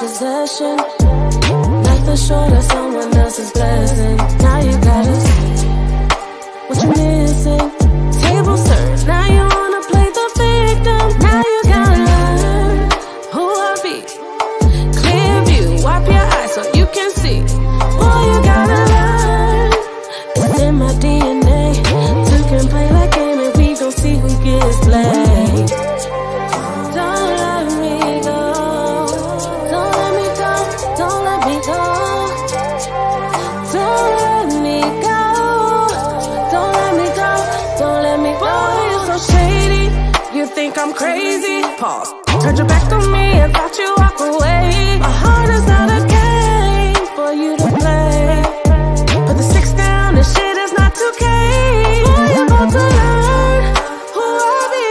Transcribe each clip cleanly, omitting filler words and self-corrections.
possession. Nothing short of someone else's blessing. Now you gotta see what you're missing. Table served, now you wanna play the victim. Now you gotta learn who I be. Clear view, wipe your eyes so you can see. Boy, you gotta learn. It's in my DNA. Two can play that game and we gon' see who gets played. Don't let me go. Don't let me go. Don't let me go. Don't let me go. Don't let me go. Don't let me go. Boy, you're so shady. You think I'm crazy? Pause. Turned your back on me and thought you walk away. My heart is not a game for you to play. Put the six down, this shit is not 2K. Boy, you're about to learn who I be.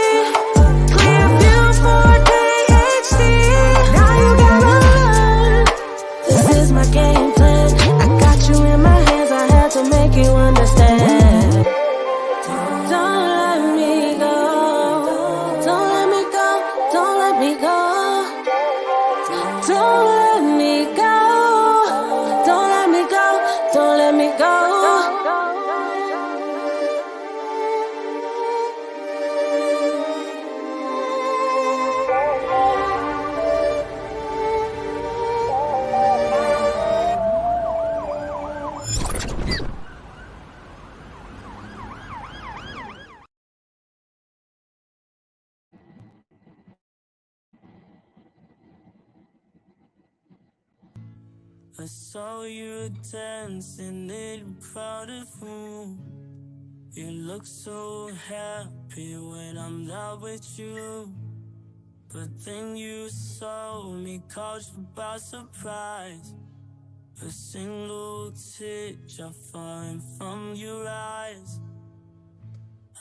Clear view 4K HD. Now you gotta learn. This is my game plan. I got you in my hands, I had to make you understand. Don't let me go. Don't let me go. Don't let me go. Don't let me go. Don't let me go. Don't let me go. I saw you dancing in a crowded room. You look so happy when I'm not with you. But then you saw me caught you by surprise. A single tear just falling from your eyes.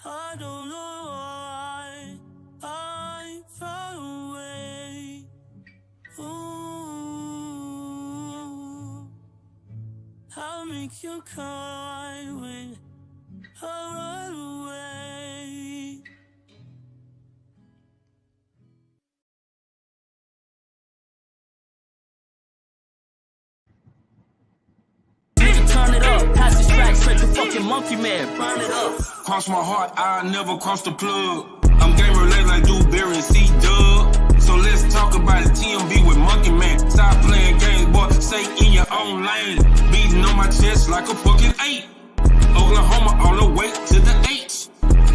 I don't know why I fell away. Ooh. I'll make you cry when I run away. Turn it up, pass this track straight to fucking Monkey Man. Burn it up. Cross my heart, I never cross the plug. I'm game related like Dewberry and C-Dub. So let's talk about it, TMB with Monkey Man. Stop playing games, boy, stay in your own lane. Beating on my chest like a fucking 8. Oklahoma all the way to the H.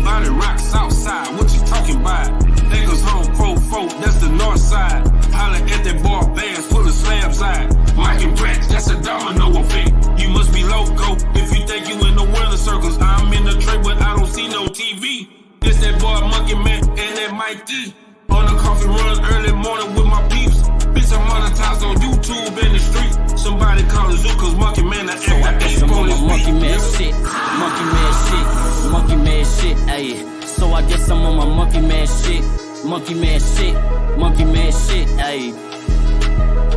Body rock, south side, what you talking about? Echoes home, pro, that's the north side. Holla at that bar, bands full of slab side. Mike and Brett, that's a domino effect. You must be loco if you think you in the weather circles. I'm in the trade, but I don't see no TV. It's that boy Monkey Man and that Mikey. On the coffee run early morning with my peeps. Bitch, I'm monetized on YouTube in the street. Somebody call it Zoo, cause Monkey Man, I So I got some on my Monkey Man shit. Monkey Man shit. Monkey Man shit, ayy. So I guess I'm on my Monkey Man shit. Monkey Man shit. Monkey Man shit, ayy.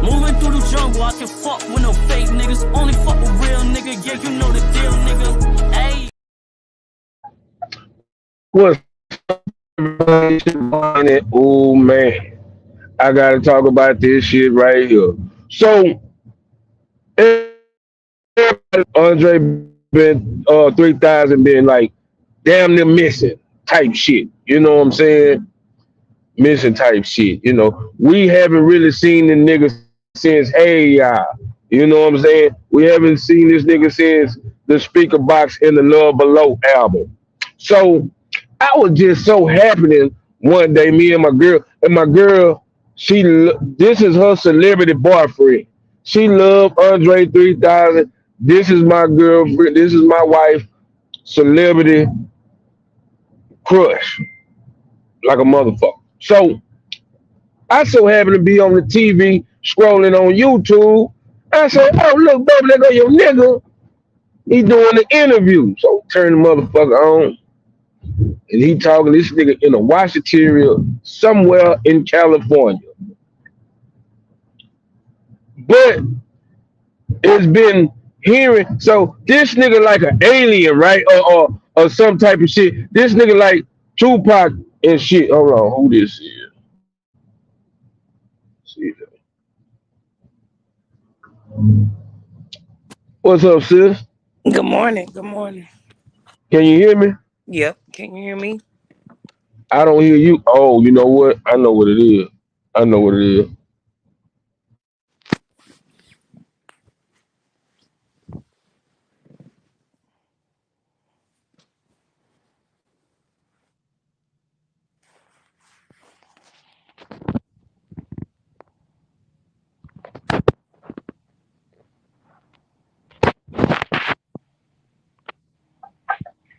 Moving through the jungle, I can fuck with no fake niggas. Only fuck with real nigga, yeah, you know the deal, nigga. Ayy. What's oh man, I gotta talk about this shit right here. So Andre been 3000 been like damn near missing type shit. You know what I'm saying? Missing type shit. You know, we haven't really seen the nigga since Hey Ya. You know what I'm saying? We haven't seen this nigga since the Speaker Box in the Love Below album. So I was just so happening one day, me and my girl, this is her celebrity boyfriend. She loved Andre 3000. This is my girlfriend. This is my wife, celebrity crush, like a motherfucker. So I so happen to be on the TV scrolling on YouTube. I said, oh, look, baby, there go your nigga. He doing the interview. So turn the motherfucker on. And he talking this nigga in a Washington somewhere in California. But it's been hearing, so this nigga like an alien, right? Or some type of shit. This nigga like Tupac and shit. Hold on, who this is? See that? What's up, sis? Good morning. Good morning. Can you hear me? Yep. Can you hear me? I don't hear you. Oh, you know what? I know what it is. I know what it is.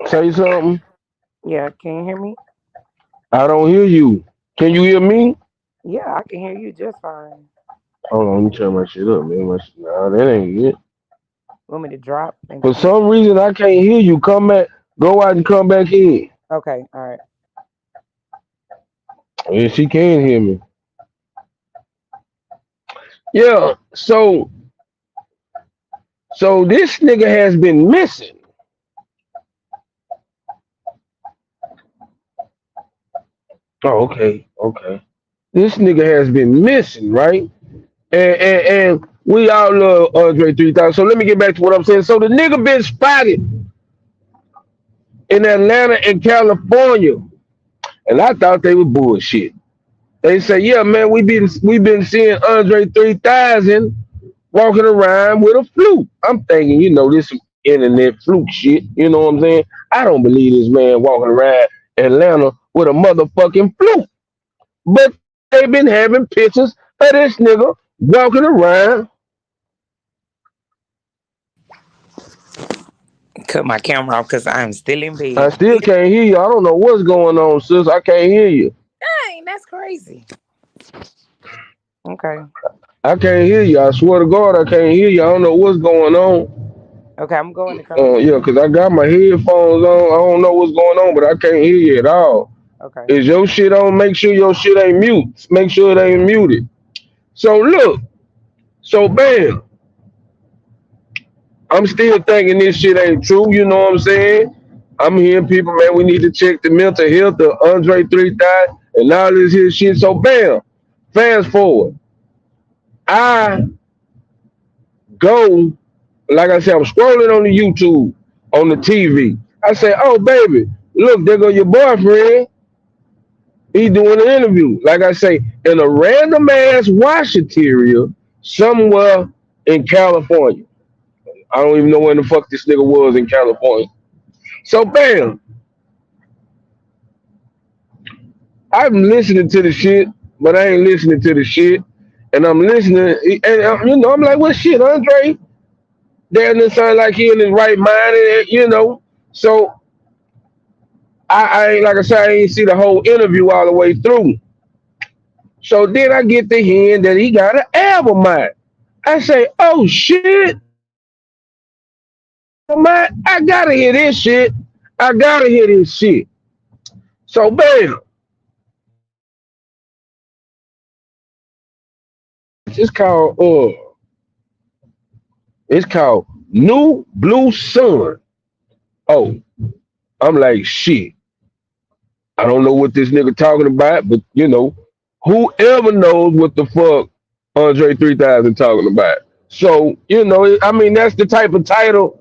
Say something. Yeah. Can you hear me? I don't hear you. Can you hear me? Yeah, I can hear you just fine. Hold on, let me turn my shit up, man. Nah, that ain't it. Want me to drop and For come back? some reason, I can't hear you. Come back. Go out and come back in. Okay. All right. Yeah, she can hear me. Yeah. So this nigga has been missing. Oh, okay. Okay. This nigga has been missing, right? And we all love Andre 3000. So let me get back to what I'm saying. So the nigga been spotted in Atlanta and California, and I thought they were bullshit. They say, yeah, man, we've been seeing Andre 3000 walking around with a flute. I'm thinking, this some internet fluke shit. You know what I'm saying? I don't believe this man walking around Atlanta with a motherfucking flute. But they've been having pictures of this nigga walking around. Cut my camera off because I'm still in I bed. still can't hear you. I don't know what's going on, sis. I can't hear you. Dang, that's crazy. Okay. I can't hear you. I swear to God, I can't hear you. I don't know what's going on. Okay, I'm going to come back. Yeah, because I got my headphones on. I don't know what's going on, but I can't hear you at all. Okay. Is your shit on? Make sure your shit ain't mute. Make sure it ain't muted. So look. So bam. I'm still thinking this shit ain't true. You know what I'm saying? I'm hearing people, man, we need to check the mental health of Andre 3000 and all this here shit. So bam. Fast forward. I go, like I said, I'm scrolling on the YouTube, on the TV. I say, oh, baby, look, there go your boyfriend. He doing an interview. Like I say, in a random ass washateria somewhere in California. I don't even know where the fuck this nigga was in California. So, bam, I'm listening to the shit, but I ain't listening to the shit. And I'm listening, and I'm like, well, shit, Andre, doesn't sound like he in his right mind, So I ain't, like I said, I ain't see the whole interview all the way through. So then I get the hint that he got an album out. I say, oh shit, man, I gotta hear this shit. I gotta hear this shit. So bam, it's called New Blue Sun. Oh, I'm like, shit. I don't know what this nigga talking about, but whoever knows what the fuck Andre 3000 talking about. So, I mean, that's the type of title,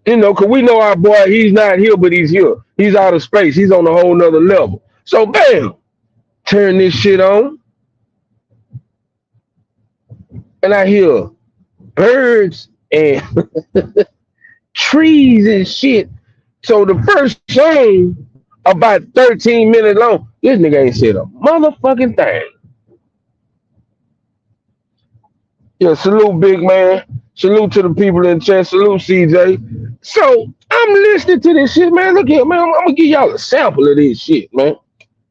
because we know our boy, he's not here, but he's here. He's out of space. He's on a whole nother level. So, bam, turn this shit on. And I hear birds and trees and shit. So the first song, about 13 minutes long, this nigga ain't said a motherfucking thing. Yeah, salute, big man. Salute to the people in chat. Salute, CJ. So I'm listening to this shit, man. Look here, man. I'm gonna give y'all a sample of this shit, man.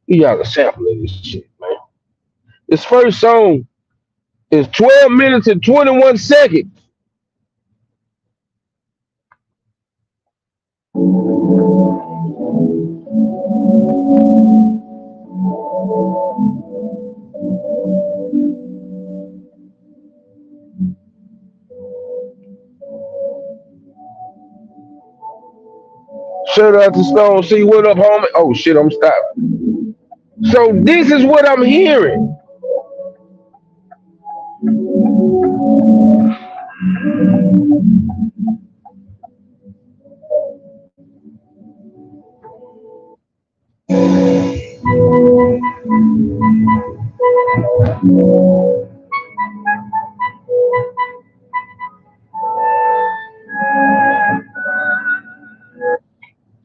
Give y'all a sample of this shit, man. This first song is 12 minutes and 21 seconds. Shout out to Stone C. What up, homie? Oh shit, I'm stopping. So this is what I'm hearing.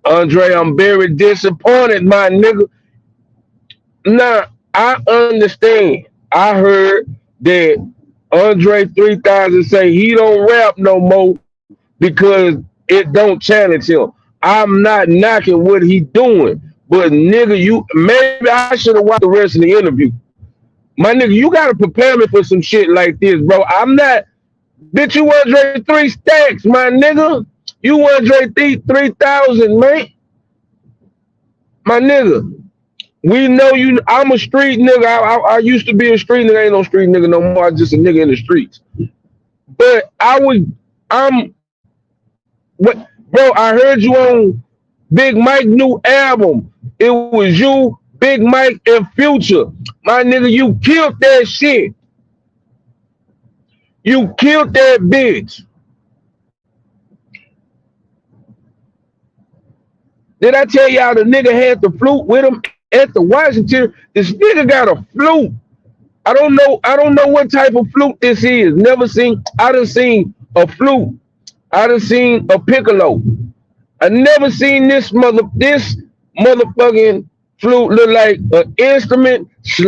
Andre, I'm very disappointed, my nigga. Now, I understand. I heard that Andre 3000 say he don't rap no more because it don't challenge him. I'm not knocking what he doing, but nigga, you maybe I should have watched the rest of the interview. My nigga, you gotta prepare me for some shit like this, bro. I'm not, bitch. You Andre 3 stacks, my nigga. You Andre 3000, man. My nigga. We know you. I'm a street nigga. I used to be a street nigga. I ain't no street nigga no more. I'm just a nigga in the streets. But what, bro? I heard you on Big Mike new album. It was you, Big Mike, and Future. My nigga, you killed that shit. You killed that bitch. Did I tell y'all the nigga had the flute with him at the Washington? This nigga got a flute. I don't know what type of flute this is. Never seen. I done seen a flute. I done seen a piccolo. I never seen this motherfucking flute look like an instrument /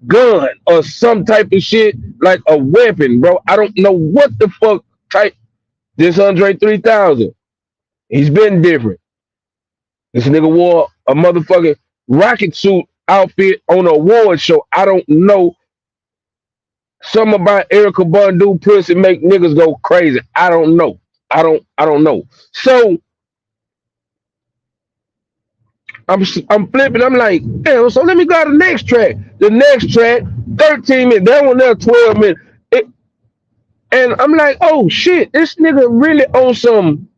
gun or some type of shit, like a weapon, bro. I don't know what the fuck type this Andre 3000. He's been different. This nigga wore a motherfucking rocket suit outfit on an award show. I don't know. Something about Erykah Badu pussy make niggas go crazy. I don't know. I don't know. So I'm flipping. I'm like, damn, so let me go to the next track. The next track, 13 minutes. That one there, 12 minutes. And I'm like, oh shit, this nigga really on some,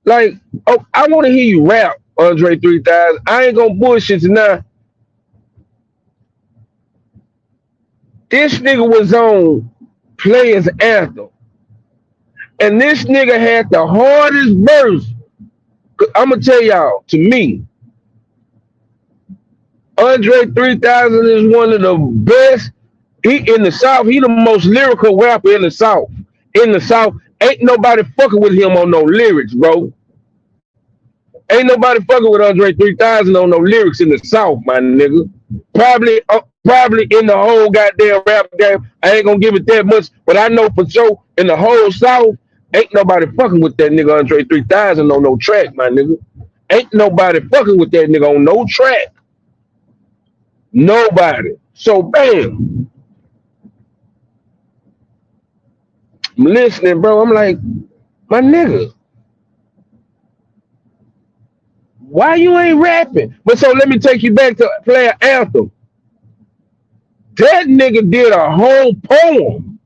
like, oh, I want to hear you rap, Andre 3000. I ain't gonna bullshit you now. This nigga was on Players Anthem. And this nigga had the hardest verse. I'm gonna tell y'all, to me, Andre 3000 is one of the best. He in the South, he the most lyrical rapper in the South. In the South, ain't nobody fucking with him on no lyrics, bro. Ain't nobody fucking with Andre 3000 on no lyrics in the South, my nigga. Probably in the whole goddamn rap game. I ain't gonna give it that much, but I know for sure in the whole South, ain't nobody fucking with that nigga Andre 3000 on no track, my nigga. Ain't nobody fucking with that nigga on no track. Nobody. So bam. I'm listening, bro. I'm like, my nigga, why you ain't rapping? But so let me take you back to Player Anthem. That nigga did a whole poem.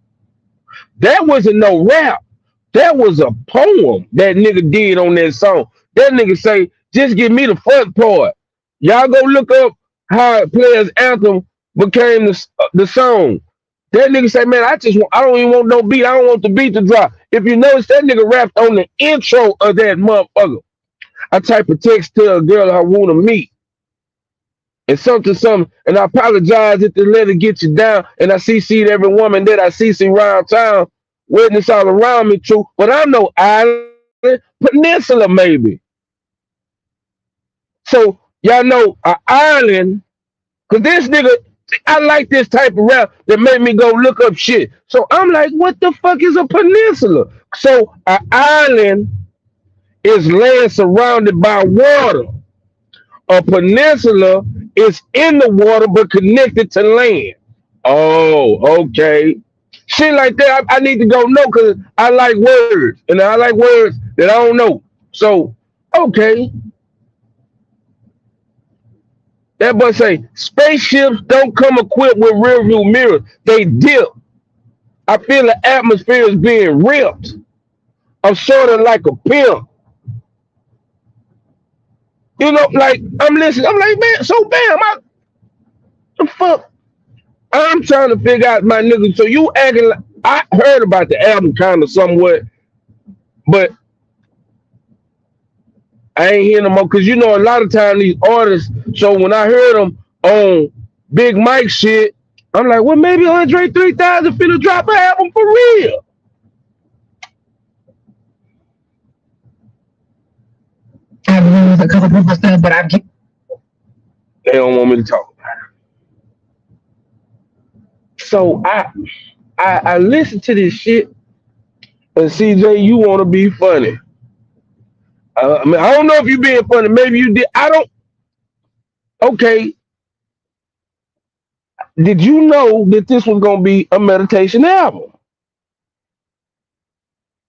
That wasn't no rap. That was a poem that nigga did on that song. That nigga say, just give me the front part. Y'all go look up how Players Anthem became the song. That nigga say, man, I don't even want no beat. I don't want the beat to drop. If you notice, that nigga rapped on the intro of that motherfucker. I type a text to a girl I want to meet. And something, and I apologize if the letter get you down. And I CC'd every woman that I CC around town. Witness all around me too. But I'm no island, peninsula maybe. So y'all know an island, because this nigga, I like this type of rap that made me go look up shit. So I'm like, what the fuck is a peninsula? So an island is land surrounded by water. A peninsula is in the water but connected to land. Oh, okay. Shit like that, I need to go know because I like words. And I like words that I don't know. So, okay. That boy say, spaceships don't come equipped with rear view mirrors. They dip. I feel the atmosphere is being ripped. I'm sort of like a pimp. You know, like, I'm listening. I'm like, man, so bam, the fuck? I'm trying to figure out, my nigga, so you acting like, I heard about the album kind of somewhat, but I ain't hearing them more because you know a lot of time these artists. So when I heard them on Big Mike shit, I'm like, well, maybe Andre 3000 finna drop an album for real. I agree with a couple people stuff, but they don't want me to talk about it. So I listen to this shit, and CJ, you want to be funny. I mean, I don't know if you being funny. Maybe you did. I don't. Okay. Did you know that this was gonna be a meditation album?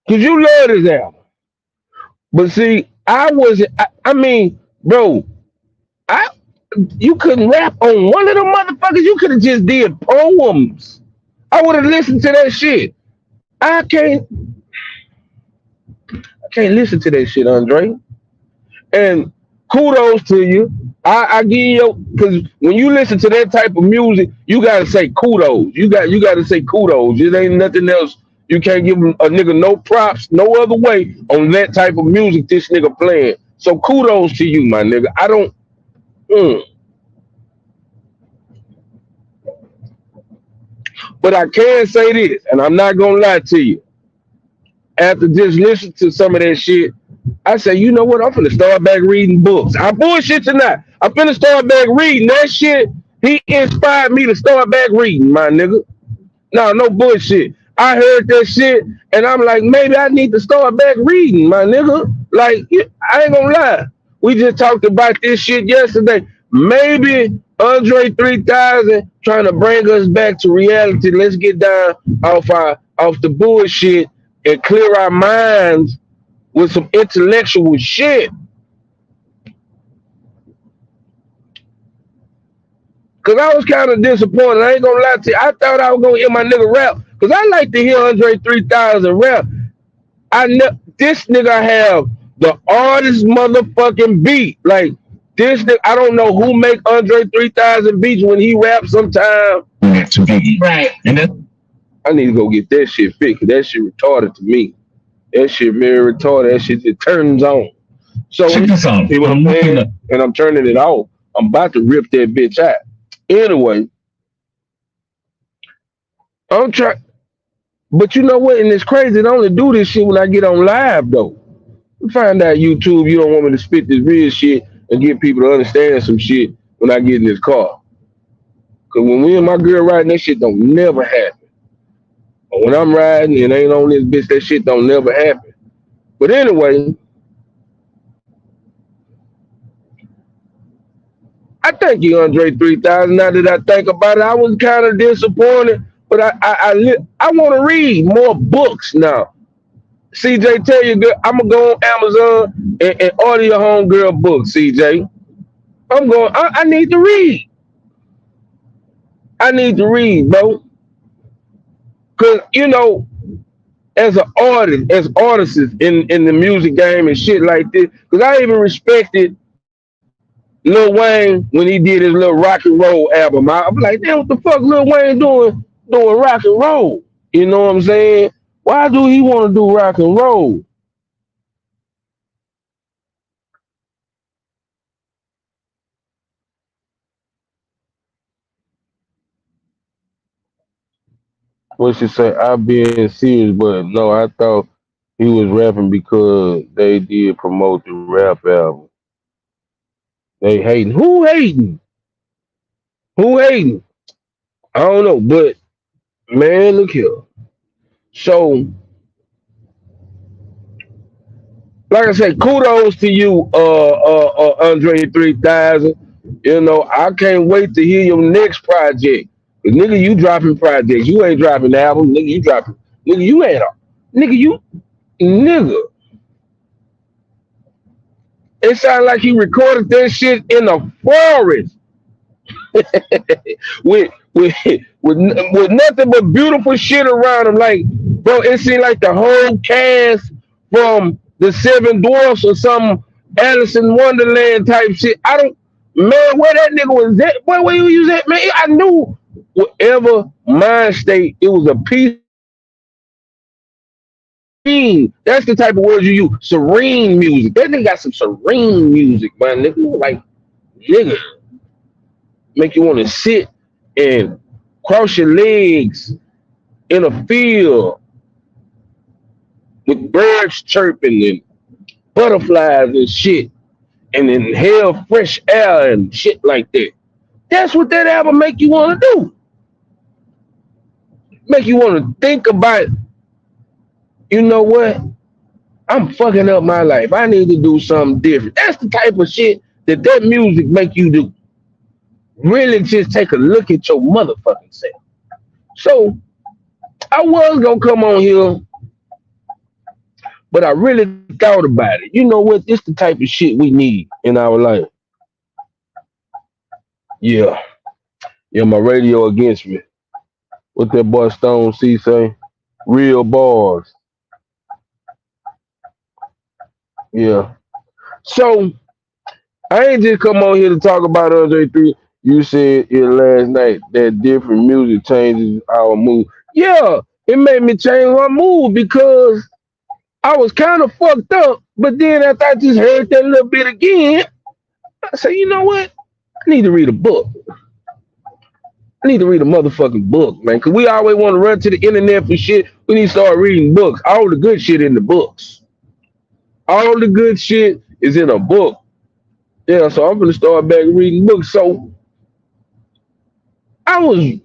Cause you love this album. But see, I wasn't. I mean, bro, you couldn't rap on one of them motherfuckers. You could have just did poems. I would have listened to that shit. I can't listen to that shit, Andre. And kudos to you. I give you, because when you listen to that type of music, you gotta say kudos. You got to say kudos. It ain't nothing else. You can't give a nigga no props, no other way on that type of music this nigga playing. So kudos to you, my nigga. I don't. But I can say this, and I'm not gonna lie to you. After just listening to some of that shit, I say, you know what? I'm finna start back reading books. I bullshit tonight. I'm finna start back reading that shit. He inspired me to start back reading, my nigga. No bullshit. I heard that shit, and I'm like, maybe I need to start back reading, my nigga. Like, I ain't gonna lie. We just talked about this shit yesterday. Maybe Andre 3000 trying to bring us back to reality. Let's get down off the bullshit and clear our minds with some intellectual shit. Cause I was kind of disappointed. I ain't gonna lie to you. I thought I was gonna hear my nigga rap. Cause I like to hear Andre 3000 rap. This nigga have the artist motherfucking beat. Like this nigga, I don't know who make Andre 3000 beats when he raps sometime. Right. And then I need to go get that shit fixed. That shit retarded to me. That shit very retarded. That shit just turns on. So check this out. See what I'm saying? And I'm turning it off. I'm about to rip that bitch out. Anyway, I'm trying. But you know what? And it's crazy. I only do this shit when I get on live, though. You find out YouTube, you don't want me to spit this real shit and get people to understand some shit when I get in this car. Because when me and my girl riding, that shit don't never happen. But when I'm riding and ain't on this bitch, that shit don't never happen. But anyway, I thank you, Andre 3000. Now that I think about it, I was kind of disappointed, but I want to read more books now. CJ, tell you, girl, I'm gonna go on Amazon and order your homegirl book, CJ. I need to read. I need to read, bro. Cause you know, as an artist, as artists in the music game and shit like this, cause I even respected Lil Wayne when he did his little rock and roll album. I'm like, damn, what the fuck Lil Wayne doing rock and roll? You know what I'm saying? Why do he want to do rock and roll? What she say? I being serious, but no, I thought he was rapping because they did promote the rap album. They hating. Who hating? Who hating? I don't know, but man, look here. So, like I said, kudos to you, Andre 3000. You know, I can't wait to hear your next project. Cause nigga, you dropping projects. You ain't dropping albums. Nigga, you dropping. Nigga, you ain't. Nigga. It sounds like he recorded that shit in a forest. with nothing but beautiful shit around him. Like, bro, it seemed like the whole cast from the Seven Dwarfs or some Alice in Wonderland type shit. Man, where that nigga was at? Where you was at, man? I knew whatever mind state, it was a piece serene. That's the type of words you use. Serene music. That nigga got some serene music, man. Nigga, like, nigga, make you want to sit and cross your legs in a field with birds chirping and butterflies and shit, and inhale fresh air and shit like that. That's what that album make you want to do. Make you want to think about, you know what? I'm fucking up my life. I need to do something different. That's the type of shit that music make you do. Really just take a look at your motherfucking self. So I was gonna come on here, but I really thought about it. You know what? It's the type of shit we need in our life. Yeah, my radio against me. What that boy Stone C say? Real bars. Yeah. So I ain't just come on here to talk about Andre 3. You said it last night that different music changes our mood. Yeah, it made me change my mood because I was kind of fucked up. But then after I just heard that little bit again, I said, you know what? I need to read a book. I need to read a motherfucking book, man. Because we always want to run to the internet for shit. We need to start reading books. All the good shit in the books. All the good shit is in a book. Yeah, so I'm going to start back reading books. So I was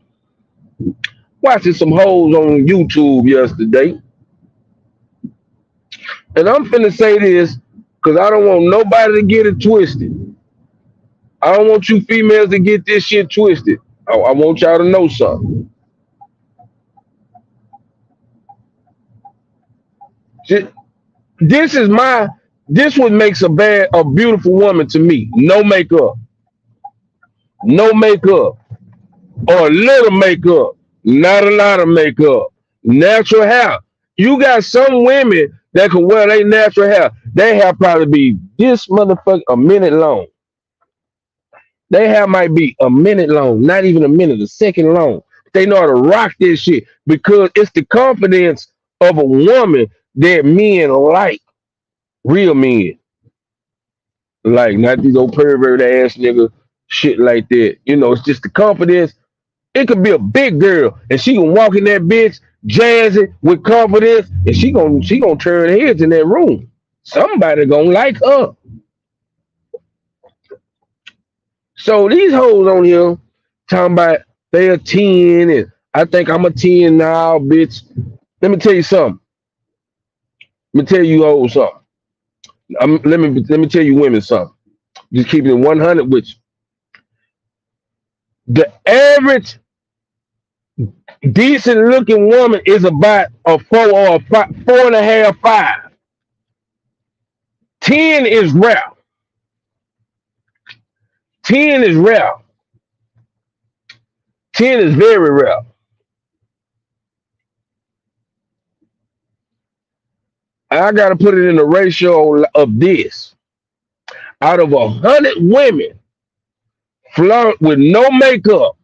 watching some hoes on YouTube yesterday. And I'm finna say this because I don't want nobody to get it twisted. I don't want you females to get this shit twisted. I want y'all to know something. This what makes a beautiful woman to me. No makeup. No makeup. Or a little makeup. Not a lot of makeup. Natural hair. You got some women that can wear their natural hair. Their hair probably be this motherfucker a minute long. Their hair might be a minute long, not even a minute, a second long. They know how to rock this shit because it's the confidence of a woman that men like. Real men. Like, not these old pervert ass nigga shit like that. You know, it's just the confidence. It could be a big girl and she can walk in that bitch jazzing with confidence and she gonna turn heads in that room. Somebody gonna like her. So these hoes on here talking about they a 10 and I think I'm a 10 now, bitch. Let me tell you something. Let me tell you hoes something. Let me tell you women something. Just keeping it 100 with you. The average decent looking woman is about a 4 or a 4.5, 5. 10 is rare. 10 is rare. 10 is very rare. I gotta put it in the ratio of this. Out of 100 women flirt with no makeup,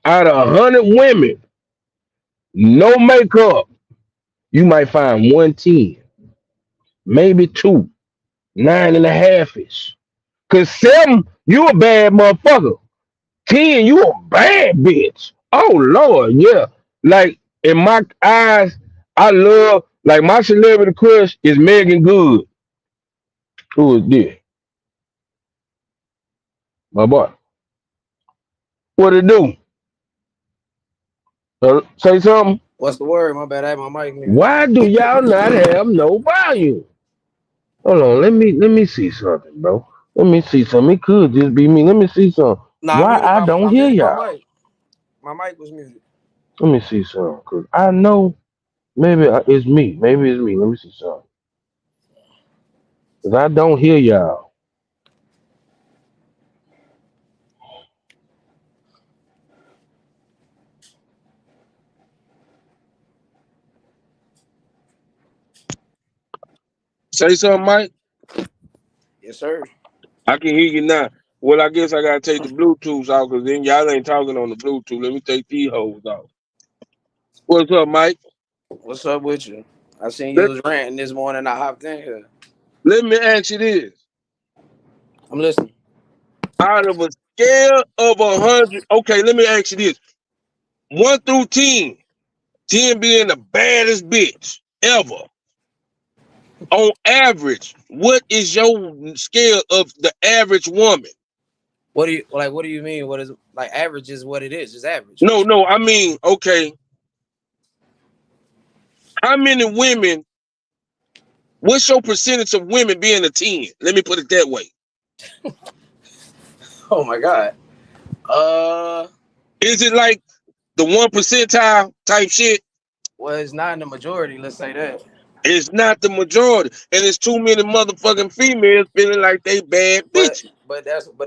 out of 100 women, no makeup, you might find 110, maybe 2, 9.5-ish. Cause 7, you a bad motherfucker. 10, you a bad bitch. Oh Lord, yeah. Like in my eyes, I love, like my celebrity crush is Megan Good. Who is this? My boy. What it do? Say something. What's the word? My bad, I have my mic muted. Why do y'all not have no volume? Hold on, let me see something, bro. Let me see something. It could just be me. Let me see something. Nah, why I don't hear y'all? My mic was muted. Let me see something, cause I know maybe it's me. Maybe it's me. Let me see something. Cause I don't hear y'all. Say something, Mike. Yes, sir. I can hear you now. Well, I guess I gotta take the Bluetooth out because then y'all ain't talking on the Bluetooth. Let me take these hoes off. What's up, Mike? What's up with you? I seen you Let, was ranting this morning. I hopped in here. let me ask you this. I'm listening. Out of a scale of 100, okay, let me ask you this. 1 through 10, 10 being the baddest bitch ever. On average, what is your scale of the average woman? What do you like? What do you mean? What is like average is what it is? Just average. No, I mean, okay. How many women, what's your percentage of women being a 10? Let me put it that way. Oh my God. Is it like the 1 percentile type shit? Well, it's not in the majority. Let's say that. It's not the majority. And it's too many motherfucking females feeling like they bad But bitches.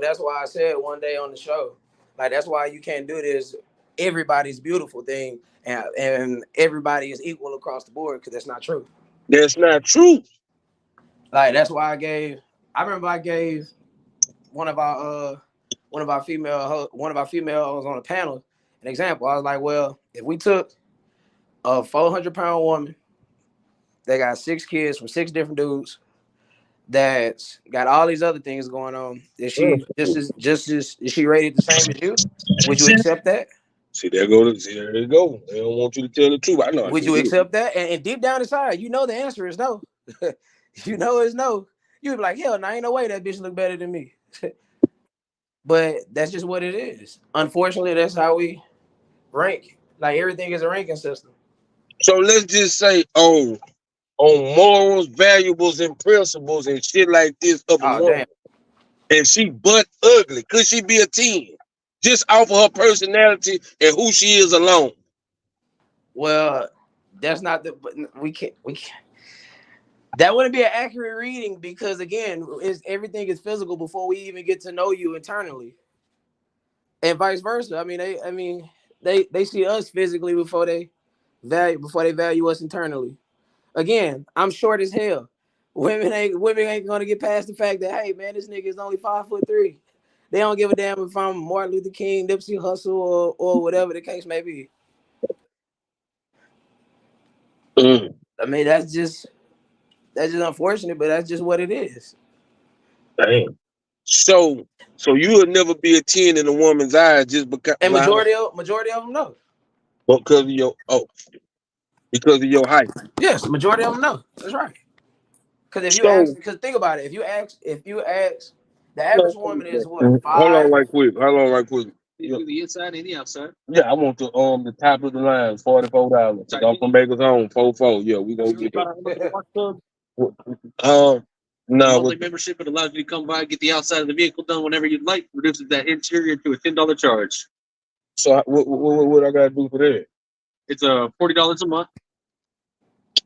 that's why I said one day on the show, like that's why you can't do this everybody's beautiful thing and everybody is equal across the board because that's not true. That's not true. Like that's why I remember I gave one of our females on a panel an example. I was like, well, if we took a 400-pound woman that got 6 kids from 6 different dudes that's got all these other things going on, is she is she rated the same as you? Would you accept that? See, there you go. They don't want you to tell the truth. I know. Would you accept that? And deep down inside, you know the answer is no. You know it's no. You'd be like, hell, no, ain't no way that bitch look better than me. But that's just what it is. Unfortunately, that's how we rank. Like everything is a ranking system. So let's just say on morals, valuables, and principles and shit like this of a Oh woman, damn. and she butt ugly, could she be a 10? Just off of her personality and who she is alone. Well, that's not the. We can't. That wouldn't be an accurate reading because again, everything is physical before we even get to know you internally, and vice versa. I mean, they see us physically before they value us internally. Again, I'm short as hell. Women ain't gonna get past the fact that hey man, this nigga is only 5'3". They don't give a damn if I'm Martin Luther King, Nipsey Hussle, or whatever the case may be. Mm. I mean, that's just unfortunate, but that's just what it is. Damn. So you would never be a 10 in a woman's eyes just because And majority of them know. because of your height. Yes, the majority of them know. That's right. Because think about it. If you ask, the average woman is what, 5? Hold on right quick. The inside and the outside. Yeah, I want the top of the line, $44. I'm from Baker's Home, 44. Yeah, we gonna get that. Monthly membership, it allows you to come by, get the outside of the vehicle done whenever you'd like, reduces that interior to a $10 charge. So what I gotta do for that? It's $40 a month.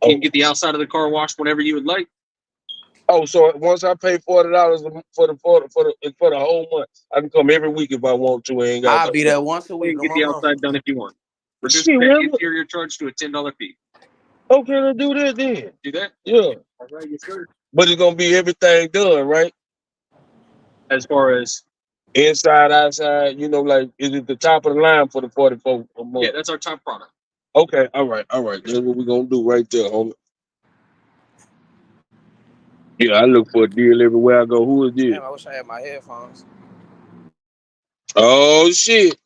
You can get the outside of the car washed whenever you would like. Oh, so once I pay $40 for the whole month, I can come every week if I want to. I'll be there once a week. You can get the outside done if you want. Reduce that interior charge to a $10 fee. Okay, let's do that then. Do that? Yeah. All right, yes, sir. But it's gonna be everything done, right? As far as inside, outside, like is it the top of the line for the 44 a month? Yeah, that's our top product. Okay, all right. That's what we're gonna do right there, homie. Yeah, I look for a deal everywhere I go. Who is this? Damn, I wish I had my headphones. Oh shit.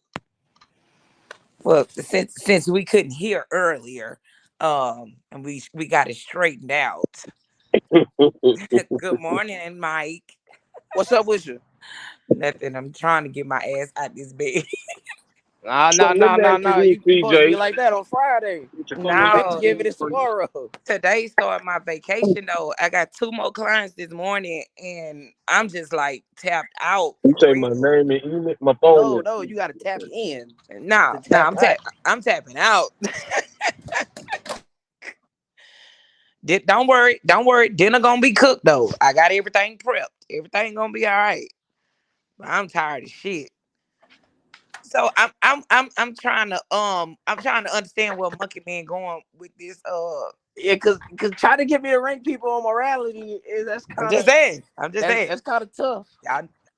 Well, since we couldn't hear earlier, and we got it straightened out. Good morning, Mike. What's up with you? Nothing. I'm trying to get my ass out this bed. Nah. You supposed to be like that on Friday. No, Give it tomorrow. Today started my vacation though. I got 2 more clients this morning, and I'm just like tapped out. You say my name and email, my phone. No, you gotta tap in. No, I'm tapping out. Don't worry. Dinner gonna be cooked though. I got everything prepped. Everything gonna be all right. But I'm tired of shit. So I'm trying to understand where Monkey Man going with this. Yeah, cause try to get me to rank people on morality is that's kind of. I'm just saying. That's kind of tough.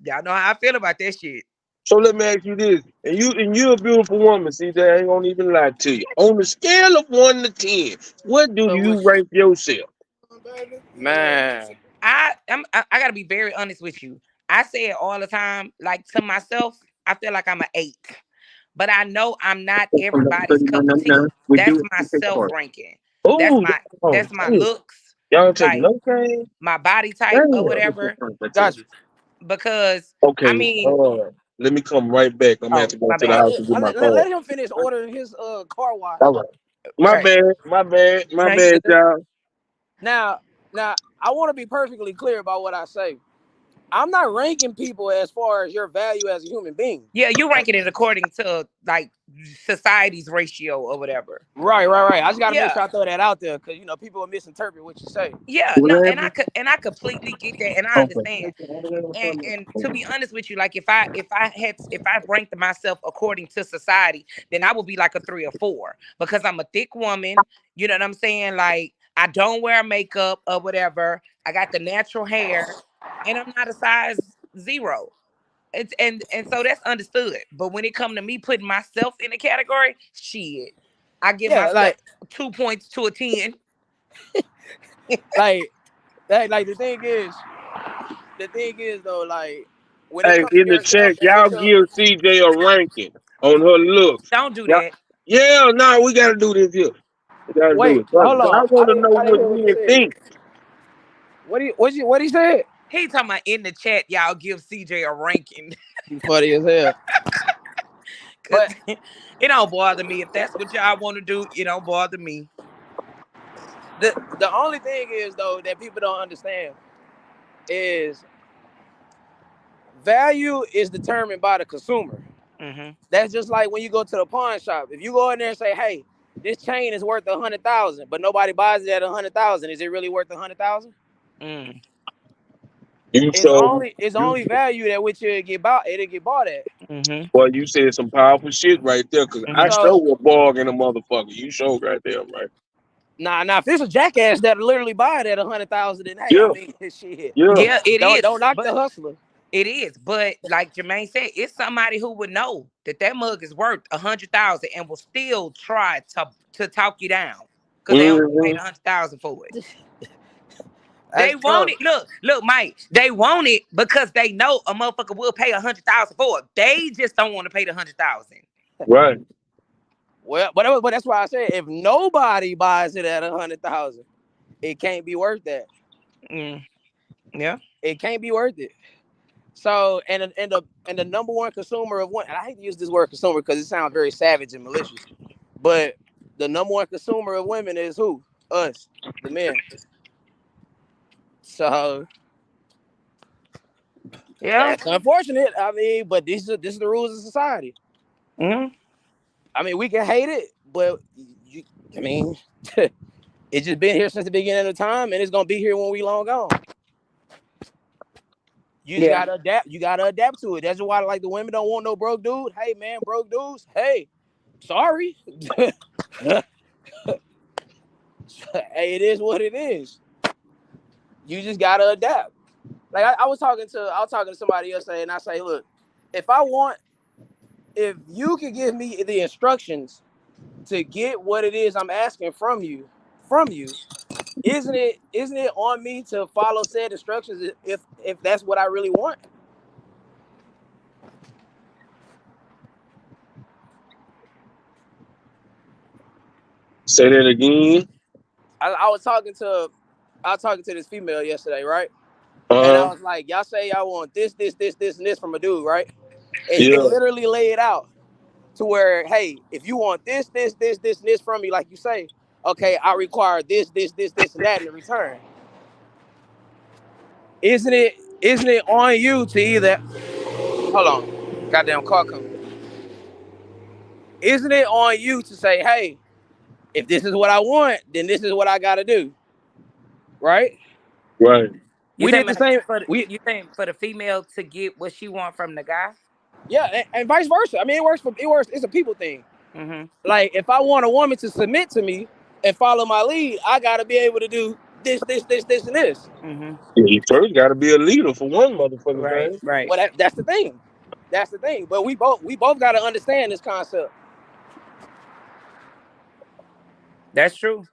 Y'all know how I feel about that shit. So let me ask you this, and you're a beautiful woman, CJ. I ain't gonna even lie to you. On the scale of 1 to 10, what do So you what, rank yourself? man? I gotta be very honest with you. I say it all the time, like to myself, I feel like I'm an 8. But I know I'm not everybody's cup of tea. That's my self ranking. That's Oh, my looks, y'all take like no game. my body type or whatever. Gotcha. Because I Okay, mean, let me come right back. I'm gonna have oh to go my to the bad. house to get my Let car. him finish ordering his car wash. All right. My Right. bad, my No, you bad, good. y'all. Now, I want to be perfectly clear about what I say. I'm not ranking people as far as your value as a human being. Yeah, you ranking it according to like society's ratio or whatever. Right. I just gotta make Yeah. sure I throw that out there because people will misinterpret what you say. Yeah, no, and I completely get that, and I understand. And to be honest with you, like if I ranked myself according to society, then I would be like a 3 or 4 because I'm a thick woman. You know what I'm saying? Like I don't wear makeup or whatever. I got the natural hair, and I'm not a size 0. It's and so that's understood. But when it come to me putting myself in a category, shit, I give Yeah, myself 2 points to a 10. like the thing is though, like when it Hey, comes to in the yourself chat, and y'all what your give CJ a ranking on her looks. Don't do Y'all, that. yeah, no, we gotta do this here. We gotta do wait, it. So, hold I on, want to know I didn't what hear what you men said. think. What he said? He talking about in the chat, y'all give CJ a ranking. You funny as hell. But It don't bother me. If that's what y'all want to do, it don't bother me. the only thing is though that people don't understand is value is determined by the consumer. Mm-hmm. That's just like when you go to the pawn shop. If you go in there and say, "Hey, this chain is worth 100,000," but nobody buys it at 100,000, is it really worth 100,000? Mm. It's only value at which it'll get bought at. Mm-hmm. Well, you said some powerful shit right there, cause I Mm-hmm. show So a bargain a motherfucker. You show right there, right? now if it's a jackass that literally buy it at 100,000, then hey, Yeah, I mean shit. yeah. Yeah, it is. Don't knock the But hustler. it is. But like Jermaine said, it's somebody who would know that mug is worth 100,000 and will still try to talk you down because they only paid 100,000 for it. They want it. Look, Mike. They want it because they know a motherfucker will pay 100,000 for it. They just don't want to pay the 100,000. Right. Well, but that's why I said if nobody buys it at 100,000, it can't be worth that. Yeah, it can't be worth it. So and the number one consumer of one, and I hate to use this word consumer because it sounds very savage and malicious, but the number one consumer of women is who? Us, the men. So yeah. that's unfortunate. I mean, but this is the rules of society. Mm-hmm. I mean, we can hate it, but it's just been here since the beginning of time, and it's gonna be here when we long gone. You just gotta adapt. You gotta adapt to it. That's why, like, the women don't want no broke dude. Hey, man, broke dudes. Hey, sorry. Hey, it is what it is. You just gotta adapt. Like I was talking to somebody yesterday, and I say, look, if you could give me the instructions to get what it is I'm asking from you, isn't it on me to follow said instructions if that's what I really want? Say that again. I was talking to this female yesterday, right? Uh-huh. And I was like, y'all say y'all want this, and this from a dude, right? And Yeah. she literally laid it out to where, hey, if you want this, and this from me, like you say, okay, I require this, and that in return. Isn't it on you to either, hold on, goddamn car coming. Isn't it on you to say, hey, if this is what I want, then this is what I gotta do, right? Right. You Did the same. You think for the female to get what she want from the guy? Yeah, and vice versa. I mean, it works. It's a people thing. Mm-hmm. Like, if I want a woman to submit to me and follow my lead, I gotta be able to do this, and this. Mm-hmm. Yeah, you first got to be a leader for one motherfucker, Right, thing. right. Well, that's the thing. That's the thing. But we both got to understand this concept. That's true.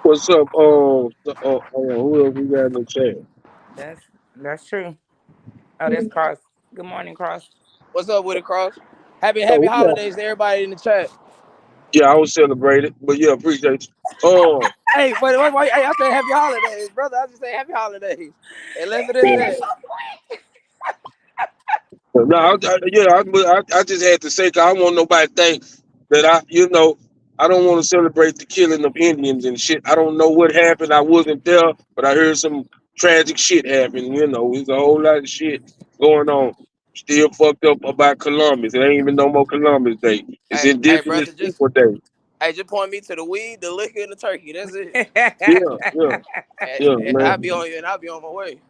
What's up? Who else we got in the chat? That's true. Oh, that's Cross. Good morning, Cross. What's up with it, Cross? Happy Oh, yeah. holidays to everybody in the chat. Yeah, I was celebrating, but yeah, appreciate you. Hey, wait, hey, I said happy holidays, brother. I just say happy holidays. And left it at that. No, I just had to say, 'cause I don't want nobody to think that I don't want to celebrate the killing of Indians and shit. I don't know what happened. I wasn't there, but I heard some tragic shit happen. There's a whole lot of shit going on. Still fucked up about Columbus. It ain't even no more Columbus Day. It's Indigenous brother, People Day. Hey, just point me to the weed, the liquor, and the turkey. That's it. Yeah, and man. I'll be on my way.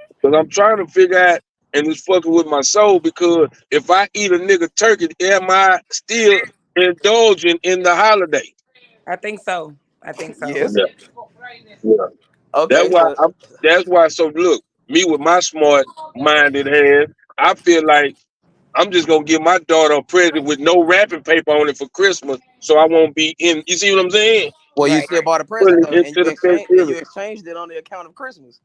Because I'm trying to figure out, and it's fucking with my soul, because if I eat a nigga turkey, am I still indulging in the holiday? I think so. Yes. Yeah. Okay. That's why. So look, me with my smart-minded hands, I feel like I'm just gonna give my daughter a present with no wrapping paper on it for Christmas, so I won't be in. You see what I'm saying? Well, you still bought a present though, and you exchanged it on the account of Christmas.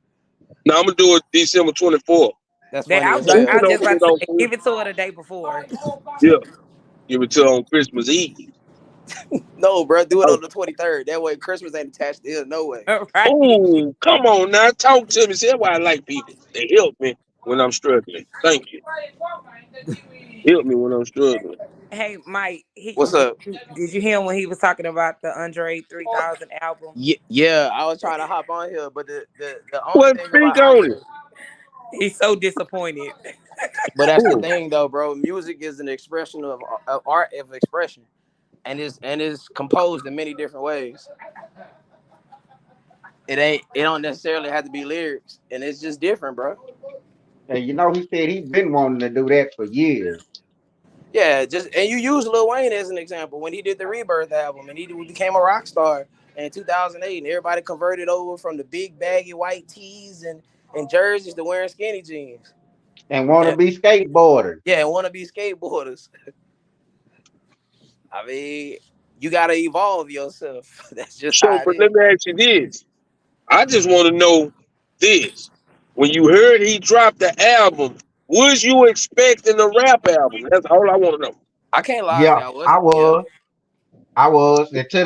Now I'm gonna do it December 24th. That's funny. I was just about to say, give it to her the day before. Yeah, give it to her on Christmas Eve. No, bro, do it on the 23rd. That way, Christmas ain't attached to it. No way. Right. Oh, come on now, talk to me. See, that's why I like people. They help me when I'm struggling. Thank you. Help me when I'm struggling. Hey, Mike. What's up? Did you hear him when he was talking about the Andre 3000 album? Yeah, I was trying to hop on here, but the only thing speak on it. He's so disappointed. But that's the thing, though, bro. Music is an expression of art of expression, and is composed in many different ways. It don't necessarily have to be lyrics, and it's just different, bro. And he said he's been wanting to do that for years. Yeah, and you use Lil Wayne as an example when he did the Rebirth album, and he became a rock star in 2008, and everybody converted over from the big baggy white tees and jerseys to wearing skinny jeans. And want to be skateboarders. Yeah, and want to be skateboarders. I mean, you got to evolve yourself. That's just so. But let me ask you this. I just want to know this. When you heard he dropped the album, was you expecting a rap album? That's all I want to know. I can't lie. Yeah, I was. Until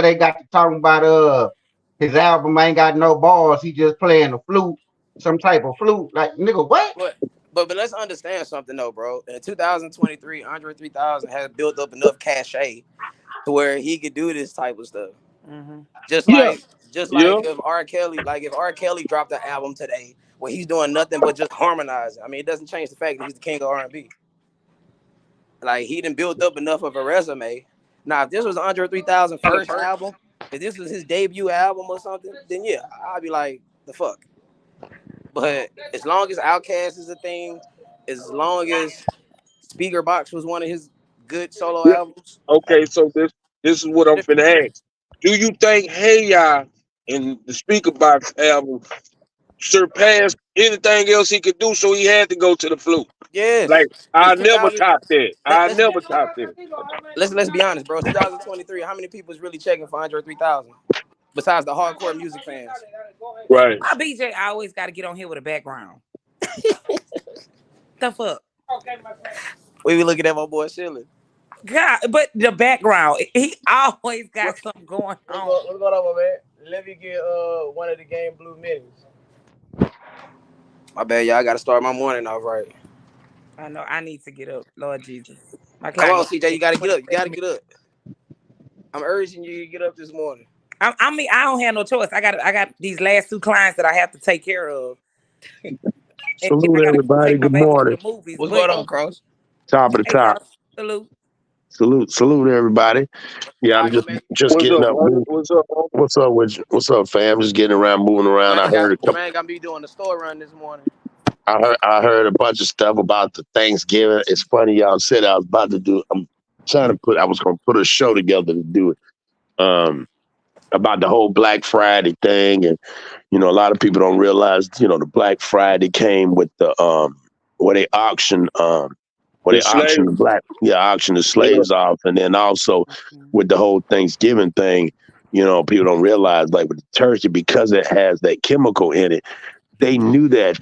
they got to talking about his album ain't got no bars. He just playing a flute, some type of flute. Like, nigga, what? But let's understand something though, bro. In 2023, Andre 3000 has built up enough cachet to where he could do this type of stuff. Mm-hmm. Just like if R. Kelly dropped an album today where he's doing nothing but just harmonizing. I mean, it doesn't change the fact that he's the king of R&B. Like, he didn't build up enough of a resume. Now, if this was Andre 3000 first album, if this was his debut album or something, then yeah, I'd be like, the fuck. But as long as Outkast is a thing, as long as Speaker Box was one of his good solo albums. Okay, so this is what I'm finna ask. Do you think Hey Ya and the Speaker Box album surpassed anything else he could do, so he had to go to the flute? Yes. Like, I never topped that. I never topped that. Let's be honest, bro. 2023, how many people is really checking for Andre 3000? Besides the hardcore music fans. Right. My BJ always got to get on here with a background. The fuck? We be looking at my boy Shilling. God, but the background, he always got something going on. What's going on, my man? Let me get one of the Game Blue minis. My bad, y'all. I gotta start my morning off right. I know. I need to get up, Lord Jesus. Come on, CJ. You gotta get up. You gotta get up. I'm urging you to get up this morning. I mean, I don't have no choice. I got these last 2 clients that I have to take care of. Salute everybody. Good morning. What's going on, Cross? Top of the top. Salute everybody. Yeah, I'm just getting up. What's up, fam? Just getting around, moving around. I heard man gonna be doing the store run this morning. I heard a bunch of stuff about the Thanksgiving. It's funny y'all said I was about to do. I was gonna put a show together to do it. about the whole Black Friday thing, and a lot of people don't realize, the Black Friday came with the where they auction The slave. auction the slaves off, and then also with the whole Thanksgiving thing, people don't realize, like with the turkey, because it has that chemical in it, they knew that.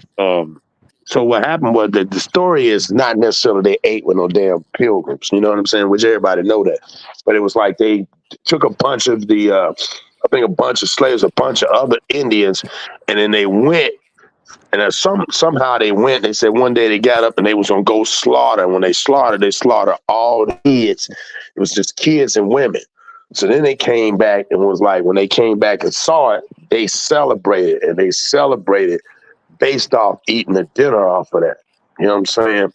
So what happened was that the story is not necessarily they ate with no damn pilgrims, you know what I'm saying? Which everybody know that, but it was like they took a bunch of the, I think a bunch of slaves, a bunch of other Indians, and then they went, and somehow they went. They said one day they got up and they was gonna go slaughter. And when they slaughtered all the kids. It was just kids and women. So then they came back and was like, when they came back and saw it, they celebrated, and they celebrated based off eating the dinner off of that. You know what I'm saying?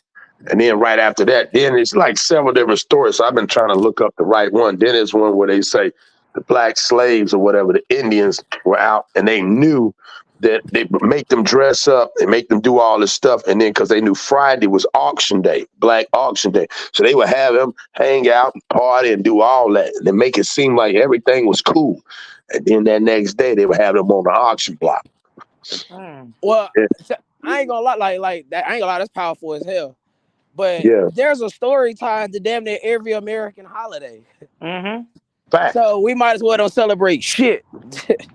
And then right after that, then it's like several different stories. So I've been trying to look up the right one. Then there's one where they say the black slaves or whatever, the Indians were out, and they knew that they make them dress up and make them do all this stuff. And then because they knew Friday was auction day, black auction day. So they would have them hang out and party and do all that. And then make it seem like everything was cool. And then that next day they would have them on the auction block. Well, I ain't gonna lie, like that. I ain't gonna lie, that's powerful as hell. But there's a story tied to damn near every American holiday. Fact. So we might as well don't celebrate shit.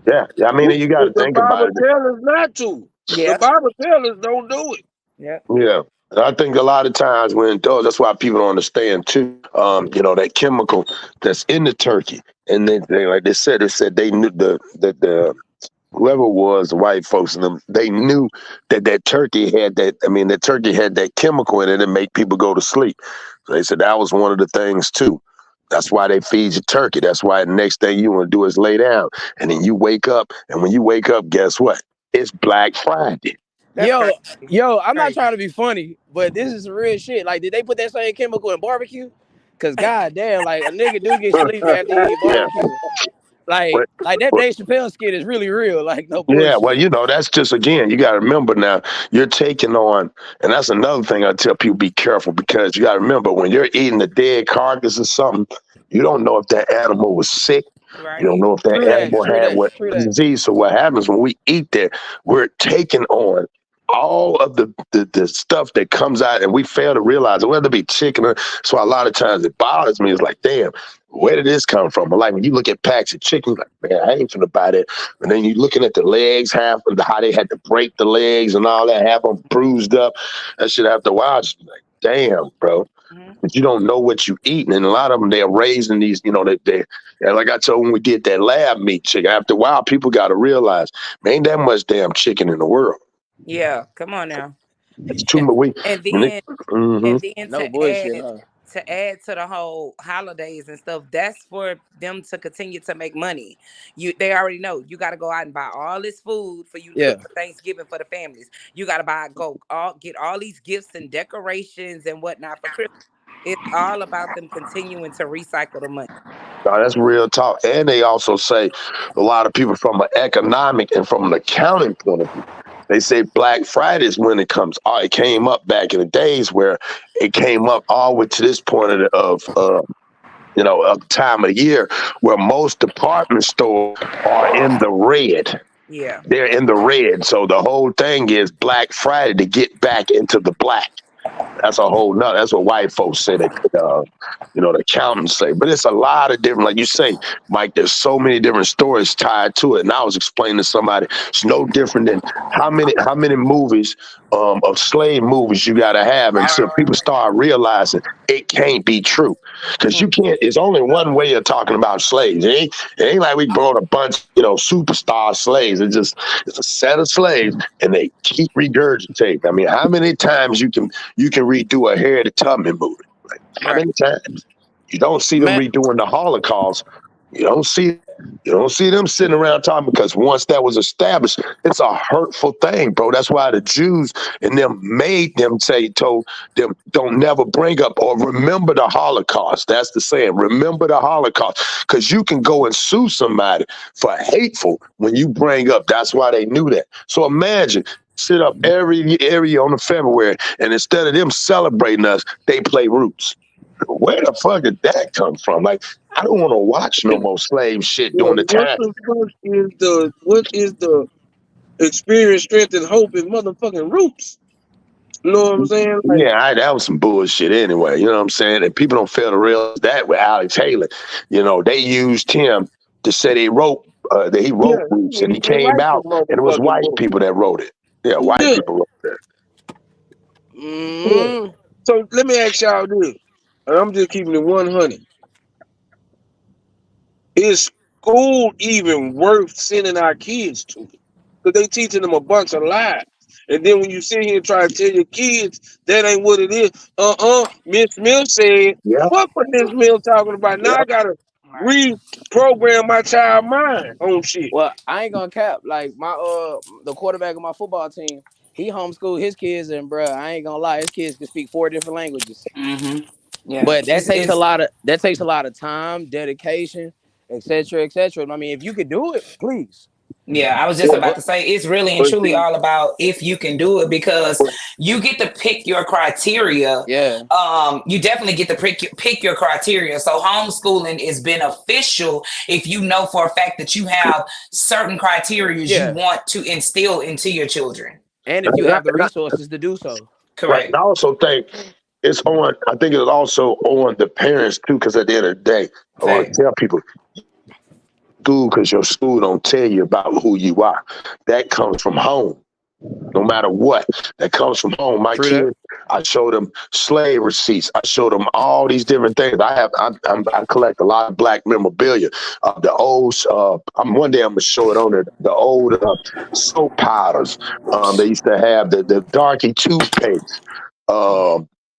Yeah, I mean, you got to think about it. The Bible tells us not to. Yeah. The Bible tells us don't do it. Yeah. Yeah. And I think a lot of times when it does, that's why people don't understand too. That chemical that's in the turkey, and they like they said they knew the whoever was the white folks in them, they knew that turkey had that. I mean, the turkey had that chemical in it and make people go to sleep. So they said that was one of the things too. That's why they feed you turkey. That's why the next thing you want to do is lay down, and then you wake up. And when you wake up, guess what? It's Black Friday. Yo, I'm not trying to be funny, but this is real shit. Like, did they put that same chemical in barbecue? Cause goddamn, like a nigga do get sleepy after he eat barbecue. Like that Dave Chappelle skit is really real. Like no bullshit. Yeah, well, that's just, again, you got to remember now, you're taking on, and that's another thing I tell people, be careful, because you got to remember when you're eating a dead carcass or something, you don't know if that animal was sick. Right. You don't know if that animal had what disease. So what happens when we eat that, we're taking on all of the stuff that comes out, and we fail to realize it, whether it be chicken or, so a lot of times it bothers me. It's like, damn, where did this come from? But like when you look at packs of chicken, like, man, I ain't finna buy that. And then you're looking at the legs, how they had to break the legs and all that, have them bruised up. That shit after a while, just like, damn, bro. But you don't know what you eating. And a lot of them, they're raising these, they like I told when we did that lab meat chicken, after a while, people got to realize, man, ain't that much damn chicken in the world. Yeah, come on now. It's too much. And then No bullshit, to add to the whole holidays and stuff, that's for them to continue to make money. They already know you got to go out and buy all this food for you to cook for Thanksgiving for the families. You got to get all these gifts and decorations and whatnot for Christmas. It's all about them continuing to recycle the money. No, that's real talk. And they also say a lot of people from an economic and from an accounting point of view, they say Black Friday is when it comes. It came up back in the days where it came up all the way to this point of time of the year where most department stores are in the red. Yeah, they're in the red. So the whole thing is Black Friday to get back into the black. That's a whole nother. That's what white folks say. That the accountants say. But it's a lot of different. Like you say, Mike. There's so many different stories tied to it. And I was explaining to somebody, it's no different than how many movies of slave movies you got to have until people start realizing it can't be true. Because you can't. It's only one way of talking about slaves. It ain't like we brought a bunch, superstar slaves. It's a set of slaves, and they keep regurgitating. I mean, how many times you can redo a Harriet Tubman movie? Like, how many times? You don't see them redoing the Holocaust. You don't see them sitting around talking, because once that was established, it's a hurtful thing, bro. That's why the Jews and them made them told them, don't never bring up or remember the Holocaust. That's the saying, remember the Holocaust, because you can go and sue somebody for hateful when you bring up. That's why they knew that. So imagine, sit up every year on the February, and instead of them celebrating us, they play Roots. Where the fuck did that come from? Like, I don't want to watch no more slave shit during the What time. the fuck is the experience, strength, and hope in motherfucking Roots? You know what I'm saying? Like, Yeah, that was some bullshit anyway. You know what I'm saying? And people don't fail to realize that with Alex Haley. You know, they used him to say he wrote Roots, and he he came likes the out, and it was motherfucking white book. people that wrote it. Yeah, white Yeah. people wrote that. Yeah. So let me ask y'all this, and I'm just keeping it 100. Is school even worth sending our kids to? Because they teaching them a bunch of lies. And then when you sit here and try to tell your kids that ain't what it is, Miss Mill said, Yeah, fuck what Miss Mill talking about. Now yeah. I gotta reprogram my child mind on shit. Well, I ain't gonna cap. Like my the quarterback of my football team, he homeschooled his kids, and bruh, I ain't gonna lie, his kids can speak 4 different languages. Yeah, But that takes it's a lot of time, dedication, etc., etc. I mean, if you could do it, please. yeah, I was just about to say it's really and But truly see, all about if you can do it because you get to pick your criteria. Yeah. You definitely get to pick your criteria. So homeschooling is beneficial if you know for a fact that you have certain criteria Yeah. you want to instill into your children. And if you have the resources to do so. Right. And I also think it's on. I think it's also on the parents too, because at the end of the day, I want to tell people, school, because your school don't tell you about who you are. That comes from home. No matter what, that comes from home. My kids, I show them slave receipts. I show them all these different things. I collect a lot of black memorabilia. The old, one day I'm gonna show it on the old soap powders. They used to have the darky toothpaste.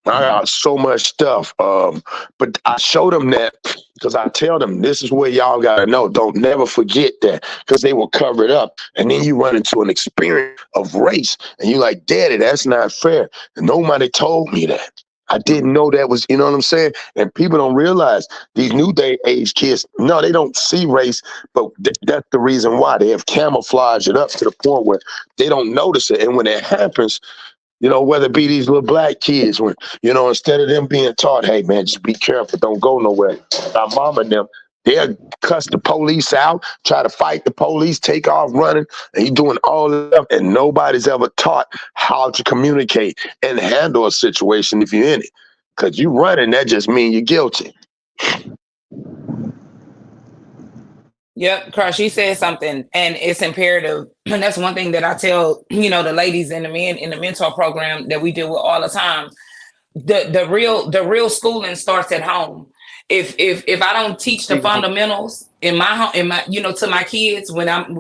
I got so much stuff. But I show them that because I tell them this is where y'all gotta know. Don't never forget that, because they will cover it up. And then you run into an experience of race and you're like, Daddy, that's not fair. And nobody told me that. I didn't know that was, you know what I'm saying? And people don't realize these new day age kids, no, they don't see race, but that's the reason why. They have camouflaged it up to the point where they don't notice it. And when it happens, you know, whether it be these little black kids, when, you know, instead of them being taught, hey, man, just be careful, don't go nowhere. Our mom and them, they'll cuss the police out, try to fight the police, take off running, and you doing all this stuff, and nobody's ever taught how to communicate and handle a situation if you're in it. Because you running, that just means you're guilty. Yep, Crush, you said something, and it's imperative. And that's one thing that I tell, you know, the ladies and the men in the mentor program that we deal with all the time. The real schooling starts at home. If I don't teach the fundamentals in my you know, to my kids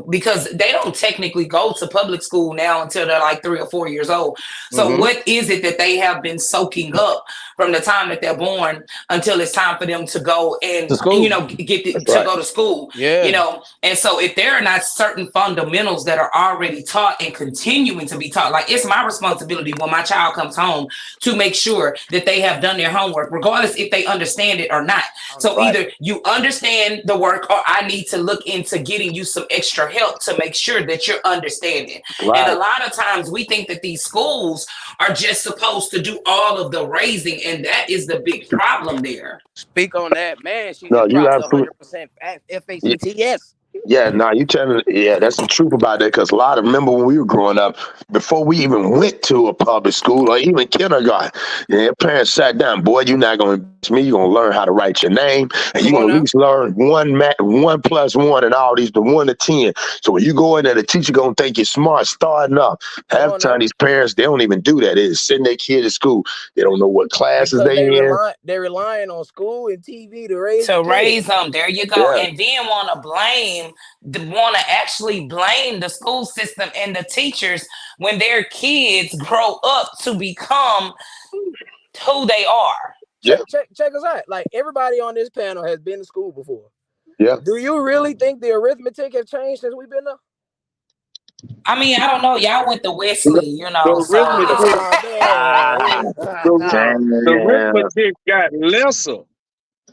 because they don't technically go to public school now until they're like 3 or 4 years old. So what is it that they have been soaking up from the time that they're born until it's time for them to go and you know go to school? Yeah. You know, and so if there are not certain fundamentals that are already taught and continuing to be taught, like it's my responsibility when my child comes home to make sure that they have done their homework, regardless if they understand it or not. So either you understand the work, or I need to look into getting you some extra help to make sure that you're understanding. Right. And a lot of times we think that these schools are just supposed to do all of the raising, and that is the big problem there. Speak on that, man. She No, just you dropped absolutely 100% FACTS. Yeah, nah, you telling, yeah, that's the truth about that. Because remember when we were growing up, before we even went to a public school or even kindergarten, your parents sat down, boy, you're not going to me. You're going to learn how to write your name, and you're going to at least learn 1 plus 1 and all these, the 1 to 10. So when you go in there, the teacher going to think you're smart starting up. Half the time, these parents, they don't even do that. They just send their kid at school. They don't know what classes they in. They're relying on school and TV to raise them. There you go. Yeah. And then want to actually blame the school system and the teachers when their kids grow up to become who they are. Check us out. Like, everybody on this panel has been to school before. Yeah. Do you really think the arithmetic has changed since we've been there? I mean, I don't know. Y'all went to Wesley, you know. The arithmetic got lesser.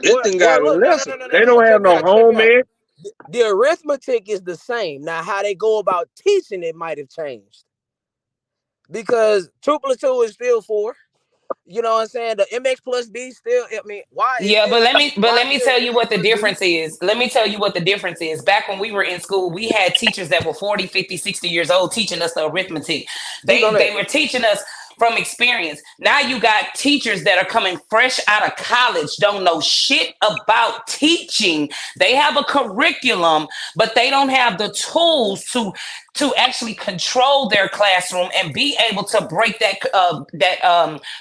It done got lesser. They don't have no home ed. The arithmetic is the same. Now, how they go about teaching it might have changed. Because 2 + 2 is still 4. You know what I'm saying? The MX plus B still. I mean, why? Yeah, but let me tell you what the MX plus B? difference is. Let me tell you what the difference is. Back when we were in school, we had teachers that were 40, 50, 60 years old teaching us the arithmetic. Speak on They that. were teaching us from experience. Now you got teachers that are coming fresh out of college, don't know shit about teaching. They have a curriculum, but they don't have the tools to actually control their classroom and be able to break that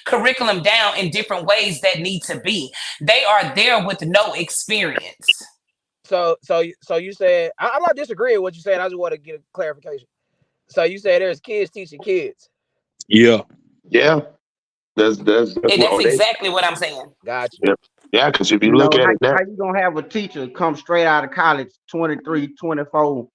curriculum down in different ways that need to be. They are there with no experience. So you said I'm not disagreeing with what you said. I just want to get a clarification. So you said there's kids teaching kids. Yeah. Yeah, that's That's what exactly what I'm saying. Gotcha. yeah, because if you You look know, at it now, how you gonna have a teacher come straight out of college, 23, 24,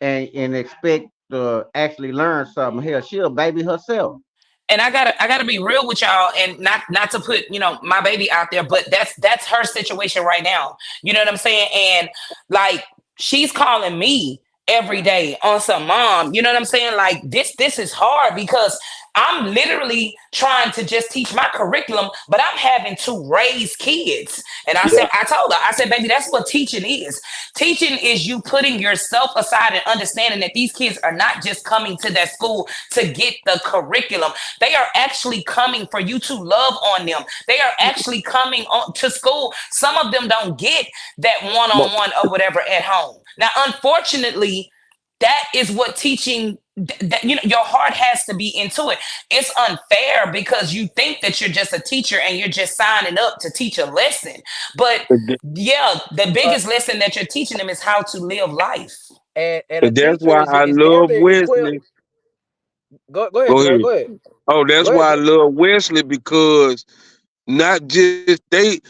and expect to actually learn something? Hell, she a baby herself. And I gotta be real with y'all, and not to put my baby out there, but that's her situation right now. You know what I'm saying? And like she's calling me every day on some mom. You know what I'm saying? Like this is hard because I'm literally trying to just teach my curriculum, but I'm having to raise kids. And I told her, I said, baby, that's what teaching is. Teaching is you putting yourself aside and understanding that these kids are not just coming to that school to get the curriculum. They are actually coming for you to love on them. They are actually coming on to school. Some of them don't get that one-on-one or whatever at home. Now, unfortunately, that is what teaching that your heart has to be into it. It's unfair because you think that you're just a teacher and you're just signing up to teach a lesson. But yeah, the biggest lesson that you're teaching them is how to live life. And a And that's teacher why I is damn love near Wesley. equipped. Go ahead, Go Jermaine. ahead. Go ahead. Oh, that's Go ahead, why I Jermaine. love Wesley, because not just it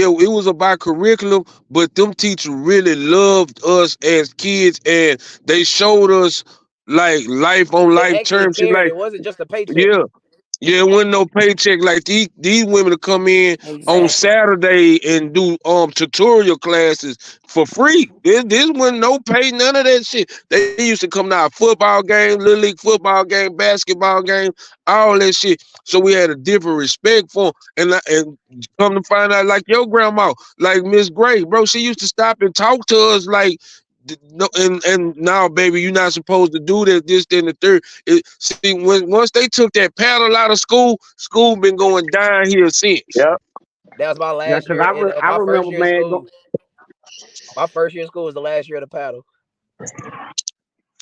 was about curriculum, but them teachers really loved us as kids, and they showed us like life on They life actually terms. Shit, cared. like, It wasn't just a paycheck. yeah. Yeah, it wasn't no paycheck. Like these women to come in on Exactly. Saturday and do tutorial classes for free. This wasn't no pay, none of that shit. They used to come to our football game, little league football game, basketball game, all that shit. So we had a different respect for 'em. And come to find out, like your grandma, like Miss Gray, bro, she used to stop and talk to us like. No, and now, baby, you're not supposed to do that. This, then the third. See, once they took that paddle out of school been going down here since. yeah, That was my Yeah, last cause year. I My first remember, year of man. school. My first year of school was the last year of the paddle. Yeah,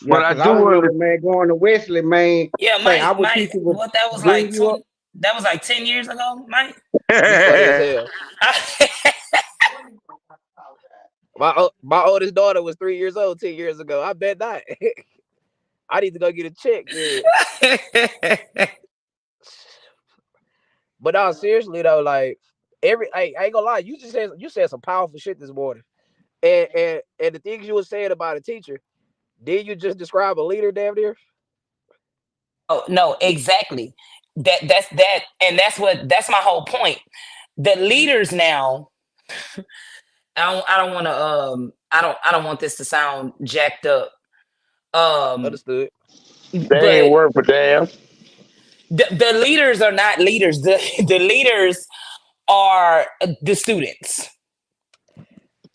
But I cause I do remember, man, going to Wesley, man. Yeah, Say I Mike, would teach you what that was bring like you up. that was like 10 years ago, Mike. You funny as hell. My oldest daughter was 3 years old 10 years ago. I bet not. I need to go get a check. Yeah. But no, seriously though, like I ain't gonna lie, you said some powerful shit this morning. And the things you were saying about a teacher, did you just describe a leader, damn near? Oh no, exactly. That's my whole point. The leaders now, I don't want to I don't want this to sound jacked up. Understood. they But ain't worth a damn. the leaders are not leaders. The leaders are the students.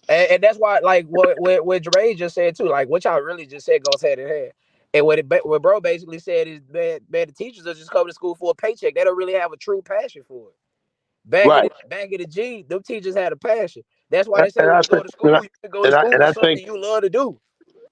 And that's why, like what Jermaine just said too, like what y'all really just said goes hand in hand. And what bro basically said is, man, the teachers are just coming to school for a paycheck. They don't really have a true passion for it. Right. Back in the G, them teachers had a passion. That's why they say And when I you go think, to school, you can go to school and for I something think you love to do.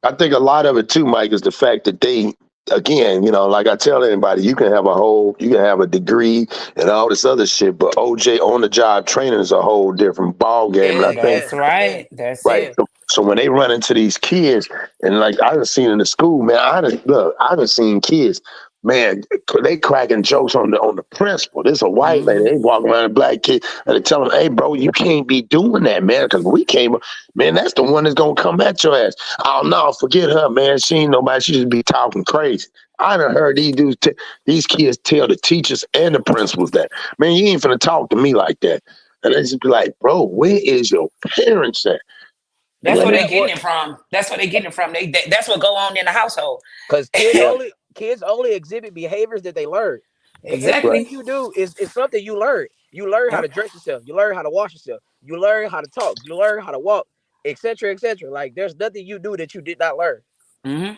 I think a lot of it too, Mike, is the fact that they, again, like I tell anybody, you can have a degree and all this other shit, but OJ on the job training is a whole different ball game. And I think, That's right. That's right. it. So when they run into these kids, and like I done seen in the school, man, I done seen kids, man, they cracking jokes on the principal. This a white lady, they walk around a black kid, and they tell them, hey, bro, you can't be doing that, man, because we came, man, that's the one that's gonna come at your ass. Oh no, forget her, man. She ain't nobody. She just be talking crazy. I done heard these dudes, these kids tell the teachers and the principals that, man, you ain't finna talk to me like that. And they just be like, bro, where is your parents at? That's Well, where they getting it from. That's where they getting it from. That's what go on in the household. because kids only exhibit behaviors that they learn. Exactly. Everything you do is something you learn. You learn how Yep. to dress yourself. You learn how to wash yourself. You learn how to talk. You learn how to walk, etc., etc. Like there's nothing you do that you did not learn. hmm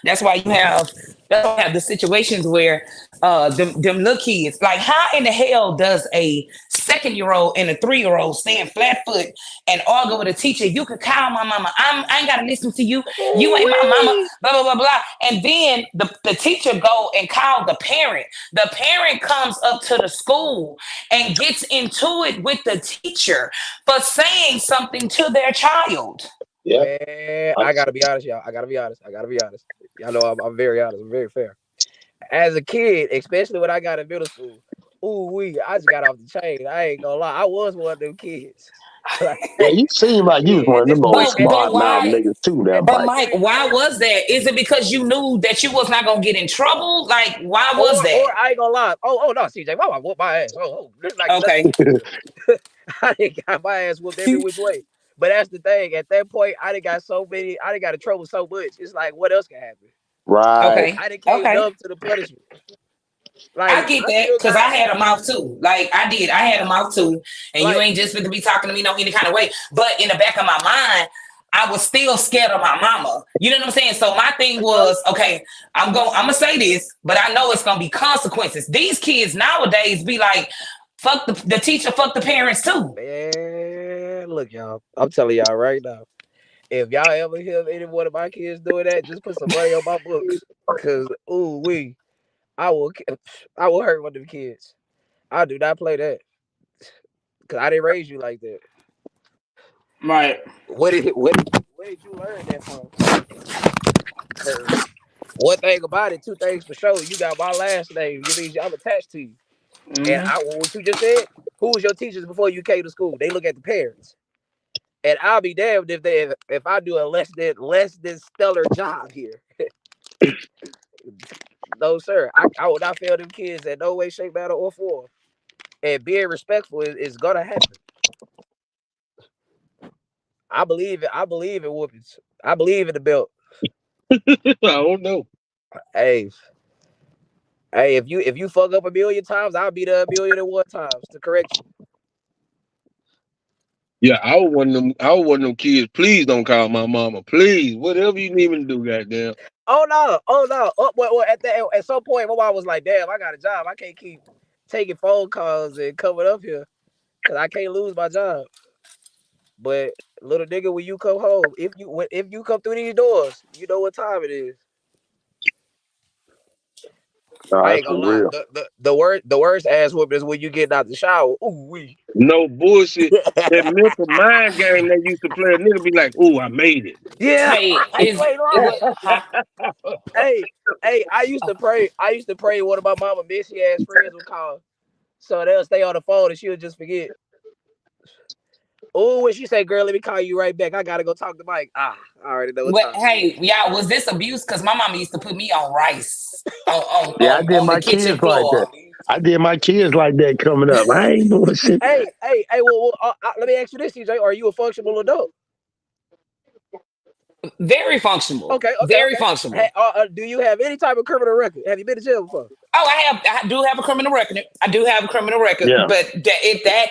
That's why you have the situations where them little kids, like how in the hell does a 2-year-old and a 3-year-old stand flat foot and argue with a teacher? You could call my mama. I ain't gotta listen to you. You ain't my mama. Ooh-wee. Blah blah blah blah. And then the teacher go and call the parent. The parent comes up to the school and gets into it with the teacher for saying something to their child. Yeah. Man, I gotta be honest, y'all. I gotta be honest. Y'all know I'm very honest. I'm very fair. As a kid, especially when I got in middle school, I just got off the chain. I ain't gonna lie. I was one of them kids. Like, Yeah, you seem like you was yeah, one at of this them old point, at this But smart mouth why? point, niggas too, that at But this bite. Mike, point, why was that? Is it because you knew that you was not gonna get in trouble? Like, why was that? or I ain't gonna lie. Oh no, CJ, why I whoop my ass? This is like Okay. nothing. I didn't got my ass whooped every which way. But that's the thing. At that point, I didn't got in trouble so much. It's like, what else can happen? Right. Okay. I didn't came Okay. numb to the punishment. I Like get I that still because I got had a mouth too. Like I did. I had a mouth too. And you like ain't just gonna be talking to me no any kind of way. But in the back of my mind, I was still scared of my mama. You know what I'm saying? So my thing was, okay, I'm gonna say this, but I know it's gonna be consequences. These kids nowadays be like, fuck the teacher, fuck the parents too. man, look, y'all. I'm telling y'all right now. If y'all ever hear any one of my kids doing that, just put some money on my books. Cause I will I will hurt one of them kids. I do not play that. Cause I didn't raise you like that. Right. Where did you learn that from? 'Cause one thing about it, two things for sure. You got my last name. You mean I'm attached to you. And what you just said, who was your teachers before you came to school? They look at the parents. And I'll be damned if I do a less than stellar job here. No, sir. I will not fail them kids in no way, shape, matter, or form. And being respectful is gonna happen. I believe it. I believe in whoopings. I believe in the belt. I don't know. Hey, if you fuck up a million times, I'll be there 1,000,001 times to correct you. Yeah, I was one of them. I was one of them kids. Please don't call my mama. Please, whatever you need me to do, goddamn. Oh no. Well, at some point, my mom was like, "Damn, I got a job. I can't keep taking phone calls and coming up here because I can't lose my job." But little nigga, when you come home, if you come through these doors, you know what time it is. No, I that's ain't for gonna lie. real. The worst ass whooping is when you get out the shower. Ooh wee. No bullshit. That mental mind game they used to play, a nigga be like, "Ooh, I made it." Yeah, Hey, you ain't lying. Hey, I used to pray. One of my mama messy ass friends would call, so they'll stay on the phone and she'll just forget. Oh, when she say, "Girl, let me call you right back. I gotta go talk to Mike." I already know what Well, time it is. hey, y'all, was this abuse? Because my mama used to put me on rice Yeah, I did on the my kitchen kids like that. floor. I did my kids like that coming up. I ain't bullshit. Hey. Well, let me ask you this, CJ. Are you a functional adult? Very functional. Okay. Very Hey, functional. do you have any type of criminal record? Have you been to jail before? Oh, I do have a criminal record. I do have a criminal record, Yeah. but that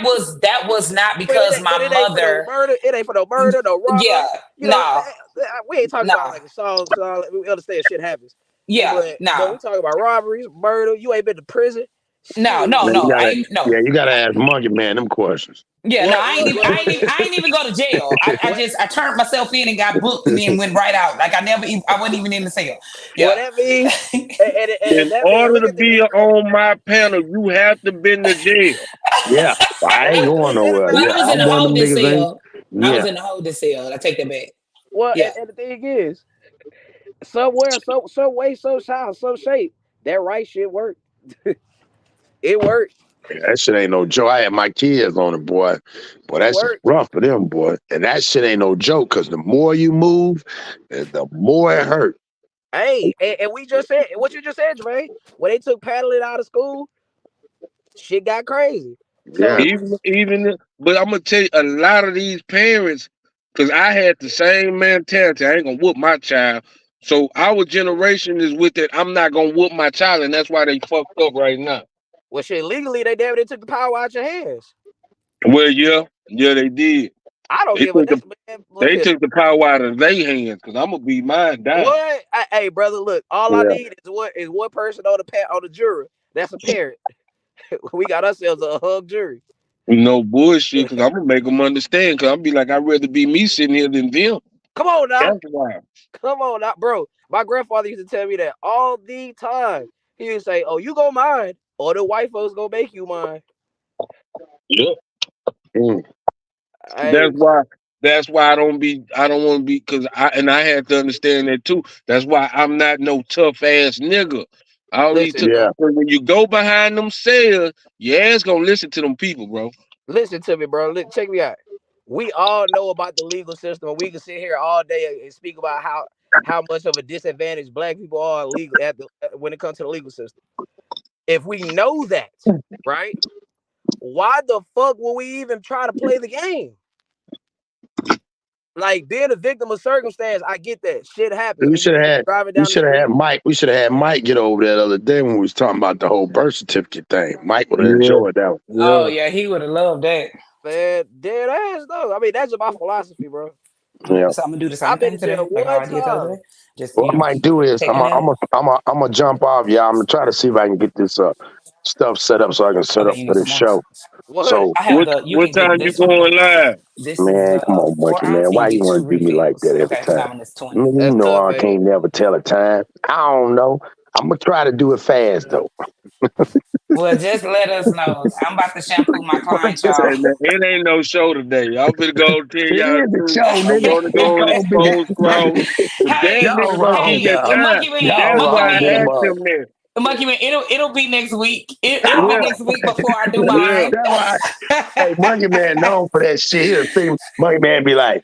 was not But because but my it ain't for no mother. murder. It ain't for no murder, no Yeah, robbery. You know, no, we ain't talking about no, like assault. So we understand shit happens. yeah, But we no, talking about robberies, murder. You ain't been to prison. no, Shit. no, Man, no. I ain't no. you gotta ask Monkey Man them questions. Yeah, no, I ain't even go to jail. what I turned myself in and got booked and then went right out. Like I wasn't even in the cell. what Yeah. that means? And In that means order look to at this. be on my panel, you have to been to jail. Yeah. I ain't going And nowhere. Well, Yeah, I was in I'm the one of them holding niggas ain't. cell. I was Yeah. in the holding cell. I take that back. well, Yeah. and the thing is, somewhere, some way, some sound, some shape, that right shit worked. It worked. That shit ain't no joke. I had my kids on it, boy. Boy, It that's worked. rough for them, boy. And that shit ain't no joke, because the more you move, the more it hurt. Hey, and we just said what you just said, Jermaine. When they took paddling out of school, shit got crazy. Yeah. So But I'm gonna tell you, a lot of these parents, because I had the same mentality. I ain't gonna whoop my child, So our generation is with it. I'm not gonna whoop my child, and that's why they fucked up right now. Well, shit, legally, they damn near took the power out your hands. Well, yeah, they did. I don't They give a took the, man. Look they here. took the power out of their hands because I'm gonna be mine down. What? Hey, brother, look. All I need is one person on the jury. That's a parent. We got ourselves a hug jury. No bullshit, because I'm gonna make them understand. Because I'll be like, I'd rather be me sitting here than them. Come on now. That's why. Come on now, bro. My grandfather used to tell me that all the time. He used to say, "Oh, you go mine, or the white folks gonna make you mine." Yeah. Hey, That's why I don't want to be, because I had to understand that too. That's why I'm not no tough ass nigga. I only listen, took when you go behind them cells, your ass gonna listen to them people, bro. listen to me, bro. Look, check me out. We all know about the legal system, and we can sit here all day and speak about how much of a disadvantage black people are legal when it comes to the legal system. If we know that, right? Why the fuck will we even try to play the game? Like, being a victim of circumstance, I get that. Shit happens. We should have had driving down we should have had Mike. We should have had Mike get over there the other day when we was talking about the whole birth certificate thing. Mike would have enjoyed that one. Yeah. Oh yeah, he would have loved that. Man, dead ass though. I mean, that's just my philosophy, bro. Yeah. So I'm gonna do the same I've been thing to jail today, like one I did the other time. day. Just What I might do is take I'm a minute. gonna jump off, y'all. I'm gonna try to see if I can get this stuff set up so I can set Okay, up you for need this some more. show. What? So I have the. You What can get time you this one. going live? This is man, the come on, 4 Monkey ounce. man. And Why you you get 2 want to do me like refills. that every Okay, so that time? one is 20. You That's know tough, I can't never tell a time. I don't know. I'm gonna try to do it fast though. Well, just let us know. I'm about to shampoo my client, y'all. Hey, man, it ain't no show today. I'm gonna go tell It y'all is the a truth. show, I'm nigga. gonna It's go and gonna be. expose Cross. But Hey, damn Y'all nigga gonna keep wrong, that hey, y'all. time. Monkey Man, Y'all That's Monkey why wrong I in the Man, asked mug. him that. Monkey Man. It'll be next week. It'll be Yeah, next week before I do yeah. mine. That's why. Hey, Monkey Man known for that shit. He'll see Monkey Man be like,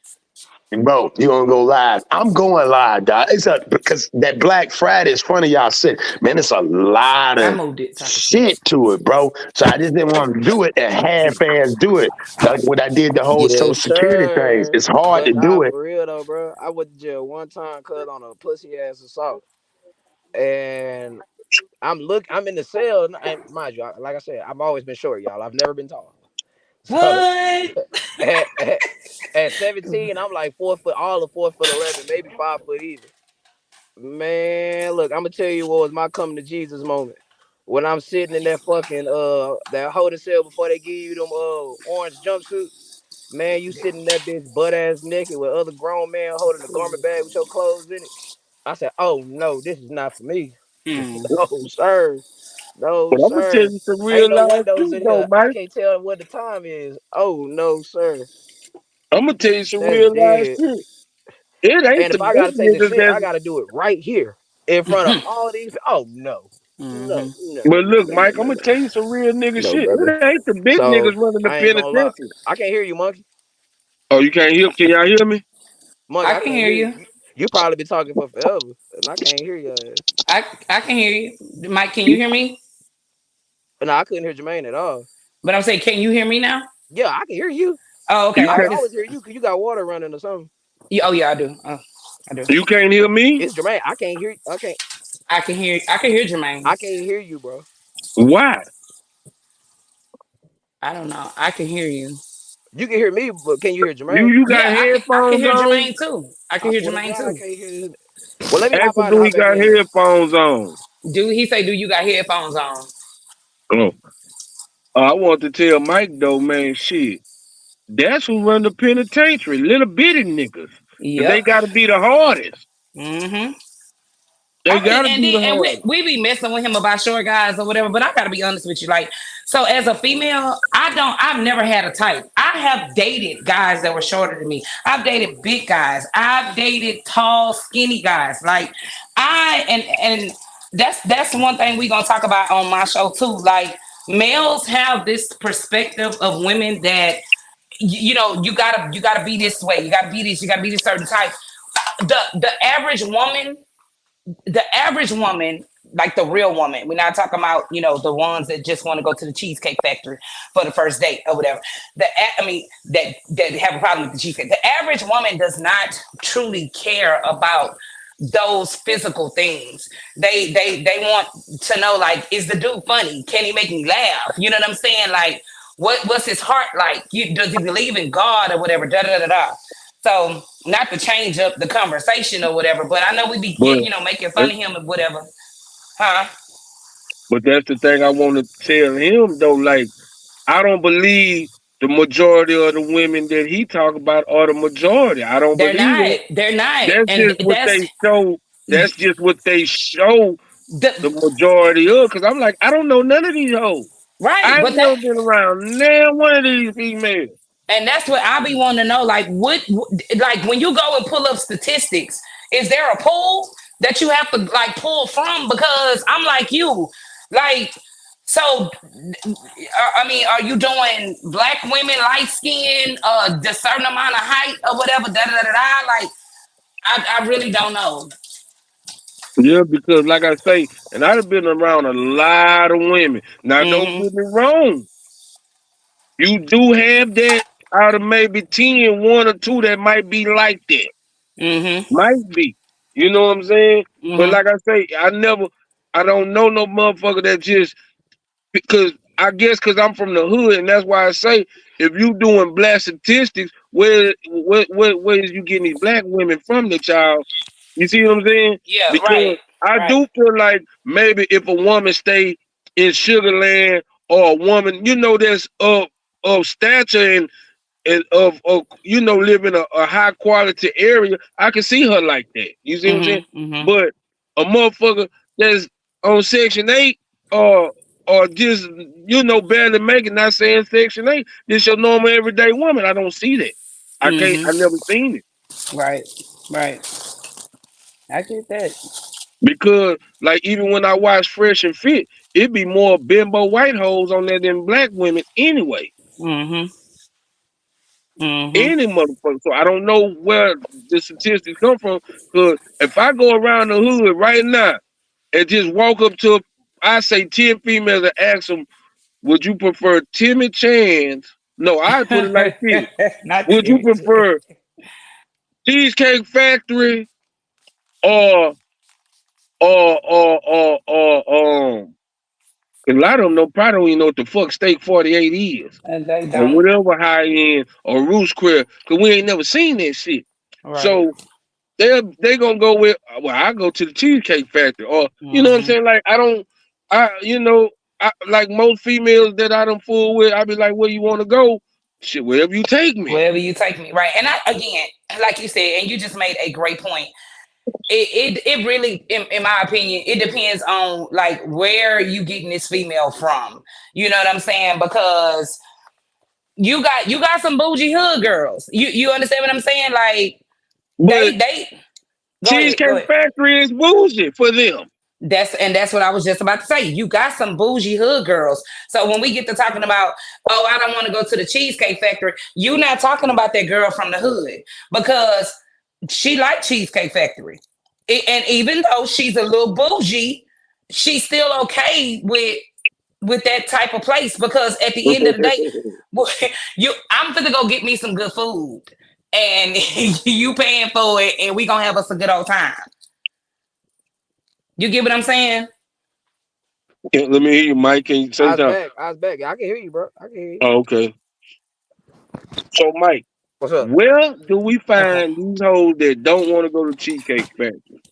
bro, you gonna go live? I'm going live, dog. Because that Black Friday is funny, y'all said, man, it's a lot I of moved it so I could shit to it, bro. So I just didn't want to do it and half-ass do it. Like when I did the whole Social Yes, Security things, sir. it's hard to But nah, do it. for real though, bro. I went to jail one time cause on a pussy ass assault, and I'm in the cell, and mind you, like I said, I've always been short, y'all. I've never been tall. So What? at, at, at 17, I'm like 4 foot, all of 4'11", maybe 5 foot even. Man, look, I'm gonna tell you what was my coming to Jesus moment. When I'm sitting in that fucking that holding cell before they give you them orange jumpsuits. Man, you sitting in that bitch butt ass naked with other grown men holding a garment bag with your clothes in it. I said, oh no, this is not for me. No, sir. No, But I'm gonna tell sir. you some Ain't real no life windows shit in though, here. I man. can't tell what the time is. Oh no, sir. I'm gonna tell you some That's real life dead. shit. It ain't And the if I big gotta take the niggas shit, that. I gotta do it right here in front of all these. Oh no. No, no, no, But no, look, no, no, Mike, I'm no, gonna no. tell you some real nigga No, shit. brother. It ain't the big So niggas running the I ain't gonna lie. penitentiary. I can't hear you, Monkey. Oh, you can't hear? Can y'all hear me? Monkey, I I can can't hear hear you. you. You probably been talking for forever, and I can't hear your ass. I can hear you. Mike, can you hear me? No, I couldn't hear Jermaine at all. But I'm saying, can you hear me now? Yeah, I can hear you. Oh, okay. You I can I can't. always just. hear you because you got water running or something. Yeah, oh yeah, I do. Oh, I do. You can't hear me? It's Jermaine. I can't hear. I can't. I can hear. I can hear Jermaine. I can't hear you, bro. Why? I don't know. I can hear you. You can hear me, but can you hear You Jermaine? you got Yeah, I can headphones hear on? Jermaine too. I can I hear swear to Jermaine God, I too. can't hear this. Well, let me Ask hop him, out and do he hop back got in then. headphones on? Do he say? Do you got headphones on? Oh, I want to tell Mike though, man, shit. That's who run the penitentiary, little bitty niggas. 'Cause they Yep. gotta be the hardest. Mm-hmm. They I mean, gotta be the and hardest. we be messing with him about short guys or whatever, but I gotta be honest with you. Like, so as a female, I've never had a type. I have dated guys that were shorter than me. I've dated big guys. I've dated tall, skinny guys. Like, and that's one thing we gonna talk about on my show too. Like, males have this perspective of women that you know, you gotta be this way, you gotta be this, you gotta be this certain type. The average woman, like the real woman, we're not talking about, you know, the ones that just want to go to the Cheesecake Factory for the first date or whatever. That have a problem with the cheesecake. The average woman does not truly care about those physical things. They want to know, like, is the dude funny? Can he make me laugh? You know what I'm saying? Like, what's his heart like? Does he believe in God or whatever? Da da da da. So not to change up the conversation or whatever, but I know we be But making fun of him or whatever, huh? but that's the thing I want to tell him though. Like, I don't believe the majority of the women that he talk about are the majority. I don't They're believe not. that. They're not, That's and just what that's they show. That's just what they show the the majority of. Cause I'm like, I don't know none of these hoes. right. I ain't But that never been around now one of these females. and that's what I be wanting to know. Like, like when you go and pull up statistics, is there a pool that you have to like pull from? Because I'm like you, like, so. I mean, are you doing black women, light skin, a certain amount of height or whatever? Da da da da. Like, I really don't know. Yeah, because like I say, and I've been around a lot of women. Now, don't Hmm. get me wrong. You do have that out of maybe 10, one or two that might be like that. Hmm. Might be. You know what I'm saying? But Hmm. like I say, I don't know no motherfucker that just, because I guess because I'm from the hood, and that's why I say, if you doing black statistics, where is you getting these black women from that y'all? You see what I'm saying? Yeah. Right. Because I Right. do feel like maybe if a woman stay in Sugarland, or a woman, that's of stature and of live in a high quality area, I can see her like that. You see what I'm saying? Hmm. Hmm. But a motherfucker that's on Section 8, or just barely making, not saying Section 8, this your normal everyday woman. I don't see that. I Hmm. never seen it. Right. Right. I get that. Because like even when I watch Fresh and Fit, it be more bimbo white hoes on there than black women anyway. Hmm. Hmm. Any motherfucker. So I don't know where the statistics come from. Cause if I go around the hood right now and just walk up to, I say 10 females and ask them, would you prefer Timmy Chance? No, I put it like this. Not Would you Timmy. prefer Cheesecake Factory or or cause a lot of them probably don't even know what the fuck Steak 48 is. And they Or don't. whatever high end or Roost Crib. Cause we ain't never seen that shit. Right. So they gonna go with, well, I go to the Cheesecake Factory, or you know what I'm Hmm. saying. Like like most females that I done fool with, I be like, where you want to go? Shit, wherever you take me. Wherever you take me, right? And I, again, like you said, and you just made a great point. It really, in my opinion, it depends on like where you getting this female from. You know what I'm saying? Because you got some bougie hood girls. You understand what I'm saying? Like But they go ahead, go Cheesecake ahead. Factory is bougie for them. That's what I was just about to say. You got some bougie hood girls. So when we get to talking about, oh, I don't want to go to the Cheesecake Factory, you're not talking about that girl from the hood because she like Cheesecake Factory. And even though she's a little bougie, she's still okay with that type of place because at the end of the day, I'm gonna go get me some good food and you paying for it and we gonna have us a good old time. You get what I'm saying? Let me hear you, Mike. Can you I say was something? back. I was back. I can hear you, bro. I can hear you. Oh, okay. So, Mike, What's up? where do we find these hoes that don't want to go to Cheesecake Factory?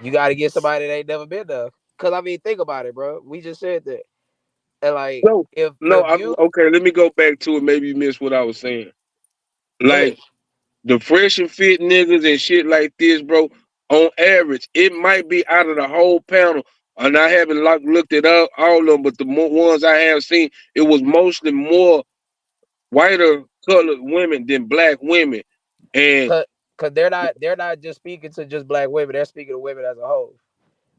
You got to get somebody that ain't never been there. Cause I mean, think about it, bro. We just said that, and like, No, no. if you Okay, let me go back to it. Maybe you missed what I was saying. go ahead, Like the Fresh and Fit niggas and shit like this, bro. On average, it might be out of the whole panel, and I haven't looked it up all of them, but the ones I have seen, it was mostly more whiter colored women than black women, and cause they're not just speaking to just black women. They're speaking to women as a whole.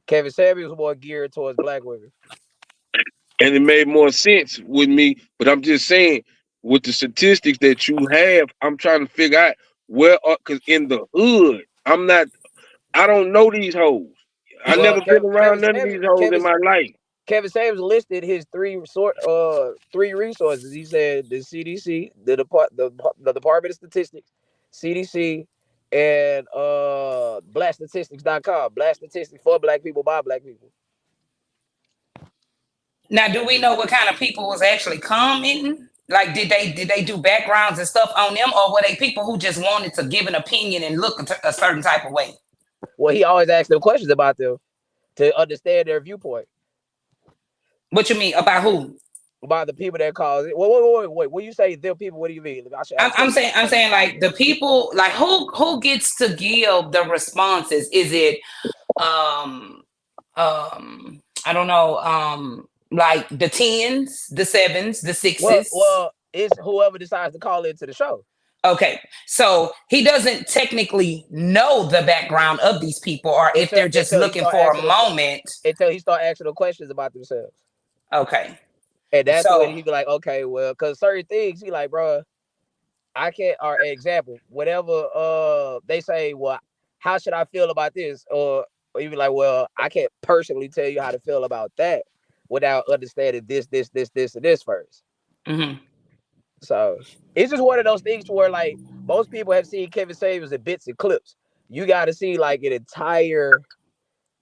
Kevin Samuels more geared towards black women. it made more sense with me. But I'm just saying, with the statistics that you have, I'm trying to figure out where, because in the hood, I don't know these hoes. I Well, never been around none of these hoes in my life. Kevin Samuels listed his three resources. He said the CDC, the Department of Statistics, CDC, and blackstatistics.com. Black statistics for black people by black people. Now, do we know what kind of people was actually commenting? Like, did they do backgrounds and stuff on them, or were they people who just wanted to give an opinion and look a certain type of way? Well, he always asked them questions about them to understand their viewpoint. What you mean about who? About the people that cause it. Wait. When you say them people, what do you mean? I'm saying like the people, like who gets to give the responses? Is it I don't know, like the 10s, the 7s, the 6s? Well, it's whoever decides to call into the show. Okay, so he doesn't technically know the background of these people, or if they're just looking for a moment. Until he start asking them questions about themselves. Okay. And that's when he be like, okay, well, because certain things, he like, bro, I can't, or example, whatever they say, well, how should I feel about this? Or you be like, well, I can't personally tell you how to feel about that without understanding this, and this first. Mm-hmm. So it's just one of those things to where like most people have seen Kevin Samuels in bits and clips. You got to see like an entire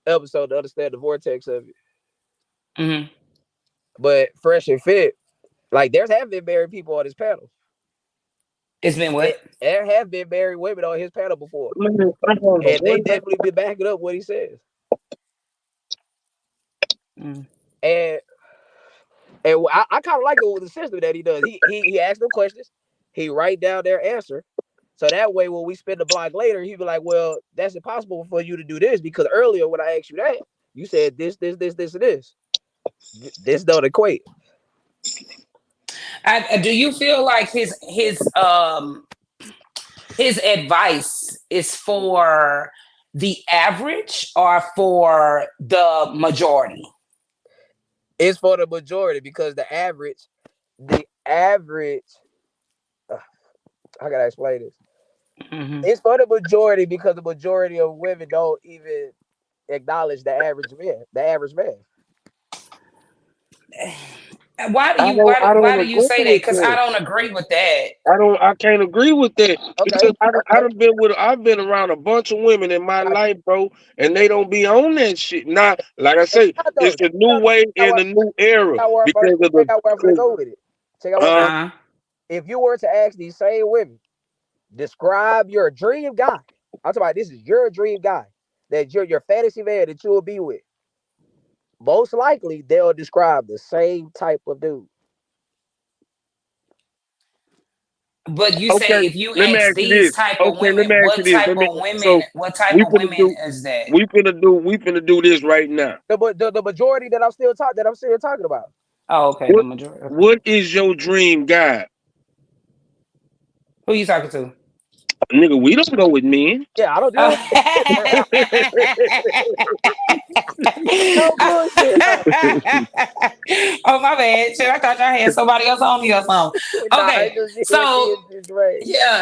episode to understand the vortex of it. Mm-hmm. But Fresh and Fit, like there have been married people on his panel. It's been what? There have been married women on his panel before, and they definitely been backing up what he says. Mm. And I kind of like it with the system that he does. He asks them questions, he write down their answer, so that way when we spin the block later, he be like, "Well, that's impossible for you to do this because earlier when I asked you that, you said this, and this. This don't equate." Do you feel like his advice is for the average or for the majority? It's for the majority because the average. How can I explain this? Mm-hmm. It's for the majority because the majority of women don't even acknowledge the average man. Why do you say that? Because I don't agree with that. I can't agree with that. Okay. Because I've been around a bunch of women in my life, bro, and they don't be on that shit. Now, like I say, it's a new way in a new era. Because of the if you were to ask these same women, describe your dream guy. I'm talking about this is your dream guy, that your fantasy man that you will be with. Most likely, they'll describe the same type of dude. But you say if you ask these type of women, what type of women is that? We finna do this right now. The majority that I'm still talking about. Oh, okay. The majority. What is your dream guy? Who you talking to? Nigga, we don't go with men. Yeah, I don't do no bullshit. Oh, my bad. Shit, I thought y'all had somebody else on me or something. Okay,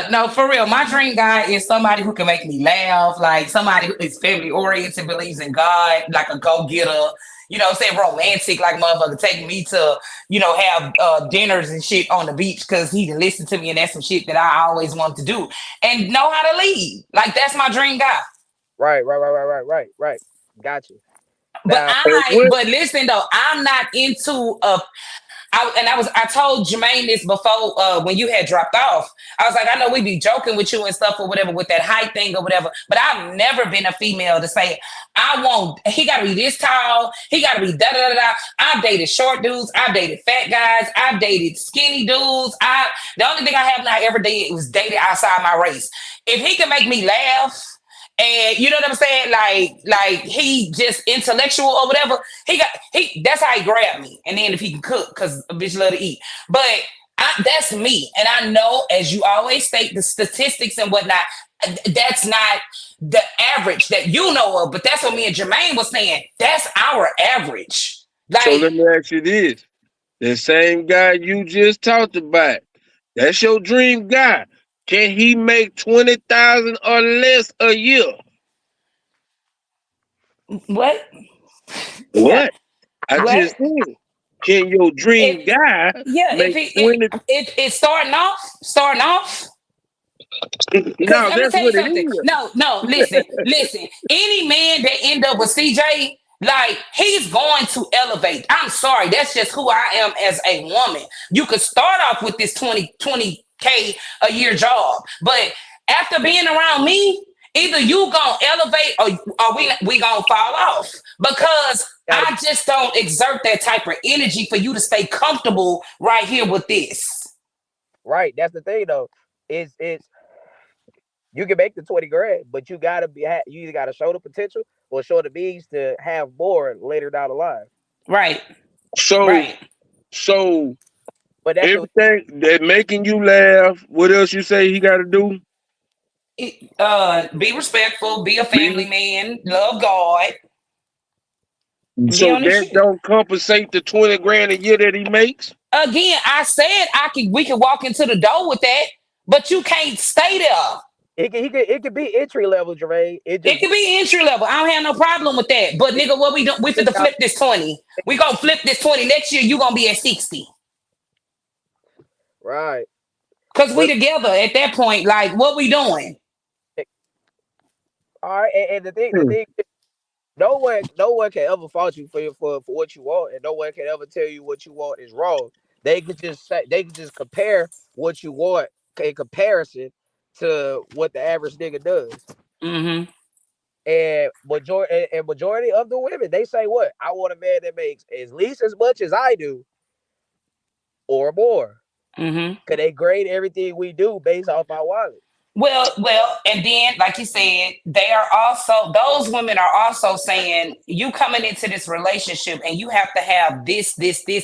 no, for real. My dream guy is somebody who can make me laugh, like somebody who is family oriented, believes in God, like a go-getter. You know what I'm saying? Romantic, like motherfucker taking me to, have dinners and shit on the beach because he can listen to me and that's some shit that I always wanted to do and know how to lead. Like that's my dream guy. Right. Gotcha. But but listen though, I'm not into I told Jermaine this before when you had dropped off. I was like, I know we be joking with you and stuff or whatever with that height thing or whatever, but I've never been a female to say, he got to be this tall. He got to be da-da-da-da. I've dated short dudes. I've dated fat guys. I've dated skinny dudes. The only thing I have not ever dated was dated outside my race. If he can make me laugh, and you know what I'm saying? Like he just intellectual or whatever. That's how he grabbed me. And then if he can cook, because a bitch love to eat. But that's me. And I know, as you always state, the statistics and whatnot, that's not the average that you know of. But that's what me and Jermaine was saying. That's our average. So let me ask you this. The same guy you just talked about, that's your dream guy. Can he make 20,000 or less a year? What? What? I just said. Can your dream guy make 20? It's starting off. No, Let me that's tell you what it something. is. No, listen. Any man that end up with CJ, like he's going to elevate. I'm sorry, that's just who I am as a woman. You could start off with this 20K a year job, but after being around me, either you gonna elevate or we gonna fall off because I just don't exert that type of energy for you to stay comfortable right here with this. Right. That's the thing though. It's you can make the 20 grand, but you gotta you either gotta show the potential or show the means to have more later down the line. Right. So, Right. so But that's the everything that making you laugh. What else you say he got to do? Be respectful, be a family man, love God, be So on this that shit. don't compensate the 20 grand a year that he makes. Again, I said we could walk into the door with that, but you can't stay there. it could be entry level, Jermaine. It could be entry level. I don't have no problem with that. But nigga, what we do? We finna flip this 20. We gonna flip this 20 next year. You gonna be at 60. Right. Cause we together at that point. Like, what we doing? All right, and the thing, no one can ever fault you for what you want, and no one can ever tell you what you want is wrong. They could just compare what you want in comparison to what the average nigga does. Mm-hmm. And majority of the women, they say what? I want a man that makes at least as much as I do or more. Mm-hmm. Cause they grade everything we do based off our wallet. Well, and then, like you said, those women are also saying you coming into this relationship and you have to have this,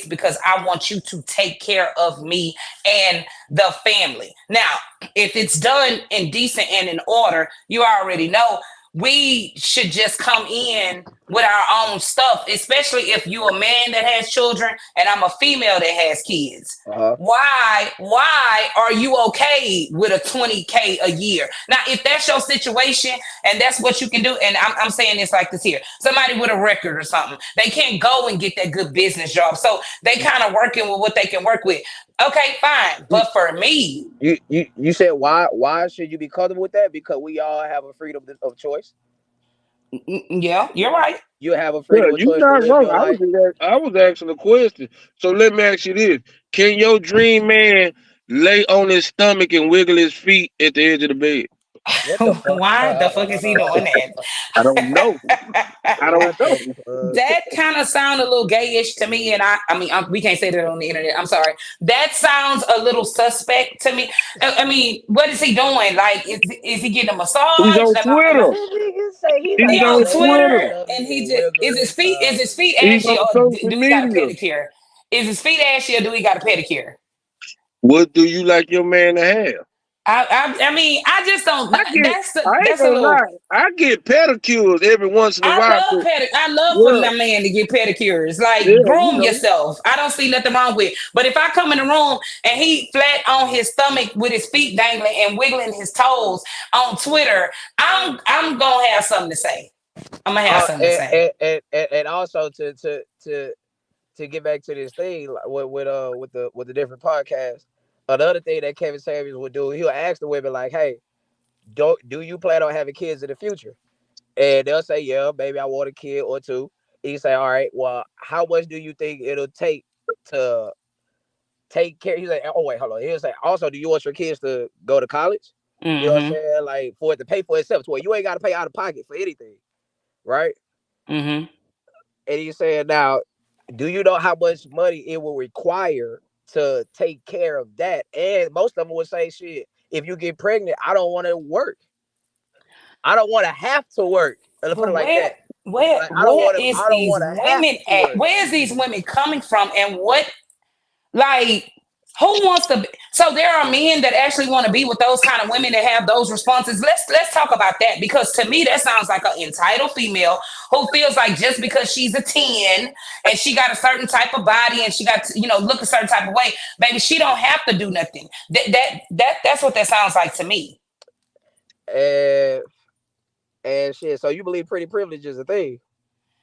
because I want you to take care of me and the family. Now, if it's done in decent and in order, you already know we should just come in with our own stuff, especially if you're a man that has children and I'm a female that has kids. Uh-huh. Why are you okay with a 20K a year? Now, if that's your situation and that's what you can do, and I'm saying this like this here, somebody with a record or something, they can't go and get that good business job. So they kind of working with what they can work with. Okay, fine. But for me, you said why should you be comfortable with that? Because we all have a freedom of choice. Yeah, you're right. You have a freedom of choice. You're not wrong. I was asking a question. So let me ask you this: can your dream man lay on his stomach and wiggle his feet at the edge of the bed? Why the fuck is he doing that? I don't know. I don't know. That kind of sounds a little gayish to me, and I mean, we can't say that on the internet. I'm sorry. That sounds a little suspect to me. I mean, what is he doing? Like, is he getting a massage? He's on Twitter. He's on Twitter, and he just is his feet ashy or do he got a pedicure? Is his feet ashy or do he got a pedicure? What do you like your man to have? I mean, I just don't. I get pedicures every once in a while. I love for my man to get pedicures. Like, groom yourself. I don't see nothing wrong with it. But if I come in the room and he flat on his stomach with his feet dangling and wiggling his toes on Twitter, I'm gonna have something to say. I'm gonna have something to say. And also to get back to this thing with the different podcasts. Another thing that Kevin Samuels would do, he'll ask the women like, "Hey, do you plan on having kids in the future?" And they'll say, "Yeah, maybe I want a kid or two." He say, "All right, well, how much do you think it'll take to take care?" He's like, "Oh wait, hold on." He'll say, "Also, do you want your kids to go to college?" Mm-hmm. You know what I'm saying? Like for it to pay for itself, to where you ain't got to pay out of pocket for anything, right? Mm-hmm. And he's saying, "Now, do you know how much money it will require to take care of that?" And most of them would say, "Shit, if you get pregnant, I don't want to work. I don't want to have to work." Put it like that. Where is these women coming from, and what, like, who wants to be? So there are men that actually want to be with those kind of women that have those responses. Let's talk about that, because to me that sounds like an entitled female who feels like just because she's a 10 and she got a certain type of body and she got to, look a certain type of way, baby, she don't have to do nothing. That's what that sounds like to me. And shit, so you believe pretty privilege is a thing?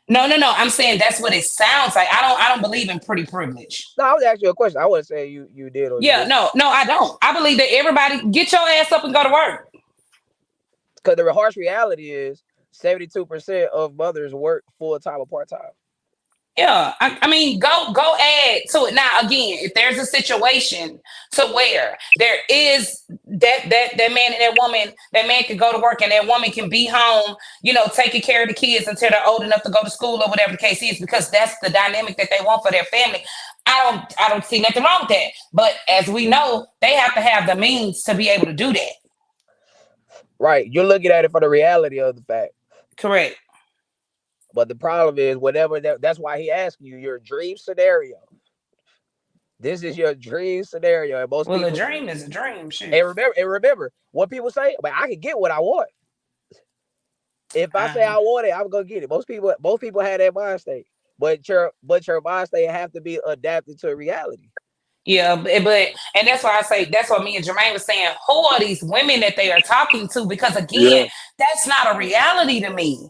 No. I'm saying that's what it sounds like. I don't believe in pretty privilege. No, I was asking you a question. I wasn't saying you did or you Yeah, didn't. no, I don't. I believe that everybody get your ass up and go to work. Because the harsh reality is 72% of mothers work full time or part time. Yeah, I mean, go add to it. Now, again, if there's a situation to where there is that man and that woman, that man can go to work and that woman can be home, taking care of the kids until they're old enough to go to school or whatever the case is, because that's the dynamic that they want for their family. I don't see nothing wrong with that. But as we know, they have to have the means to be able to do that. Right. You're looking at it for the reality of the fact. Correct. But the problem is, whatever that's why he asked you your dream scenario. This is your dream scenario. And most people, a dream is a dream. Shit. And remember what people say, but I can get what I want. If I say I want it, I'm gonna get it. Most people have that mind state. But your mind state have to be adapted to reality. Yeah, but and that's why I say, that's what me and Jermaine was saying. Who are these women that they are talking to? Because again, that's not a reality to me.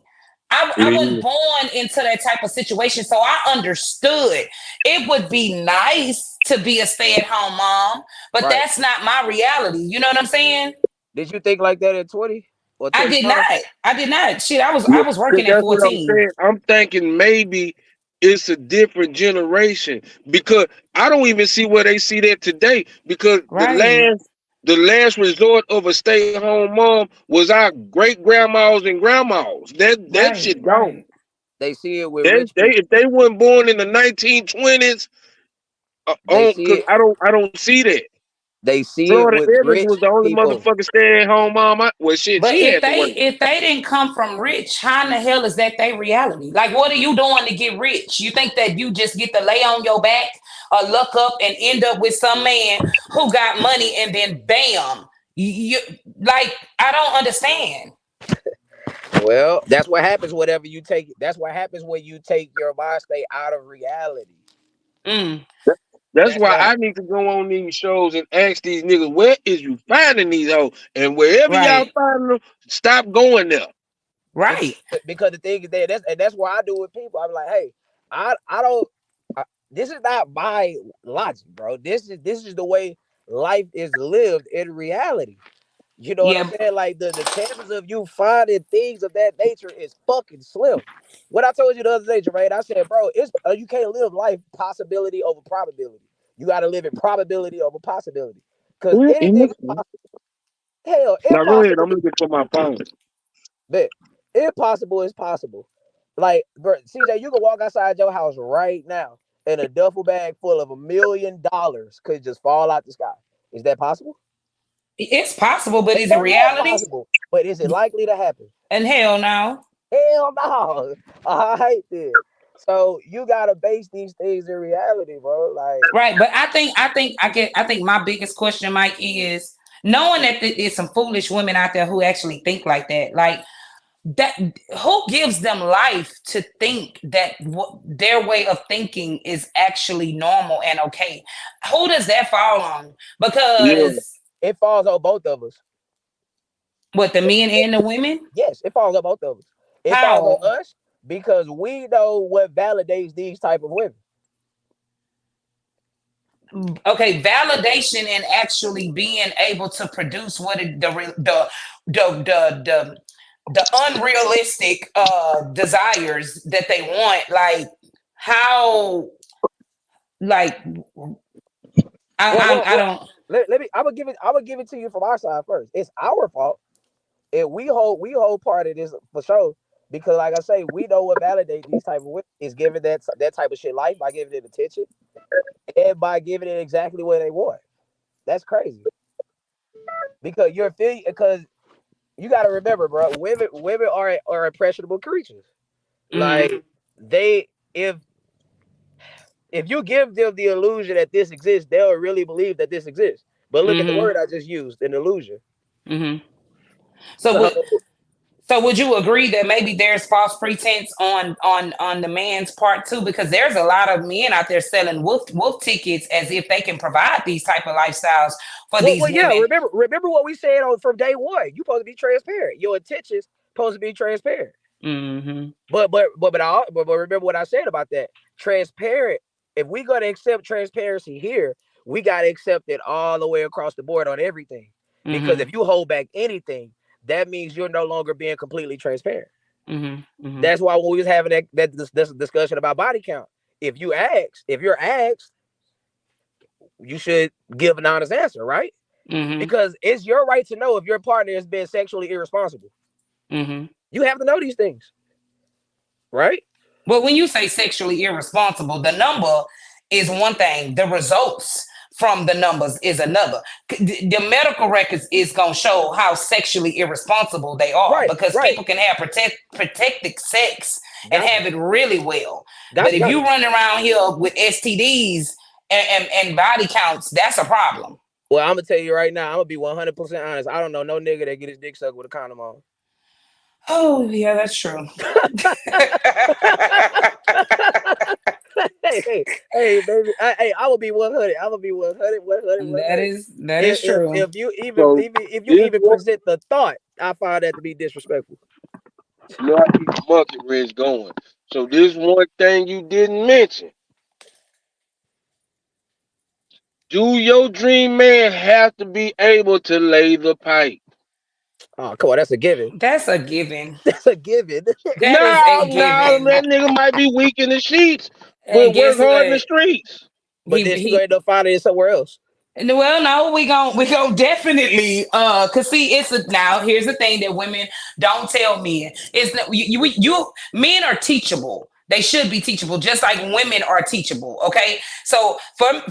I was born into that type of situation, so I understood it would be nice to be a stay-at-home mom, but that's not my reality. You know what I'm saying? Did you think like that at 20? I did not. Shit, I was working at 14. I'm thinking maybe it's a different generation, because I don't even see where they see that today, because the last resort of a stay-at-home mom was our great-grandmas and grandmas. That shit gone. They see it with if they weren't born in the 1920s, because I don't see that. They see Florida it with Evans rich was the only people. motherfucking stay-at-home mom. But if they didn't come from rich, how in the hell is that their reality? Like, what are you doing to get rich? You think that you just get to lay on your back or luck up and end up with some man who got money and then bam? I don't understand. Well, that's what happens whenever you take. That's what happens when you take your mind state out of reality. That's why I need to go on these shows and ask these niggas, where is you finding these hoes? And wherever y'all find them, stop going there. Right. Because the thing is that's what I do with people. I'm like, hey, I don't. This is not my logic, bro. This is the way life is lived in reality. You know what I'm saying? Like the chances of you finding things of that nature is fucking slim. What I told you the other day, Jermaine, I said, bro, you can't live life possibility over probability. You got to live it probability over possibility. Because anything is possible. Hell, impossible. Go ahead. I'm looking for my phone. But impossible is possible. Like, bro, CJ, you can walk outside your house right now and a duffel bag full of $1 million could just fall out the sky. Is that possible? It's possible, but is it reality? Possible, but is it likely to happen? And hell no. Hell no. All right then. So you gotta base these things in reality, bro. Like, right, but I think my biggest question, Mike, is knowing that there's some foolish women out there who actually think like that. Like, that who gives them life to think that their way of thinking is actually normal and okay? Who does that fall on? Because it falls on both of us. What, the men and the women? Yes, it falls on both of us. It falls on us because we know what validates these type of women. Okay, validation and actually being able to produce what the unrealistic desires that they want, like how, like I don't. I'm gonna give it to you from our side first. It's our fault, and we hold part of this for sure. Because, like I say, we know what validates these type of women is giving that type of shit life by giving it attention and by giving it exactly what they want. That's crazy. Because you got to remember, bro, women are impressionable creatures. Like, if you give them the illusion that this exists, they'll really believe that this exists. But look at the word I just used, an illusion. So would you agree that maybe there's false pretense on the man's part too? Because there's a lot of men out there selling wolf tickets as if they can provide these type of lifestyles for these women. Yeah, remember what we said from day one. You're supposed to be transparent. Your intentions supposed to be transparent. Mm-hmm. But remember what I said about that. Transparent. If we gonna accept transparency here, we gotta accept it all the way across the board on everything. Because if you hold back anything, that means you're no longer being completely transparent. That's why when we was having this discussion about body count, if you're asked, you should give an honest answer, right? Because it's your right to know if your partner has been sexually irresponsible. You have to know these things, right? Well, when you say sexually irresponsible, the number is one thing. The results from the numbers is another. The medical records is going to show how sexually irresponsible they are, because people can have protected sex and have it really well. But if you run around here with STDs and body counts, that's a problem. Well, I'm going to tell you right now, I'm going to be 100% honest. I don't know no nigga that get his dick sucked with a condom on. Oh, yeah, that's true. Hey, baby. I will be 100. I will be 100. That is true. If you even present the thought, I find that to be disrespectful. You know, I keep the monkey wrench going. So this one thing you didn't mention. Do your dream man have to be able to lay the pipe? Oh, come on, that's a given. That's a given. That's a given. That nigga might be weak in the sheets, but work hard in the streets. But then he gonna end up finding it somewhere else. Well, no, we gon' definitely cause see, now here's the thing that women don't tell men. It's that you men are teachable. They should be teachable, just like women are teachable. Okay, so for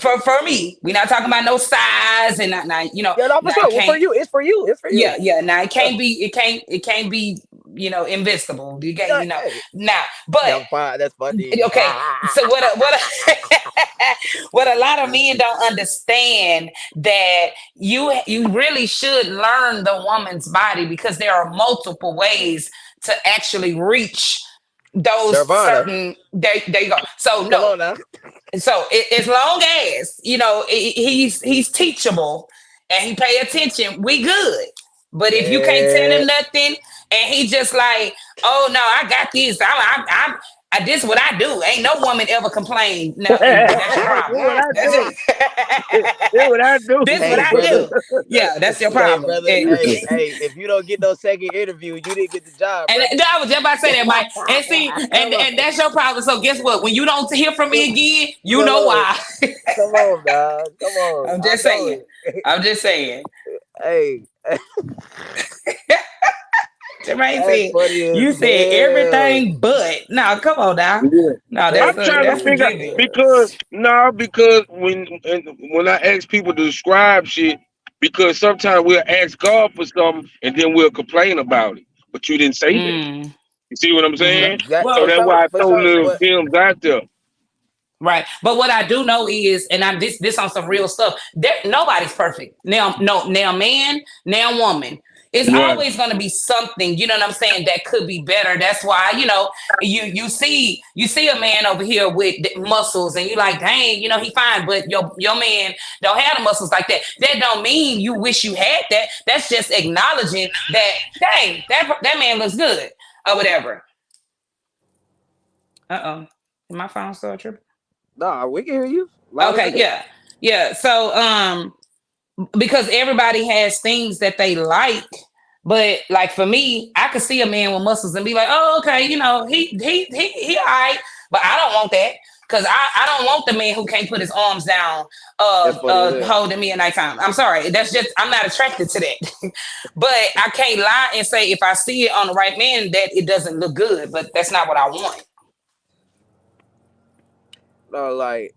me, we're not talking about no size and not you know. Yeah, no, for sure. Well, for you, it's for you. It's for you. Yeah. Now it can't be invincible. You can't, now, but that's funny. Okay, so what a lot of men don't understand, that you really should learn the woman's body, because there are multiple ways to actually reach those certain. There you go. So no, so as long as he's teachable and he pay attention, we good. But if you can't tell him nothing and he just like, oh no, I got this. This is what I do. Ain't no woman ever complained. No, that's your problem. This is what I do. This is what I do. Yeah, that's your problem, brother. Hey, if you don't get no second interview, you didn't get the job. And I was just about to say that, Mike. And see, and that's your problem. So guess what? When you don't hear from me again, you know why. Come on, dog. Come on. I'm just saying. Hey. You said everything but. No, come on now. No, I'm trying to figure out, because when I ask people to describe shit, because sometimes we'll ask God for something and then we'll complain about it. But you didn't say that. You see what I'm saying? So that's why I throw little films out there. Right, but what I do know is, and I'm this on some real stuff. Nobody's perfect. Now man, now woman. It's always going to be something, you know what I'm saying, that could be better. That's why, you see a man over here with muscles and you like, dang, he fine, but your man don't have the muscles like that. That don't mean you wish you had that. That's just acknowledging that, dang, that man looks good or whatever. Uh-oh. Is my phone still tripping? No, we can hear you. Okay, yeah. So, because everybody has things that they like, but like for me, I could see a man with muscles and be like, oh, okay, he all right, but I don't want that, because I don't want the man who can't put his arms down holding me at nighttime. I'm sorry, I'm not attracted to that. But I can't lie and say if I see it on the right man that it doesn't look good, but that's not what I want. No, like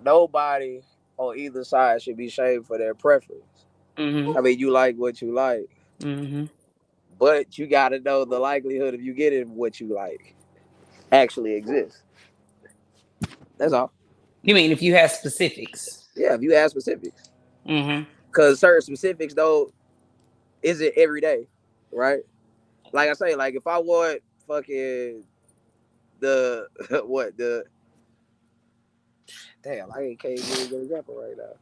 nobody on either side should be shamed for their preference. I mean, you like what you like, but you got to know the likelihood of you getting what you like actually exists. That's all. You mean if you have specifics? Yeah, if you have specifics. Because certain specifics though isn't every day, right? Like I say, like if I want fucking damn, I can't give you an example right now.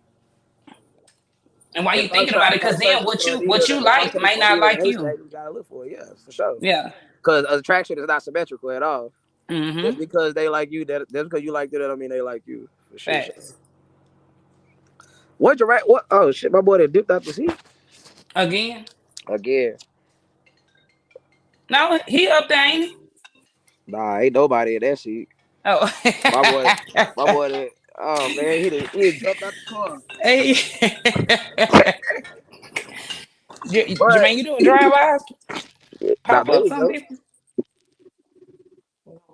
And why you If I'm thinking about it? if I'm Because then searching for a what nigga, you if I'm like searching might for a not nigga like to you. you gotta look for it, yeah, for sure. Yeah. Because attraction is not symmetrical at all. Mm-hmm. Just because they like you, just because you like them, that don't mean they like you. For sure. Facts. What Giraffe? What? Oh shit, my boy that dipped out the seat Again. again. No, he up there, ain't he? Nah, ain't nobody in that seat. Oh. My boy that. Oh man, he jumped out the car. Hey. But Jermaine, you doing drive-bys? nah, Pop there up you some go. people.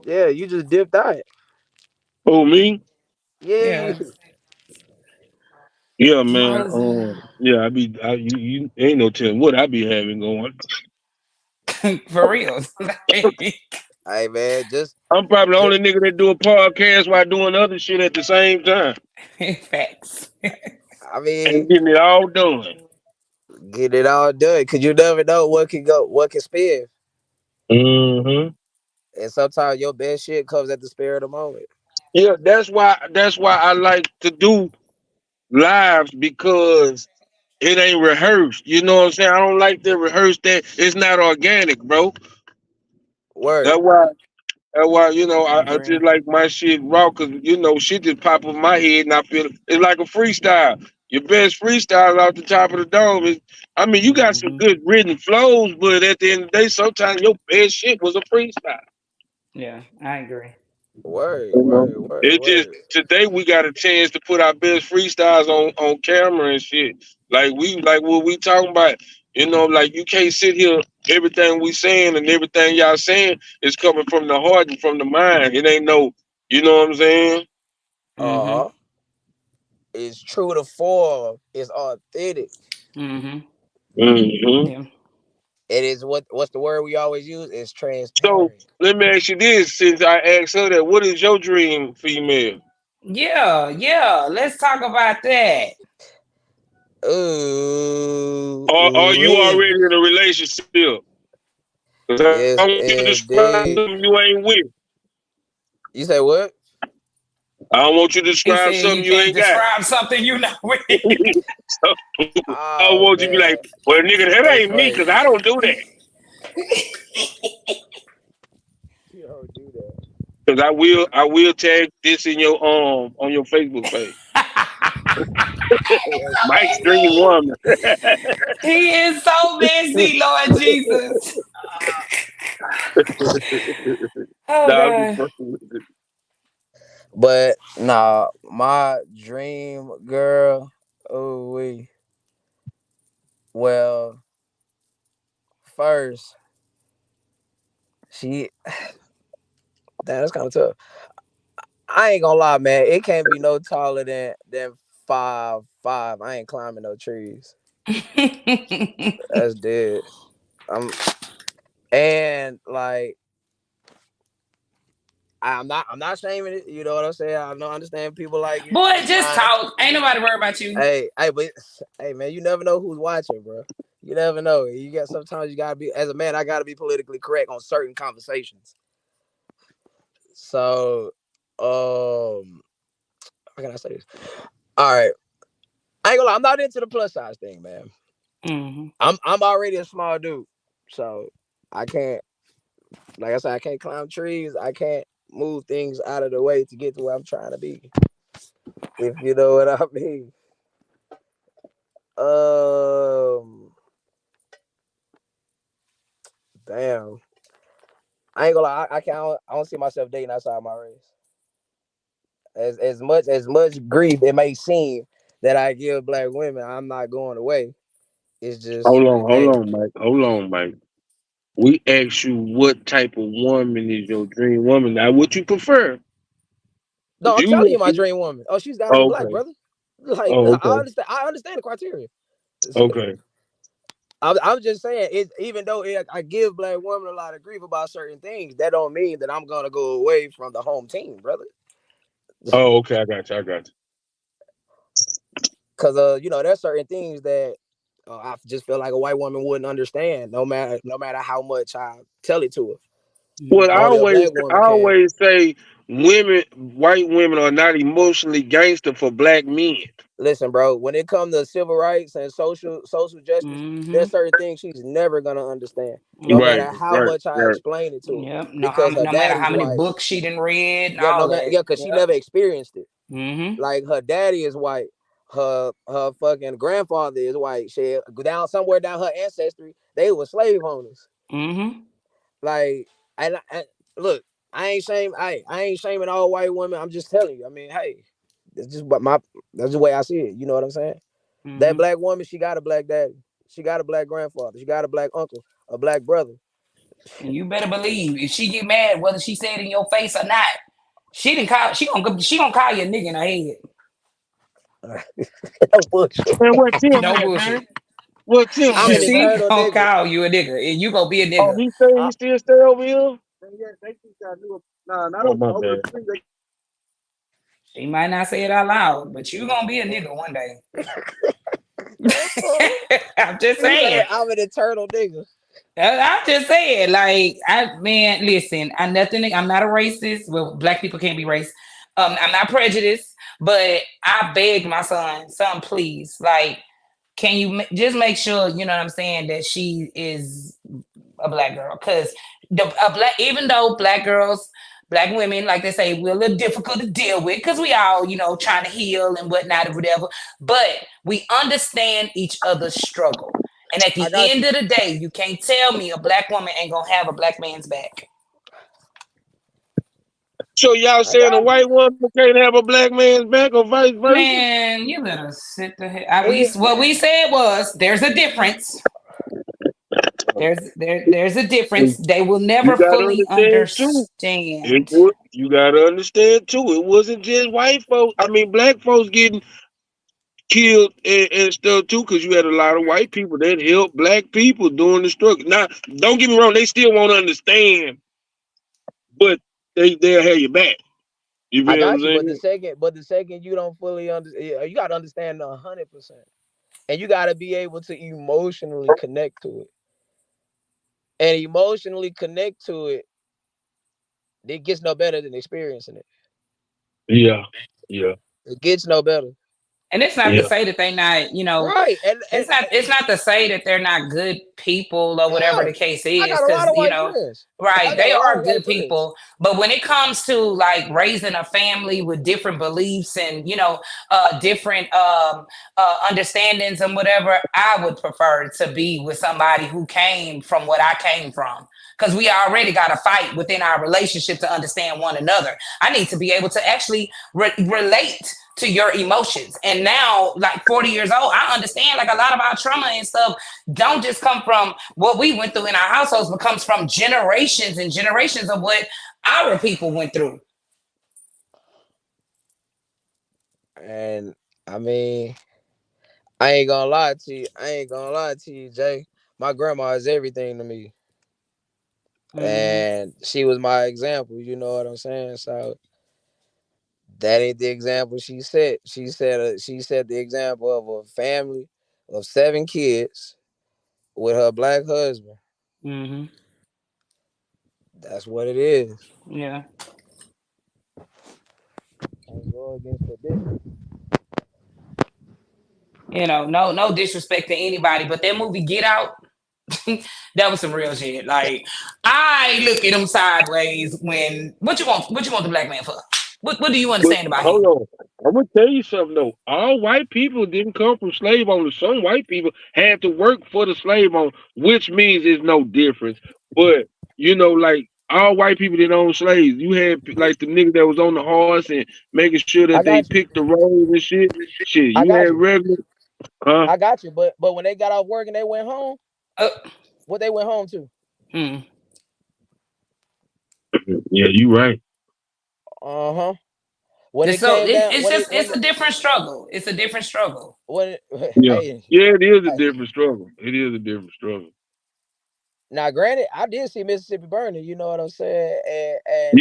Yeah, you just dipped out. Oh, me? Yeah. Yeah. Yeah, man. Moses. Yeah, you ain't no telling what I be having going. For real. Hey man, just I'm probably the only nigga that do a podcast while doing other shit at the same time Facts. I mean, and getting it all done. get it all done. Cause you never know what can spin. Mm-hmm. And sometimes your best shit comes at the spur of the moment. Yeah, that's why I like to do lives because it ain't rehearsed. You know what I'm saying? I don't like to rehearse that. It's not organic, bro. Word. That's why. That's why, I I agree. just like my shit raw because, shit just pop up in my head and I feel it's like a freestyle. Your best freestyle off the top of the dome is, you got some Mm-hmm. good written flows, but at the end of the day, sometimes your best shit was a freestyle. Yeah, I agree. Word. You know? Word. Word. It just, Word. today we got a chance to put our best freestyles on camera and shit. Like what we talking about. Like you can't sit here, everything we saying and everything y'all saying is coming from the heart and from the mind. It ain't no, you know what I'm saying? Mm-hmm. Uh-huh. It's true to form. It's authentic. Mm-hmm. Mm-hmm. Yeah. It is what's the word we always use? It's So transparent. let me ask you this, since I asked her that, what is your dream female? Yeah. Let's talk about that. Ooh. Or are you Wee. already in a relationship? Because I Yes, don't want you to describe indeed. something you ain't with. You say what? I don't want you to He describe said you something you can't ain't got. describe something you know with. So, I don't Oh want you to be man, like, well, nigga, that that's ain't me, funny. because I don't do that. You don't do that. Because I will tag this in your on your Facebook page. That's Mike's funny. dream woman. He is so messy, Lord Jesus. Oh Nah, I'm just God. fucking with it. But nah, my dream girl. Oh we. Well, first she. Damn, that's kind of tough. I ain't gonna lie, man. It can't be no taller than 5'5". I ain't climbing no trees. That's dead. I'm and like I'm not shaming it. You know what I'm saying? I don't understand people like it. Boy, That's just fine. talk. Ain't nobody worried about you. But hey, man, you never know who's watching, bro. You never know. You got sometimes you gotta be as a man. I gotta be politically correct on certain conversations. So, how can I say this? All right, I ain't gonna lie. I'm not into the plus size thing, man. Mm-hmm. I'm already a small dude, so I can't. Like I said, I can't climb trees. I can't move things out of the way to get to where I'm trying to be. If you know what I mean. Um, damn. I ain't gonna lie. I don't see myself dating outside my race. As much grief it may seem that I give black women, I'm not going away. It's just Hold hey. on, Mike. Hold on, Mike. We asked you what type of woman is your dream woman. Now, what you prefer? No, I'm telling you, my dream woman. Oh, she's got to be black, Okay. brother. Like Oh, I okay. understand. I understand the criteria. Okay. I'm just saying, even though I give black women a lot of grief about certain things, that don't mean that I'm gonna go away from the home team, brother. Oh, okay. I got you. Because there's certain things that I just feel like a white woman wouldn't understand, no matter how much I tell it to her. Well, I Only a always, black woman can. say white women are not emotionally gangster for black men. Listen, bro, when it comes to civil rights and social justice, there's certain things she's never gonna understand, no Right, matter how right, much I right. explain it to her, Yep. because her No matter daddy's how many white. books she done read and Yeah, all that. yeah, because she never experienced it. Mm-hmm. Like her daddy is white, her fucking grandfather is white. She down somewhere down her ancestry, they were slave owners. Mm-hmm. Like, and look, I ain't shaming all white women. I'm just telling you. I mean, hey, it's just that's the way I see it. You know what I'm saying? That black woman, she got a black daddy, she got a black grandfather, she got a black uncle, a black brother. And you better believe if she get mad, whether she said it in your face or not, she gonna call you a nigga in her head. No bullshit. Man, what Tim No at, bullshit. man? What Tim I'm an at? She eternal gonna nigga. call you a nigga, and you gonna be a nigga. Oh, he still stay over here? Nah, Oh, my bad. She might not say it out loud, but you gonna be a nigga one day. I'm just saying. I'm an eternal nigga. I'm just saying, like, listen, I'm not a racist. Well, black people can't be racist. I'm not prejudiced, but I begged my son, please, like, can you just make sure, you know what I'm saying, that she is a black girl? Because even though black girls, black women, like they say, we're a little difficult to deal with because we all, trying to heal and whatnot or whatever, but we understand each other's struggle. And at the end of the day, you can't tell me a black woman ain't gonna have a black man's back. So y'all saying a white woman can't have a black man's back or vice versa? Man, you better sit the head. What we said was there's a difference. There's a difference. They will never fully understand. You gotta understand too. It wasn't just white folks. I mean, black folks getting killed and stuff too, because you had a lot of white people that helped black people during the struggle. Now, don't get me wrong, they still won't understand, but they'll have your back. You feel what I'm saying? But the second you don't fully understand, you gotta understand 100%, and you gotta be able to emotionally connect to it. And emotionally connect to it, it gets no better than experiencing it. Yeah. It gets no better. And it's not to say that they not, right. And it's not to say that they're not good people or whatever the case is. I got a lot of white friends. Right, they are good people. But when it comes to like raising a family with different beliefs and different understandings and whatever, I would prefer to be with somebody who came from what I came from. Because we already got to fight within our relationship to understand one another. I need to be able to actually relate to your emotions. And now, like 40 years old, I understand like a lot of our trauma and stuff don't just come from what we went through in our households, but comes from generations and generations of what our people went through. And I mean, I ain't gonna lie to you, Jay. My grandma is everything to me. And she was my example, you know what I'm saying? So that ain't the example she set. She set the example of a family of 7 kids with her black husband. Mm-hmm. That's what it is. Yeah. Can't go against the business. No disrespect to anybody, but that movie Get Out, that was some real shit. Like, I look at them sideways when what you want the black man for? What do you understand about him? Hold on. I'm gonna tell you something though. All white people didn't come from slave owners. Some white people had to work for the slave owner, which means it's no difference. But like all white people didn't own slaves. You had like the nigga that was on the horse and making sure that they picked the road and shit. You had regular. I got you, but when they got off work and they went home, what they went home to? Yeah, you right. It's a different struggle. It's a different struggle. It is a different struggle. It is a different struggle. Now, granted, I did see Mississippi burning. You know what I'm saying? And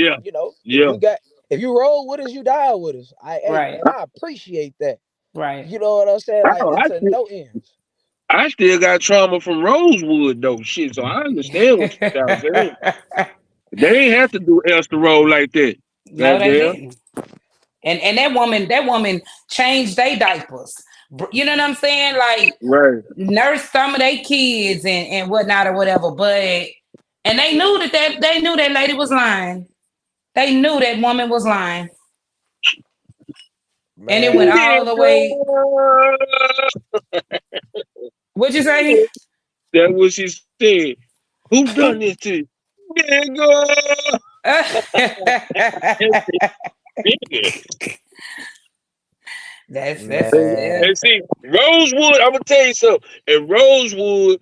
if you roll with us, you die with us. And I appreciate that. Right. You know what I'm saying? Like, it's no ends. I still got trauma from Rosewood though, shit. So I understand what you're saying. They ain't have to do extra roll like that. No, they Goddamn. didn't. And that woman changed their diapers. You know what I'm saying? Like Right. nursed some of their kids and whatnot or whatever. But and they knew that lady was lying. They knew that woman was lying. And it went Man, all the way. What'd you say? That's what she said. Who done this to you? Nigga. Nigga. that's man. And see, Rosewood, I'm gonna tell you something. And Rosewood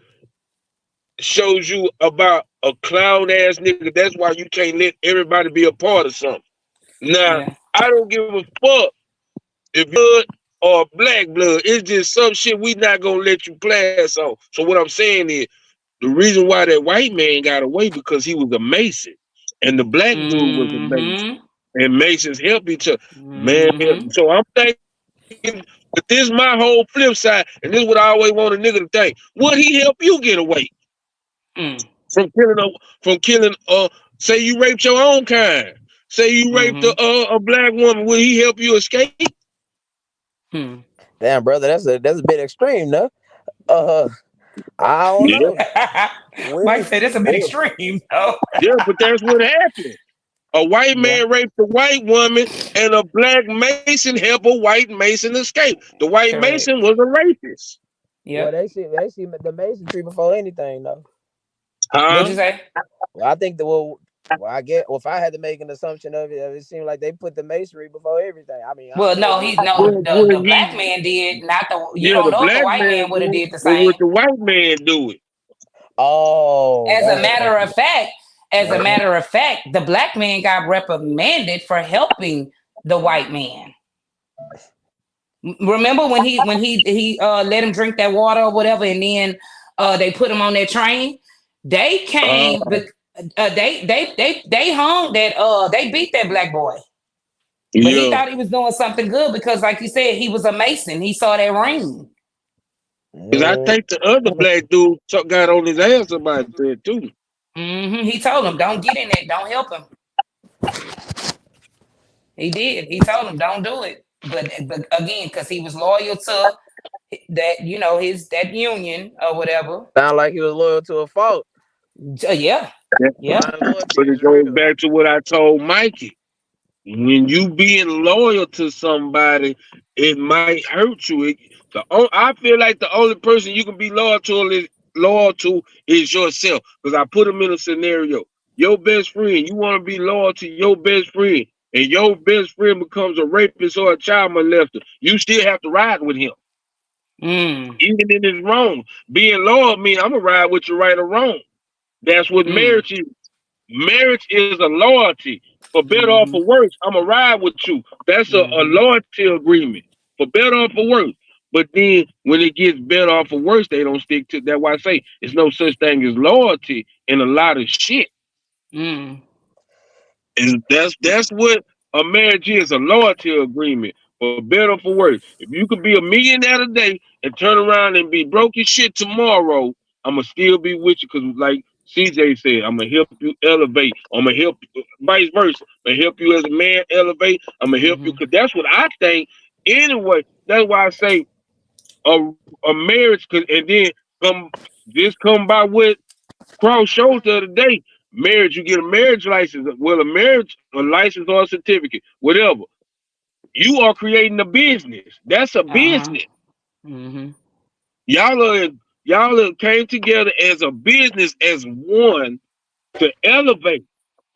shows you about a clown ass nigga. That's why you can't let everybody be a part of something. Now, yeah. I don't give a fuck if blood or black blood. It's just some shit we not gonna let you pass on. So what I'm saying is the reason why that white man got away because he was a Mason. And the black dude was a Mason. Mm-hmm. And Masons help each other. Man, Mm-hmm. so I'm thinking, but this is my whole flip side, and this is what I always want a nigga to think. Would he help you get away Mm. from killing say you raped your own kind? Say you raped Mm-hmm. a black woman, would he help you escape? Hmm. Damn, brother, that's a bit extreme, no? I don't Yeah. know. Mike Women, said it's a bit extreme, though. Yeah, but that's what happened. A white yeah, man raped a white woman, and a black Mason helped a white Mason escape. The white Correct. Mason was a rapist. well, Yep. they see the masonry before anything, though. What'd Huh? you say? Well, I think I get. Well, if I had to make an assumption of it seemed like they put the masonry before everything. I mean, I Well, don't know. no, But the When black he, man did, not the you yeah, don't the know if the black white man man would have do it, did the but would same. the white man do it? oh, As a that's matter of fact, man. the black man got reprimanded for helping the white man. Remember when he let him drink that water or whatever, and then they put him on that train. They Uh, came, but they hung that they beat that black boy, but he yeah. thought he was doing something good because, like you said, he was a Mason. He saw that ring. Cause I Mm, think the other black dude got on his ass about that too. He told him, "Don't get in it. Don't help him." He did. He told him, "Don't do it." But again, because he was loyal to that, his that union or whatever. sound like he was loyal to a fault. Yeah, yeah. Blind loyalty But it is goes real. back to what I told Mikey. When you being loyal to somebody, it might hurt you. I feel like the only person you can be loyal to is yourself. Because I put him in a scenario. Your best friend, you want to be loyal to your best friend, and your best friend becomes a rapist or a child molester. You still have to ride with him, Mm, even in his wrong. Being loyal means I'm gonna ride with you right or wrong. That's what mm, marriage is. Marriage is a loyalty. For better or mm-hmm, for worse, I'm going to ride with you. That's a mm-hmm, loyalty agreement. For better or for worse. But then when it gets better or for worse, they don't stick to. That's why I say it's no such thing as loyalty in a lot of shit. mm, And that's what a marriage is, a loyalty agreement. For better or for worse. If you could be a millionaire today and turn around and be broke as shit tomorrow, I'ma still be with you because like CJ said, I'm gonna help you elevate. I'm gonna help you, vice versa. I'm gonna help you as a man elevate. I'm gonna help you mm-hmm, because that's what I think. Anyway, that's why I say a, a marriage could and then come by what Cross shows the other day. Marriage, you get a marriage license. Well, a license or a certificate, whatever. You are creating a business. That's a uh-huh, business. mm-hmm, Y'all are came together as a business as one to elevate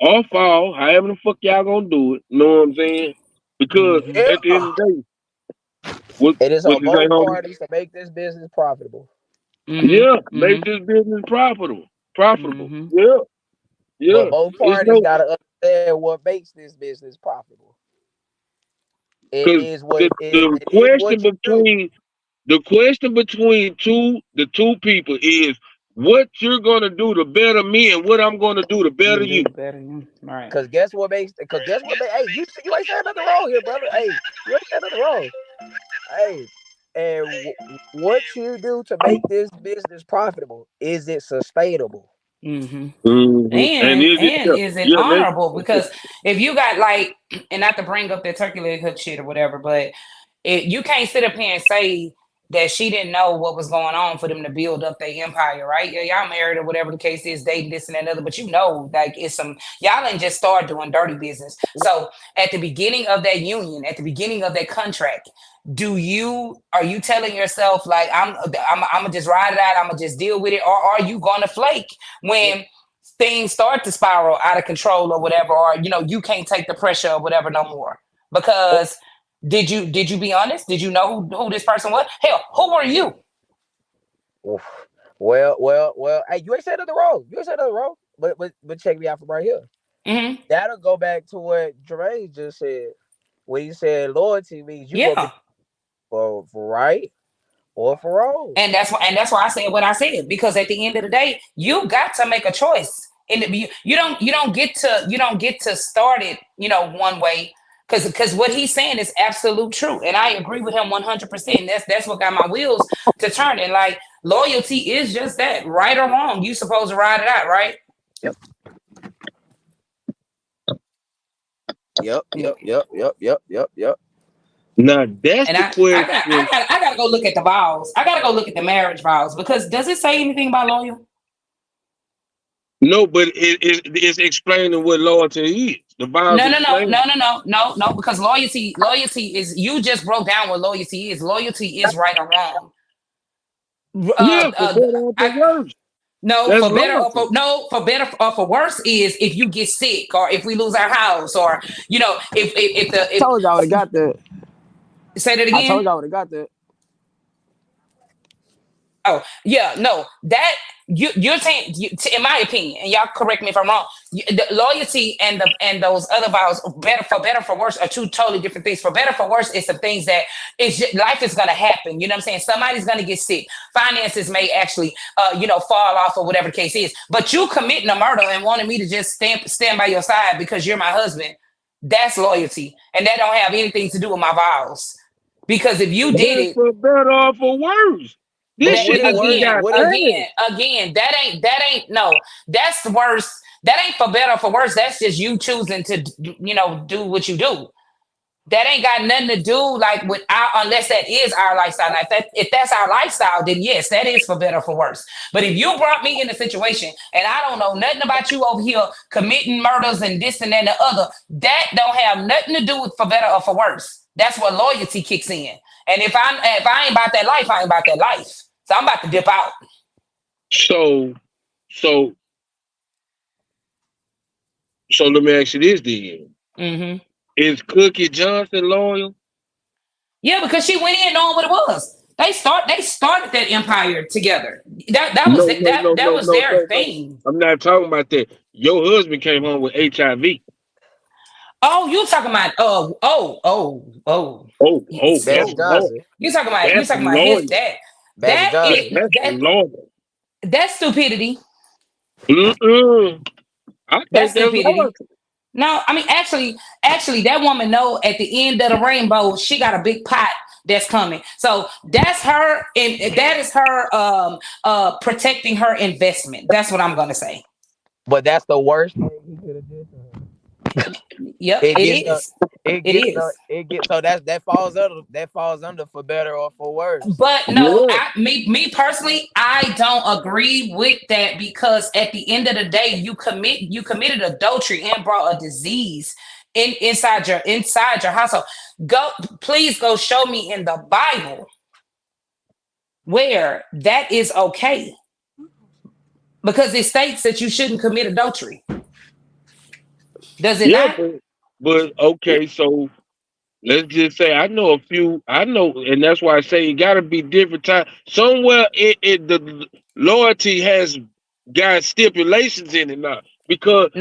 or fall, however the fuck y'all gonna do it. You know what I'm saying? Because mm-hmm, Yeah, at the end of the day, what it is what on you say, both homie? parties to make this business profitable. Yeah, mm-hmm, make mm-hmm, this business profitable. Profitable. mm-hmm. Yeah, But yeah. both It's parties no gotta understand what makes this business profitable. It because is what the, it is. the It is question what you do. between the two people is what you're gonna do to better me and what I'm gonna do to better You do you. better, right? Cause guess what makes hey, you ain't saying nothing wrong here, brother. Hey, you ain't saying nothing wrong. Hey, and what you do to make this business profitable, is it sustainable? Mm-hmm. And is it? And is it Yeah, honorable? Because if you got like, and not to bring up that turkey leg hook shit or whatever, but you can't sit up here and say that she didn't know what was going on for them to build up their empire, right? Yeah, y'all married or whatever the case is, dating this and that and other, but you know, like it's some y'all ain't just start doing dirty business. So at the beginning of that union, at the beginning of that contract, are you telling yourself like I'm gonna just ride it out, I'm gonna just deal with it, or are you gonna flake when things start to spiral out of control or whatever, or you can't take the pressure or whatever no more? Because did you be honest? Did you know who this person was? Hell, who were you? Oof. Well. Hey, you ain't said nothing wrong. But check me out from right here. Mm-hmm. That'll go back to what Jermaine just said. When he said loyalty means you gonna be for right or for wrong. And that's why I said what I said, because at the end of the day, you got to make a choice. And you don't get to start it, one way. Because what he's saying is absolute true. And I agree with him 100%. That's what got my wheels to turning. Like, loyalty is just that, right or wrong. You supposed to ride it out, right? Yep. Now that's and the question. I gotta go look at the vows. I gotta go look at the marriage vows, because does it say anything about loyal? No, but it's explaining what loyalty is. The Bible. No, because loyalty is, you just broke down what loyalty is. Loyalty is right or wrong. For better or for worse is if you get sick, or if we lose our house, or if I told y'all I got that. Say that again. I told y'all I got that. Oh yeah, no, that you're saying, in my opinion, and y'all correct me if I'm wrong, the loyalty and those other vows, for better for worse, are two totally different things. For better for worse is some things that life is gonna happen. You know what I'm saying? Somebody's gonna get sick. Finances may actually fall off, or whatever the case is. But you committing a murder and wanting me to just stand by your side because you're my husband, that's loyalty, and that don't have anything to do with my vows. Because if you did it for better or for worse. This shit again, that ain't no, that's worse. That ain't for better or for worse. That's just you choosing to do what you do. That ain't got nothing to do like with unless that is our lifestyle. Now, if that's our lifestyle, then yes, that is for better or for worse. But if you brought me in a situation and I don't know nothing about you over here committing murders and this and that and the other, that don't have nothing to do with for better or for worse. That's where loyalty kicks in. And if I ain't about that life, I ain't about that life. So I'm about to dip out. So let me ask you this then. Mm-hmm. Is Cookie Johnson loyal? Yeah, because she went in knowing what it was. They started that empire together. That was their thing. I'm not talking about that. Your husband came home with HIV. Oh, you talking about That's Johnson. You talking about his dad. That's stupidity. That's stupidity. No, I mean actually, that woman know at the end of the rainbow, she got a big pot that's coming. So that's her, and that is her protecting her investment. That's what I'm gonna say. But that's the worst thing he could have did to her. Yep, it is. It gets so that falls under for better or for worse. But no, me personally, I don't agree with that, because at the end of the day, you committed adultery and brought a disease inside your household. Please go show me in the Bible where that is okay, because it states that you shouldn't commit adultery. Does it not? But okay, so let's just say I know, and that's why I say it got to be different time. Somewhere the loyalty has got stipulations in it now, because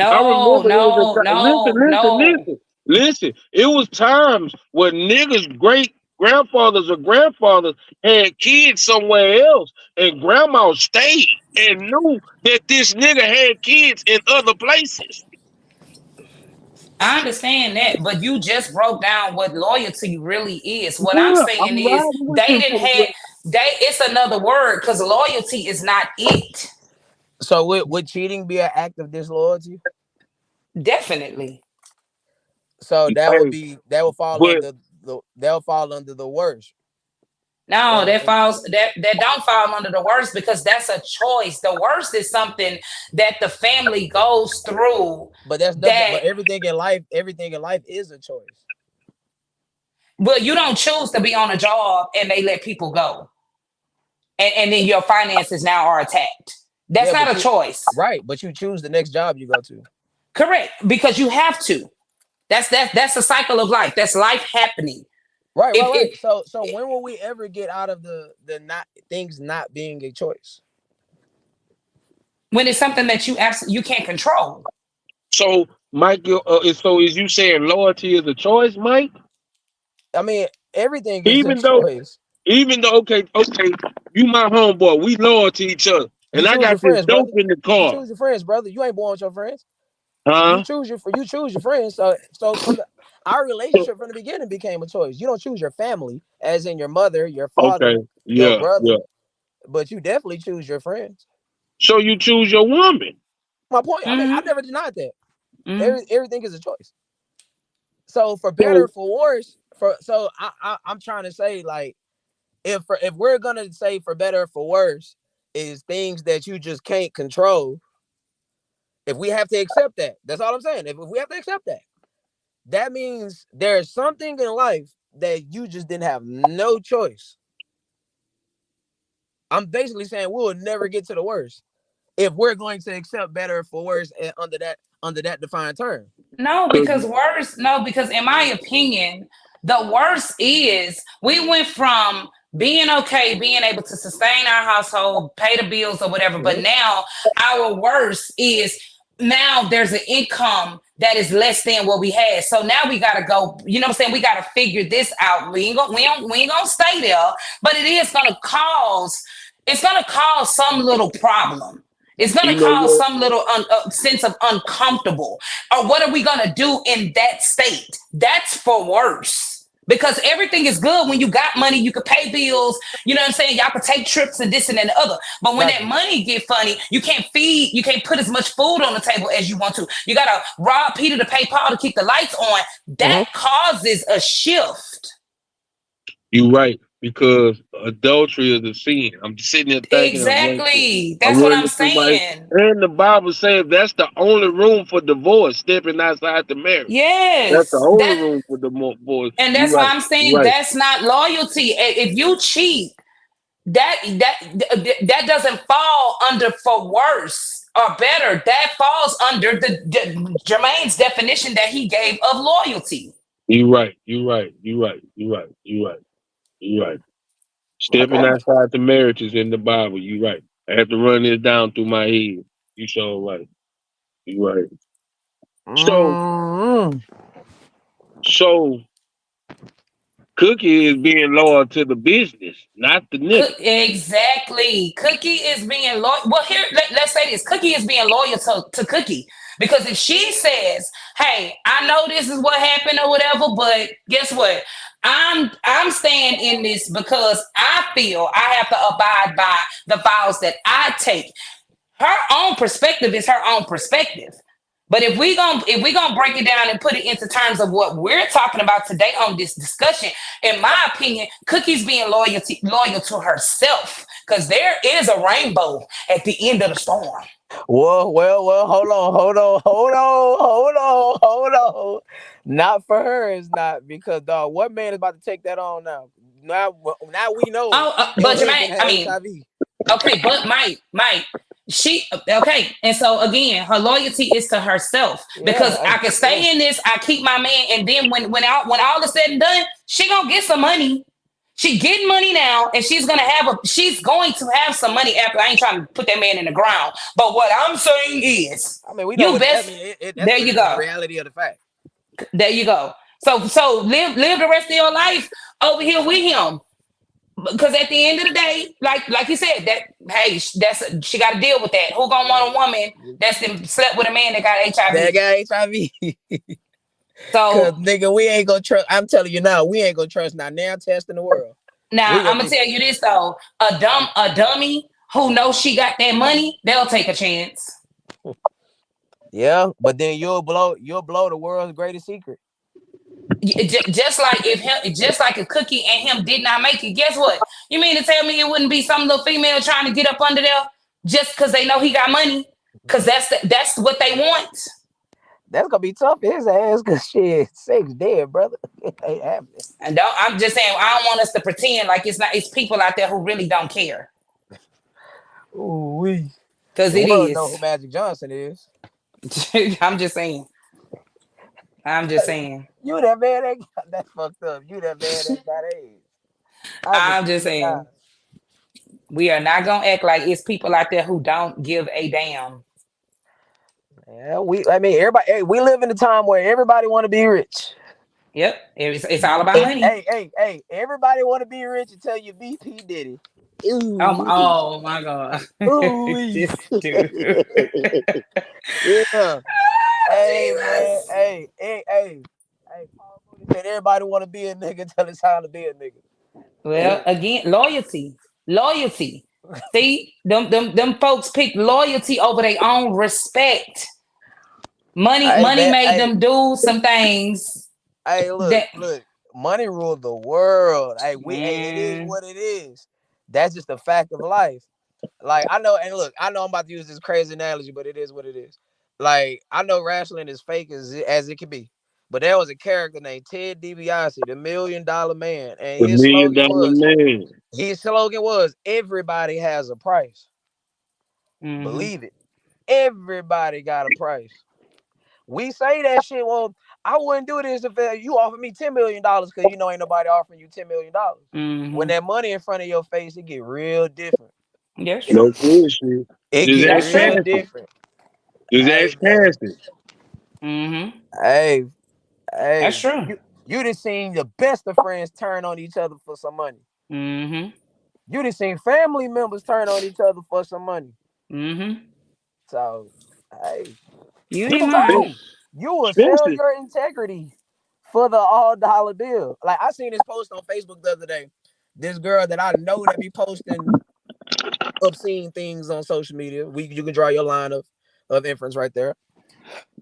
Listen, it was times where niggas' great grandfathers or grandfathers had kids somewhere else, and grandma stayed and knew that this nigga had kids in other places. I understand that, but you just broke down what loyalty really is. What I'm saying is it's another word, because loyalty is not it. So would cheating be an act of disloyalty? Definitely. So that Hey, would fall but under the worst. No, And, that don't fall under the worst because that's a choice. The worst is something that the family goes through. but that's nothing. But everything in life is a choice. Well, you don't choose to be on a job and they let people go, and then your finances now are attacked. That's not a choice, right? But you choose the next job you go to. Correct, because you have to. That's the cycle of life. That's life happening. Right. So when will we ever get out of the things not being a choice? When it's something that you can't control. So, Mike, so is you saying loyalty is a choice, Mike? I mean, everything is a choice. Even though, okay, you my homeboy, we loyal to each other, and I got this dope in the car. You choose your friends, brother. You ain't born with your friends. Huh? You choose your friends. So from our relationship from the beginning became a choice. You don't choose your family, as in your mother, your father, your brother, but you definitely choose your friends. So you choose your woman. My point. I mean, I never denied that. Everything is a choice. So for better, for worse, I'm trying to say, like, if we're gonna say for better, for worse, is things that you just can't control. If we have to accept that, that's all I'm saying. If we have to accept that, that means there's something in life that you just didn't have no choice. I'm basically saying we'll never get to the worst if we're going to accept better for worse under that defined term. No, because in my opinion, the worst is we went from being okay, being able to sustain our household, pay the bills or whatever, but now our worst is now there's an income that is less than what we had. So now we gotta go, you know what I'm saying? We gotta figure this out. We ain't gonna stay there, but it's gonna cause some little problem. It's going to cause some little sense of uncomfortable. Or what are we going to do in that state? That's for worse. Because everything is good when you got money, you could pay bills, you know what I'm saying? Y'all could take trips and this and the other. But when that money get funny, you can't put as much food on the table as you want to. You got to rob Peter to pay Paul to keep the lights on. That causes a shift. You're right. Because adultery is a sin. I'm sitting there thinking. Exactly. That's what I'm saying. And the Bible says that's the only room for divorce, stepping outside the marriage. Yes. That's the only room for divorce. And that's why I'm saying that's not loyalty. If you cheat, that doesn't fall under for worse or better. That falls under the Jermaine's definition that he gave of loyalty. You're right. Stepping outside the marriage is in the Bible. You're right. I have to run this down through my head. You so right. You're right. So Cookie is being loyal to the business, not the nigga. Exactly. Cookie is being loyal. Well, here, let's say this. Cookie is being loyal to Cookie. Because if she says, hey, I know this is what happened or whatever, but guess what? I'm staying in this because I feel I have to abide by the vows that I take. Her own perspective is her own perspective. But if we gonna break it down and put it into terms of what we're talking about today on this discussion, in my opinion, Cookie's being loyal to herself, because there is a rainbow at the end of the storm. Well, hold on. Not for her, it's not, because dog, what man is about to take that on now? Now we know. But Jermaine, I mean, HIV. Okay, but Mike, and so again, her loyalty is to herself, because I can stay in this, I keep my man, and then when all is said and done, she gonna get some money. She getting money now, and she's going to have some money after. I ain't trying to put that man in the ground, but what I'm saying is, I mean, we know that's there you go. The reality of the fact. There you go. So live the rest of your life over here with him, because at the end of the day, like you said, she got to deal with that. Who gonna want a woman that's slept with a man that got HIV? That got HIV. So nigga, we ain't gonna trust. I'm telling you now, we ain't gonna trust now test in the world. Now I'm gonna tell you this though: a dummy who knows she got that money, they'll take a chance. Yeah, but then you'll blow the world's greatest secret. Just like if Cookie and him did not make it, guess what? You mean to tell me it wouldn't be some little female trying to get up under there just because they know he got money? Because that's what they want. That's gonna be tough for his ass because shit, sex dead, brother. It ain't happening. And I'm just saying, I don't want us to pretend like it's people out there who really don't care. Ooh wee. Because it is. Know who Magic Johnson is. I'm just saying. You that man that's fucked up. You that man that got AIDS. I'm just saying. We are not gonna act like it's people out there who don't give a damn. Yeah, everybody. We live in a time where everybody want to be rich. Yep, it's all about money. Hey! Everybody want to be rich until you beat P Diddy. Ooh, oh my God! Ooh, This dude. Yeah. Hey man. Hey. Paul Mooney said everybody want to be a nigga until it's time to be a nigga. Well, again, loyalty. See, them folks pick loyalty over their own respect. Money made them do some things. Hey, look, money ruled the world. Hey, it is what it is. That's just a fact of life. Like I know I'm about to use this crazy analogy, but it is what it is. Like I know wrestling is fake as it can be, but there was a character named Ted DiBiase, the $1 Million Man, and his slogan was everybody has a price. Mm-hmm. Believe it. Everybody got a price. We say that shit. Well, I wouldn't do this if you offer me $10 million because you know ain't nobody offering you $10 million. Mm-hmm. When that money in front of your face, it get real different. Yes, no bullshit. It gets real different. Just ask Cassie. Mm-hmm. Hey, that's true. You done seen the best of friends turn on each other for some money. Mm-hmm. You done seen family members turn on each other for some money. Mm-hmm. So, hey, you will sell your integrity for the $all bill. Like I seen this post on Facebook the other day. This girl that I know that be posting obscene things on social media. You can draw your line of inference right there.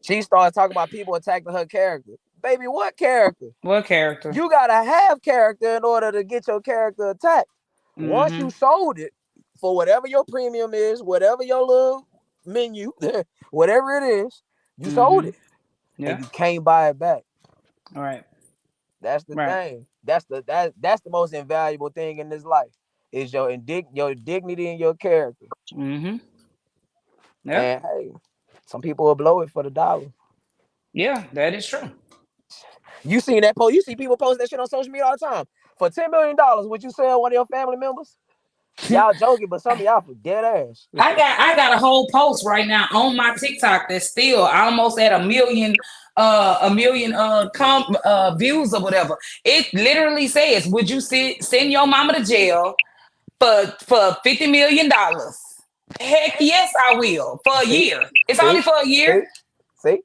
She started talking about people attacking her character. Baby, what character? What character? You gotta have character in order to get your character attacked. Mm-hmm. Once you sold it for whatever your premium is, whatever your little menu, whatever it is, you sold it. Yeah. And you can't buy it back. All right. That's the thing. That's the most invaluable thing in this life is your dignity and your character. Mm-hmm. Yeah. And hey, some people will blow it for the dollar. Yeah, that is true. You seen that post? You see people post that shit on social media all the time. For $10 million, would you sell one of your family members? Y'all joking, but some of y'all for dead ass. I got a whole post right now on my TikTok that's still almost at 1 million views or whatever. It literally says, "Would you send your mama to jail for $50 million?" Heck yes, I will. For a year. It's only for a year. See?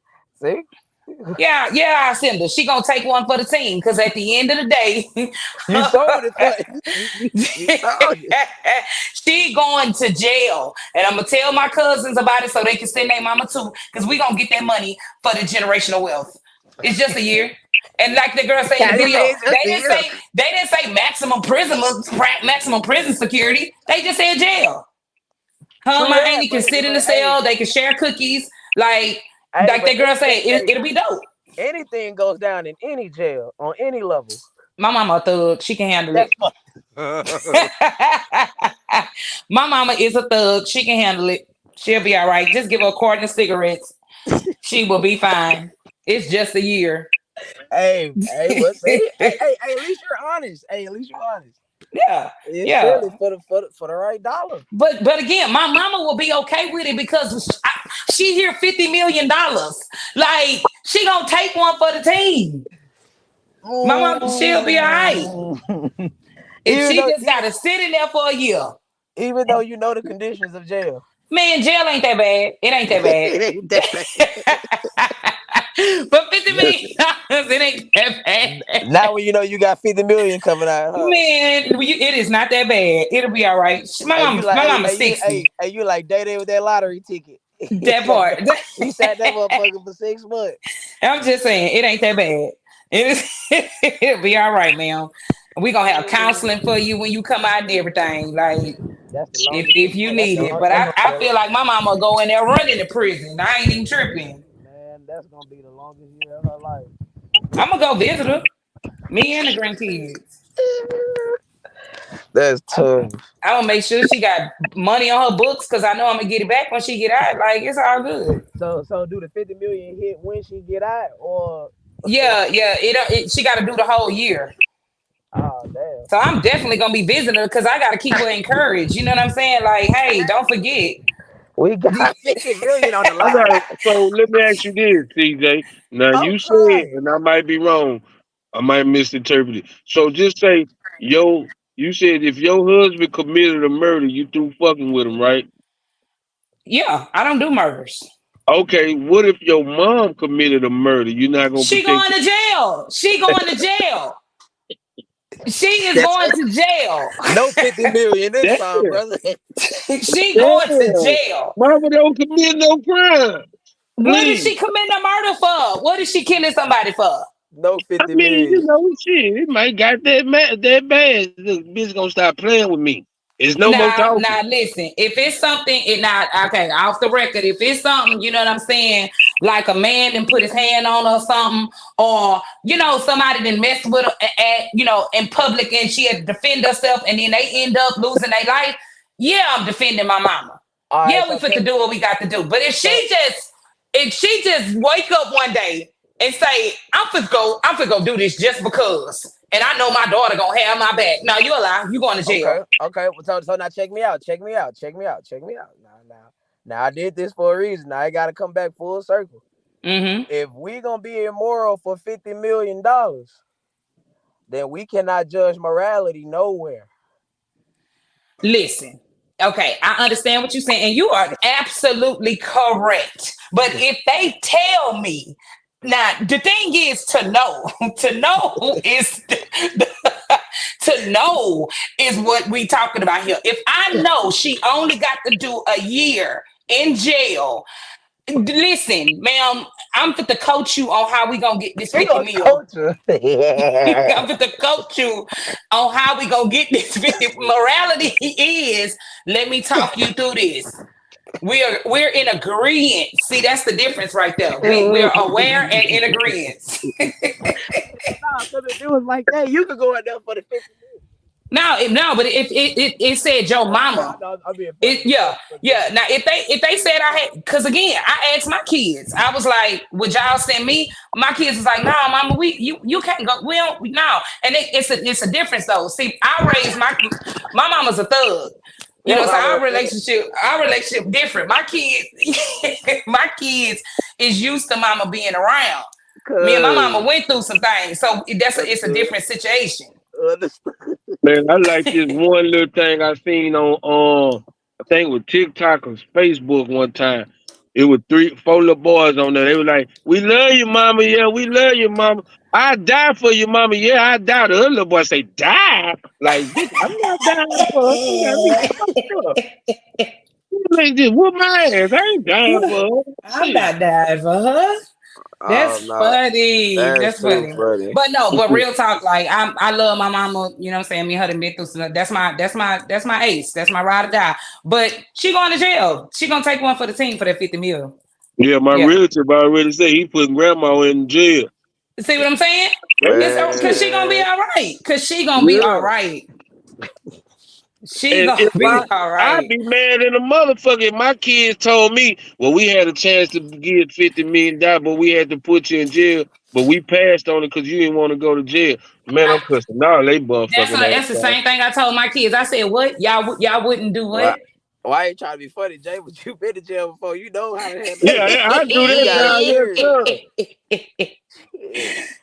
Yeah, I'll send her. She gonna take one for the team because at the end of the day, you sold it. She going to jail, and I'm gonna tell my cousins about it so they can send their mama too, because we gonna get that money for the generational wealth. It's just a year, and like the girl said in the video, they didn't say maximum prison security. They just said jail. My auntie can sit in the cell. They can share cookies. Like that girl said, it'll be dope. Anything goes down in any jail on any level. My mama a thug. She can handle it. My mama is a thug. She can handle it. She'll be all right. Just give her a carton of cigarettes. She will be fine. It's just a year. Hey, what's hey, at least you're honest. Yeah. It's for the right dollar. But again, my mama will be okay with it because she hear $50 million. Like she gonna take one for the team. My mama, she'll be all right. If she just gotta sit in there for a year. Even though you know the conditions of jail. Man, jail ain't that bad. It ain't that bad. For $50 million, it ain't that bad. Now when you know you got 50 million coming out, huh? Man, it is not that bad. It'll be all right. My mama's 60. You like Day with that lottery ticket. That part. He sat that motherfucker for 6 months. I'm just saying, it ain't that bad. It'll be all right, man. We gonna have counseling for you when you come out and everything. Like, if you need it. But I feel like my mama go in there running to prison. I ain't even tripping. Man, that's gonna be the longest year of her life. I'm gonna go visit her. Me and the grandkids. That's tough. I'm gonna make sure she got money on her books because I know I'm gonna get it back when she get out. Like, it's all good. So do the 50 million hit when she get out, or yeah. She got to do the whole year. Oh damn. So I'm definitely gonna be visiting her because I gotta keep her encouraged. You know what I'm saying? Like, hey, don't forget. We got 50 million on the line. Okay, so let me ask you this, CJ. Now you said, and I might be wrong, I might misinterpret it. So just say, you said if your husband committed a murder, you through fucking with him, right? Yeah, I don't do murders. Okay, what if your mom committed a murder? You're not gonna. She going to jail. She going to jail. She is going to jail. No 50 million this time, brother. She going to jail. Mama don't commit no crime. What did she commit a murder for? What is she killing somebody for? No 50 I mean, you know, shit, it might got that bad. The bitch gonna stop playing with me. It's no more talking. Now listen, if it's something, okay, off the record, if it's something, you know what I'm saying, like a man didn't put his hand on her or something, or, you know, somebody didn't mess with her in public and she had to defend herself and then they end up losing their life, yeah, I'm defending my mama. Right, yeah, we fit to do what we got to do. But if she just wake up one day and say, I'm finna go do this just because, and I know my daughter gonna have my back. Now you a lie. You going to jail. Okay. So now check me out. Now I did this for a reason. Now I gotta come back full circle. Mm-hmm. If we gonna be immoral for $50 million, then we cannot judge morality nowhere. Listen. Okay, I understand what you're saying, and you are absolutely correct. But if they tell me, now the thing is to know is what we talking about here. If I know she only got to do a year in jail, listen, ma'am, I'm fit to coach you on how we gonna get this 50 million. I'm fit to coach you on how we gonna get this 50. Morality is, let me talk you through this. We're in agreement. See, that's the difference right there. We're aware and in agreement. So if it was like that, you could go out there for the 50 million. No, but if it said your mama, Now if they said I had, because again, I asked my kids, I was like, would y'all send me? My kids was like, no, mama, you can't go. We don't no, and it's a difference though. See, I raised my mama's a thug. You know, so our relationship different. My kids is used to mama being around. Me and my mama went through some things, so it's a different situation. Man, I like this one little thing I seen on I think it was TikTok or Facebook one time. It was 4 little boys on there. They were like, "We love you, mama. Yeah, we love you, mama. I die for you, mama. Yeah, I die." The other little boy say, "Die? Like, bitch, I'm not dying for her. Like this, whoop my ass. I ain't dying for her. I'm not dying for her." That's funny. That's funny. But real talk, like I love my mama, you know what I'm saying? Me and her done been through some, that's my ace. That's my ride or die. But she going to jail. She gonna take one for the team for that 50 mil. Yeah, my relative already said he putting grandma in jail. See what I'm saying? Because she gonna be all right. All right. I'd be mad at a motherfucker. My kids told me, well, we had a chance to get $50 million, but we had to put you in jail. But we passed on it because you didn't want to go to jail. Man, I'm cussing. No, they motherfucking. That's the same thing I told my kids. I said, what? Y'all wouldn't do what? Why you trying to be funny, Jay? But you been to jail before. You know how to handle Yeah, I do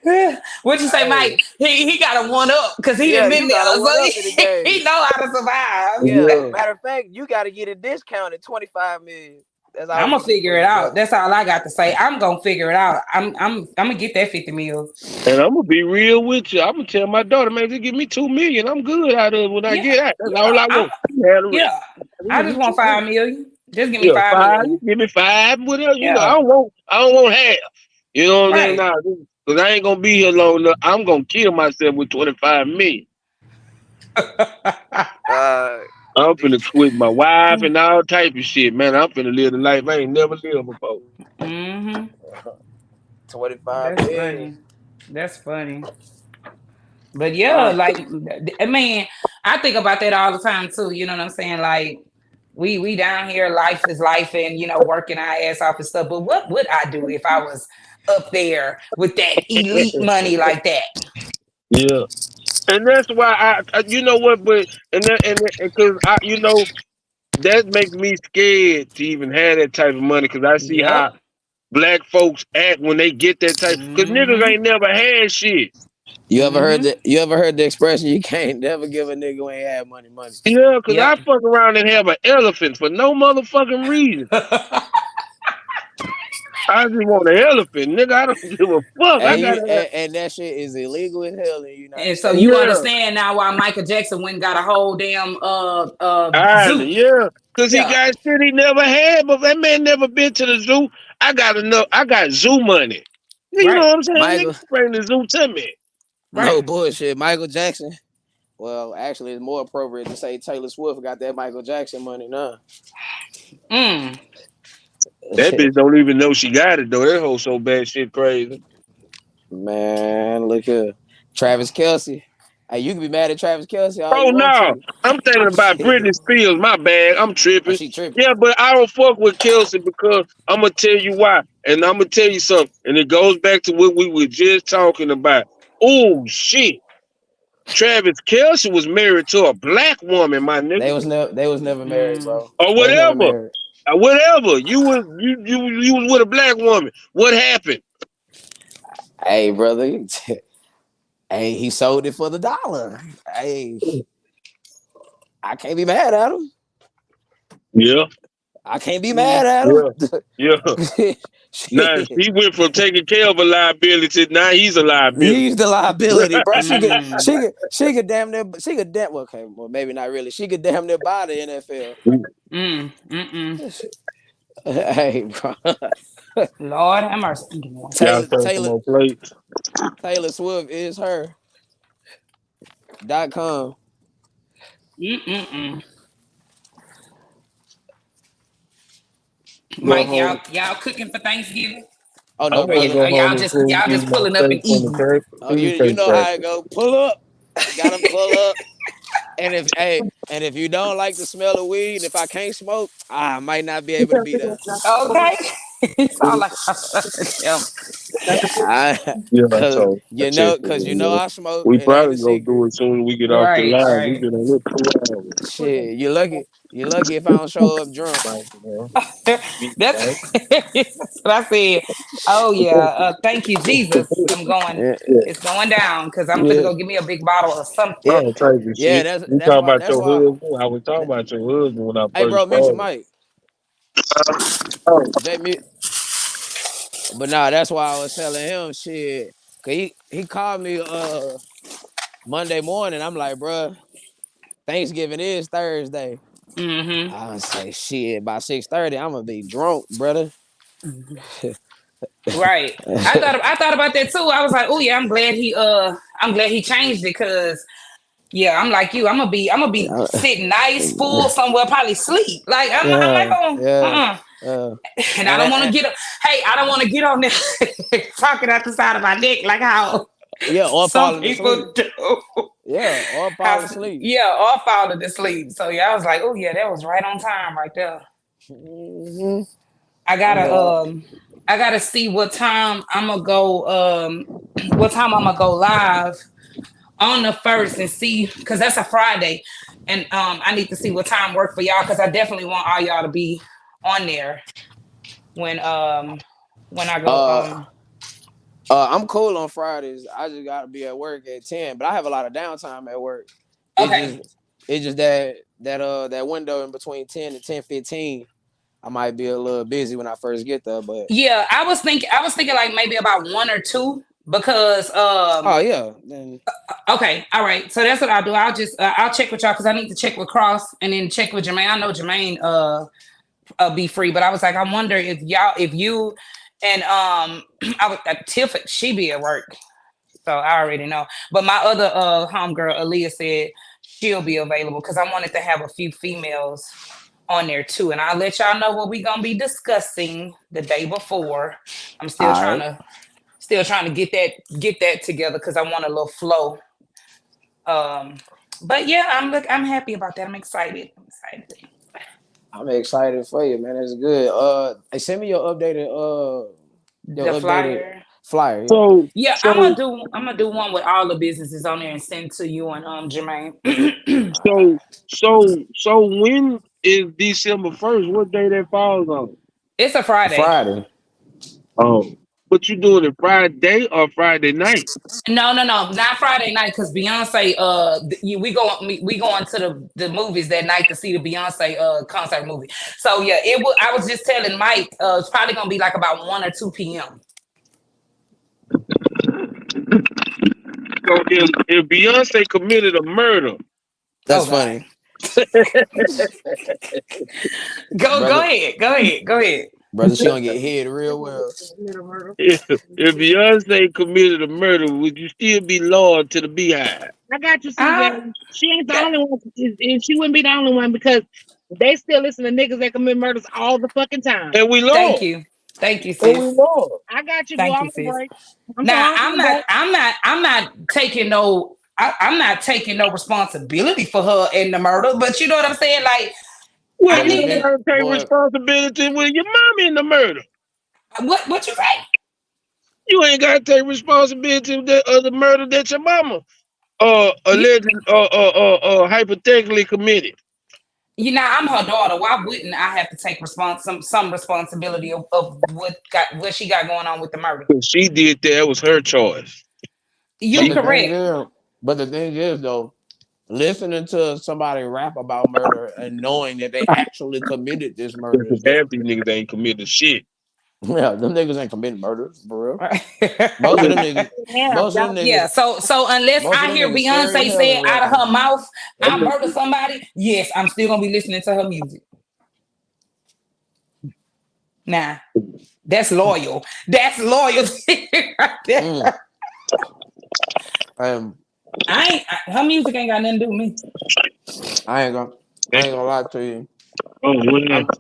that. What'd you say, Mike? He got a one up because he done been there. So he know how to survive. Yeah. Matter of fact, you got to get a discount at $25 million. That's all I'm we gonna can do figure for it you, out. brother. That's all I got to say. I'm gonna figure it out. I'm gonna get that 50 mil. And I'm gonna be real with you. I'm gonna tell my daughter, man, just give me $2 million. I'm good out of it when I Yeah, get out. That's all yeah. I want. You had the rest. Yeah. Just I give just me want 2 million. 5 million. Just give me Yeah, 5 5. You million. give me 5, whatever. You know, Yeah. I don't want half. You know what I'm saying? Right. Nah, because I ain't gonna be here long enough. I'm gonna kill myself with 25 million. Uh, I'm finna quit my wife and all type of shit, man. I'm finna live the life I ain't never lived before. Mm-hmm. 25 That's million. funny. That's funny. But yeah, Uh, like I mean, I think about that all the time too. You know what I'm saying? Like we down here, life is life, and working our ass off and stuff. But what would I do if I was up there with that elite money like that? Yeah. And that's why you know what, but because that makes me scared to even have that type of money because I see how Yep. black folks act when they get that type. Because niggas Mm-hmm. ain't never had shit. you ever heard Mm-hmm. the you ever heard the expression you can't never give a nigga who ain't had money money? Yeah, because I Yep. fuck around and have an elephant for no motherfucking reason. I just want an elephant, nigga. I don't give a fuck. I And you gotta have. and that shit is illegal as hell in the United And so States. you Yeah, understand now why Michael Jackson went and got a whole damn zoo. island, yeah. Because he Yeah. got shit he never had, but that man never been to the zoo. I got enough. I got zoo money. You know Right. what I'm saying? Michael, Nigga, bring the zoo to me. Right. no bullshit. Michael Jackson. Well, actually, it's more appropriate to say Taylor Swift got that Michael Jackson money now. Mm. That bitch don't even know she got it, though. That whole so bad shit crazy. Man, look here. Travis Kelce. Hey, you can be mad at Travis Kelce all Oh, you want no. to. I'm thinking about Shit. Britney Spears. My bad. I'm Oh, tripping. she tripping. Yeah, but I don't fuck with Kelsey because I'm going to tell you why. And I'm going to tell you something. And it goes back to what we were just talking about. Oh, shit. Travis Kelce was married to a black woman, my nigga. They was never married, Mm. bro. Or They was never whatever. married. Whatever. You was with a black woman. What happened? Hey, brother. Hey, he sold it for the dollar. Hey, I can't be mad at him. Yeah. I can't be Mm. mad at Yeah. Yeah. him. Now Shit. he went from taking care of a liability. Now he's a liability. He's the liability, bro. Mm. She could damn near okay, well maybe not really. She could damn near buy the NFL. Mm. Mm-mm. Hey, bro. Lord have mercy. Y'all serve some more plates. Taylor Swift is her. .com. Mm-mm-mm. Go Mike, home. y'all cooking for Thanksgiving? Oh I no, want to brother. go Are home y'all and just cook, y'all eat just my pulling up steak and from the eating? crack. Oh, Food you cake know how cracker. it go. Pull up. Gotta pull up. And if you don't like the smell of weed, and if I can't smoke, I might not be able to be there. Okay. It's all like Yeah, cause so I you know, checked cause you it. know Yeah. I smoke. We It ain't a probably gonna do secret. it soon as we get off the Right, line. We've right. been a little 2 hours. Shit, you lucky. You lucky if I don't show up drunk. Like, you know, That's, right? that's what I said. Oh yeah. Thank you, Jesus. I'm going. Yeah, Yeah. It's going down because I'm gonna yeah, go get me a big bottle of something. yeah, Oh, crazy yeah. shit. You That's talk why. about That's your why. husband? I was talking about your husband when I Hey, first bro, mention started. Mike. Oh, Jamie. But nah, that's why I was telling him shit. Cause he called me Monday morning. I'm like, bro, Thanksgiving is Thursday. Mm-hmm. I was like, shit, by 6:30, I'm gonna be drunk, brother. Right. I thought about that too. I was like, oh yeah, I'm glad he changed it because yeah, I'm like you. I'm gonna be sitting nice, full somewhere, probably sleep. Like I'm not Yeah, gonna yeah. and I And, don't wanna and get hey, I don't wanna get on there talking at the side of my neck like how yeah, or some falling asleep. people do. Yeah, or falling asleep. Yeah, or falling asleep. So yeah, I was like, oh yeah, that was right on time right there. Mm-hmm. I Yeah. gotta see what time I'm gonna go what time I'm gonna go live on the 1st and see because that's a Friday. And I need to see what time work for y'all because I definitely want all y'all to be on there when I go I'm cool on Fridays. I just gotta be at work at 10, but I have a lot of downtime at work. okay. It's just that window in between 10 and 10:15. I might be a little busy when I first get there, but Yeah, I was thinking like maybe about 1 or 2 because oh yeah, then okay, all right. So that's what I'll do. I'll just I'll check with y'all because I need to check with Cross and then check with Jermaine. I know Jermaine be free, but I was like, I wonder if you and Tiff, she be at work, so I already know. But my other homegirl Aaliyah said she'll be available because I wanted to have a few females on there too, and I'll let y'all know what we gonna be discussing the day before. I'm still all trying right. to get that together because I want a little flow. But yeah, I'm happy about that. I'm excited. I'm excited for you, man. It's good. Hey, send me your updated The flyer. Yeah. So, Yeah, so, I'm gonna do one with all the businesses on there and send to you and Jermaine. so when is December 1st? What day that falls on? It's a Friday. Friday. Oh, but you doing it Friday or Friday night? No, not Friday night because Beyonce. We going to the movies that night to see the Beyonce concert movie. So yeah, I was just telling Mike, it's probably gonna be like about 1 or 2 p.m. So if Beyonce committed a murder, That's Oh, funny. Go ahead. Brother, she gonna get hit real well. if Beyonce committed a murder, would you still be loyal to the Beehive? I got you, CJ. She ain't the only one, and she wouldn't be the only one because they still listen to niggas that commit murders all the fucking time. And we loyal. Thank you, sis. And we loyal. I got you. Thank Go you, on the sis. break. Now I'm not taking no. I'm not taking no responsibility for her in the murder, but you know what I'm saying? Like, Well, I you need ain't to. gotta take responsibility with your mom in the murder. What you say? You ain't gotta take responsibility of the murder that your mama alleged hypothetically committed. You know, I'm her daughter. Why wouldn't I have to take some responsibility of what she got going on with the murder? If she did that, it was her choice. You correct. But the thing is, though, listening to somebody rap about murder and knowing that they actually committed this murder is Half these niggas ain't committed shit. Yeah, them niggas ain't committing murders, for real. Most of them niggas. Yeah, so unless I hear Beyonce say it out of her mouth, I murder somebody, yes, I'm still gonna be listening to her music. Nah, that's loyal. That's loyalty right there. Her music ain't got nothing to do with me. I ain't gonna lie to you.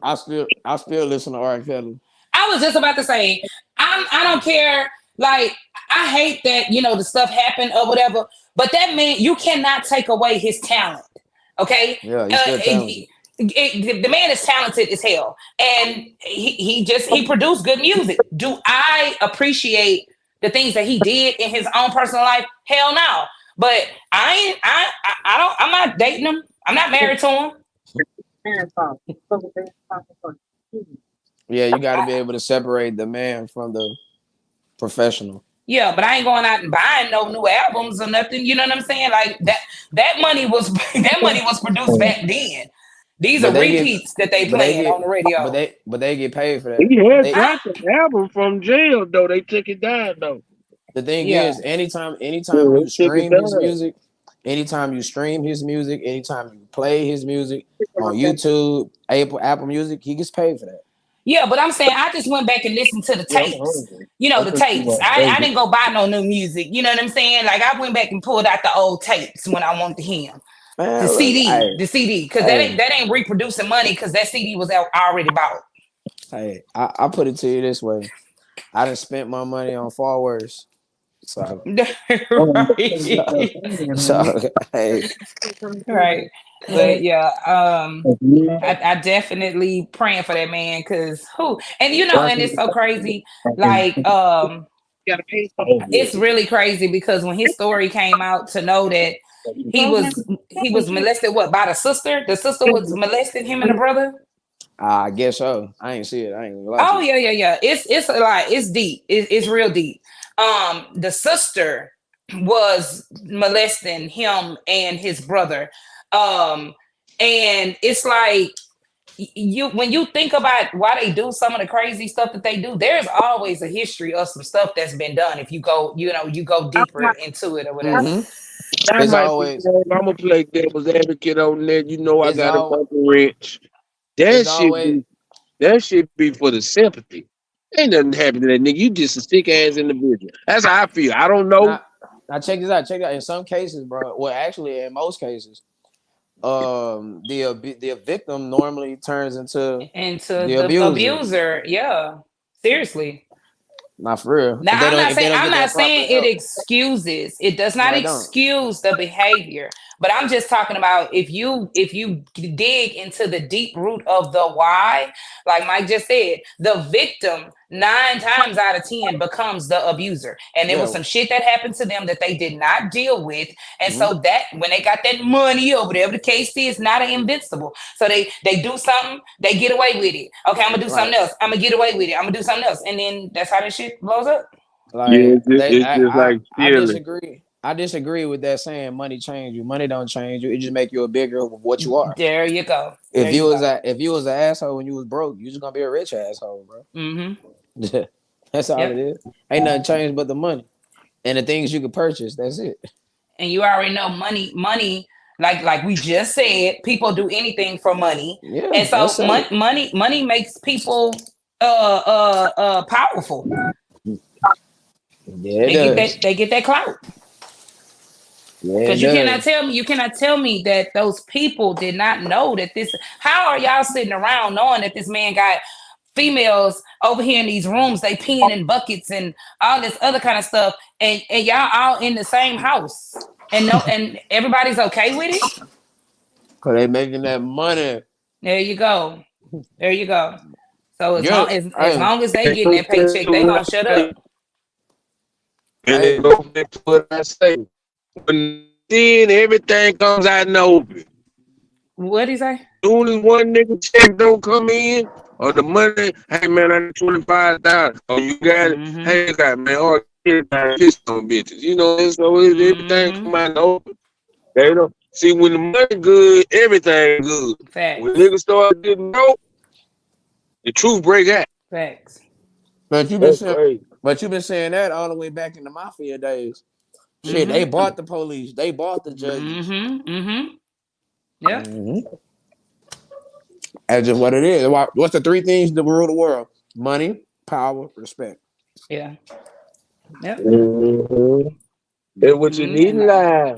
I still listen to R. Kelly. I was just about to say, I don't care. Like, I hate that, the stuff happened or whatever, but that man, you cannot take away his talent. Okay? Yeah, he's still talented. The man is talented as hell. And he produced good music. Do I appreciate the things that he did in his own personal life? Hell no. But I'm not dating him. I'm not married to him. Yeah, you got to be able to separate the man from the professional. Yeah, but I ain't going out and buying no new albums or nothing. You know what I'm saying? Like that money was produced back then. These are repeats that they playing on the radio. But they get paid for that. He has got the album from jail though. They took it down though. The thing is, anytime you stream his music, anytime you stream his music, anytime you play his music on YouTube, Apple Music, he gets paid for that. Yeah, but I'm saying I just went back and listened to the tapes. The tapes. I didn't go buy no new music. You know what I'm saying? Like I went back and pulled out the old tapes when I wanted to hear him. The CD, because that ain't reproducing money because that CD was already bought. Hey, I put it to you this way: I done spent my money on far worse. So, right. But yeah, I definitely praying for that man because and it's so crazy. Like, it's really crazy because when his story came out, to know that he was molested by the sister. The sister was molesting him and the brother. I guess so. I ain't see it. I ain't gonna lie. Oh yeah. It's a lot. It's deep. It's real deep. The sister was molesting him and his brother. And it's like you when you think about why they do some of the crazy stuff that they do, there's always a history of some stuff that's been done. If you go, you go I'm deeper not, into it or whatever. Mm-hmm. That It's might be always, wrong. I'm gonna play devil's advocate on that. You know, I it's got a all, monkey wrench. That it's should always. be for the sympathy. Ain't nothing happened to that nigga. You just a sick ass individual. That's how I feel. I don't know. Now check this out. Check it out. In some cases, bro. Well, actually, in most cases, the victim normally turns into Into the the abuser. abuser. Yeah. Seriously. Not for real. Now If they don't I'm get not that proper saying it help, excuses. It does no, not I don't. excuse the behavior. But I'm just talking about if you dig into the deep root of the why, like Mike just said, the victim 9 times out of 10 becomes the abuser. And there was Yeah. some shit that happened to them that they did not deal with. And Mhm. so that when they got that money or whatever the case is, not invincible. So they do something, they get away with it. Okay, I'm gonna do something Right. else. I'm gonna get away with it. I'm gonna do something else. And then that's how this shit blows up. Yeah, Like it's just like I stealing. disagree. I disagree with that saying money change you. Money don't change you. It just make you a bigger of what you are. There you go. If There you you was go. if you was an asshole when you was broke, you just gonna be a rich asshole, bro. Mm-hmm. That's all Yep. it is. Ain't nothing changed but the money and the things you could purchase. That's it. And you already know money, like we just said, people do anything for money. Yeah, And so that's it. money makes people powerful. Yeah, it does. They get that clout. Yeah, it Because you does. cannot tell me that those people did not know that this. How are y'all sitting around knowing that this man got females over here in these rooms, they peeing in buckets and all this other kind of stuff, and y'all all in the same house, and everybody's okay with it? Cause they making that money. There you go. There you go. So as Yeah, long as they getting that paycheck, they gonna shut up. And it goes back to what I say. When then everything comes out in the open. What'd he say? Soon as one nigga check don't come in, or the money, hey man, I need 25,000. Oh, you got it? Mhm. Hey, you got it, man. Or kiss some bitches. You know, and so everything come out in the open. They don't see when the money good, everything good. Facts. When niggas start getting broke, the truth break out. Facts. But you've been That's saying, crazy. that all the way back in the mafia days. Shit, they bought the police, they bought the judges. Yeah. That's just what it is. What's the 3 things that rule the world? Money, power, respect. Yeah. Yep. That's what you need in life.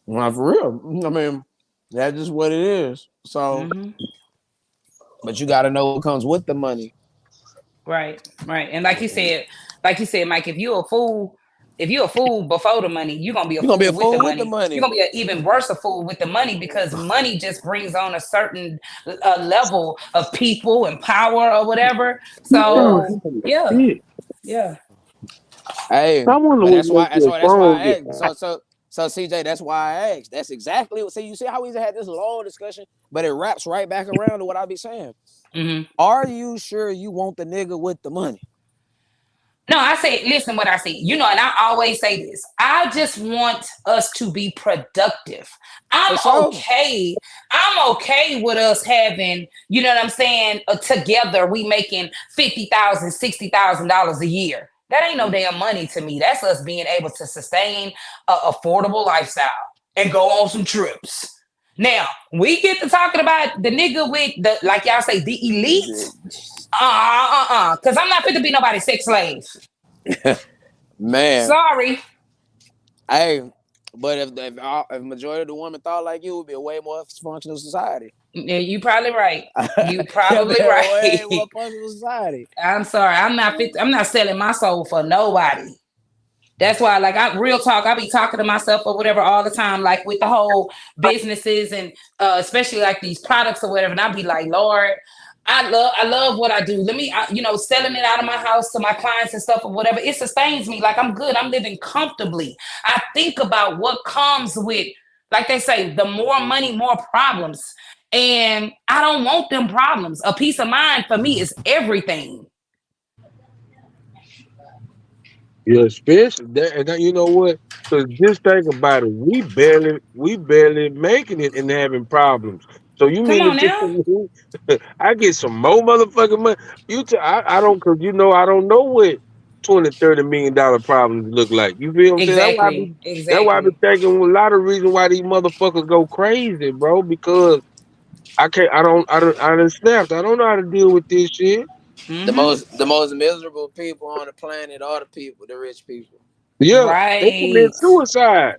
Well, for real. I mean, that's just what it is. So, but you got to know what comes with the money. Right. And like you said, Mike, if you're a fool before the money, you're gonna be a fool with the money. You're gonna be an even worse a fool with the money, because money just brings on a certain level of people and power or whatever. So yeah. Hey, wonder but that's why what makes your I phone asked. So CJ, that's why I asked. That's exactly what. See, you see how we had this long discussion, but it wraps right back around to what I be saying. Are you sure you want the nigga with the money? No, I say, listen what I say. You know, and I always say this. I just want us to be productive. I'm okay with us having, you know what I'm saying, together we making $50,000, $60,000 a year. That ain't no damn money to me. That's us being able to sustain an affordable lifestyle and go on some trips. Now, we get to talking about the nigga with the, like y'all say, the elite. Because I'm not fit to be nobody's sex slave. Man. Sorry. Hey, but if majority of the women thought like you, it would be a way more functional society. Yeah, you probably right. You probably right. Way more functional society. I'm sorry. I'm not selling my soul for nobody. That's why, like, real talk, I be talking to myself or whatever all the time, like with the whole businesses and especially like these products or whatever. And I be like, Lord, I love what I do. Let me, selling it out of my house to my clients and stuff or whatever. It sustains me. Like, I'm good. I'm living comfortably. I think about what comes with, like they say, the more money, more problems. And I don't want them problems. A peace of mind for me is everything. Yeah, especially that, you know what? Because just think about it. We barely making it and having problems. So you Come mean on to now. tell me I get some more motherfucking money? I don't, cause I don't know what 20, $30 million problems look like. You feel what I'm saying? Exactly. That's why I be Exactly. thinking a lot of reasons why these motherfuckers go crazy, bro. Because I done snapped. I don't know how to deal with this shit. Mm-hmm. The most miserable people on the planet are the rich people. Yeah, they commit Right. suicide.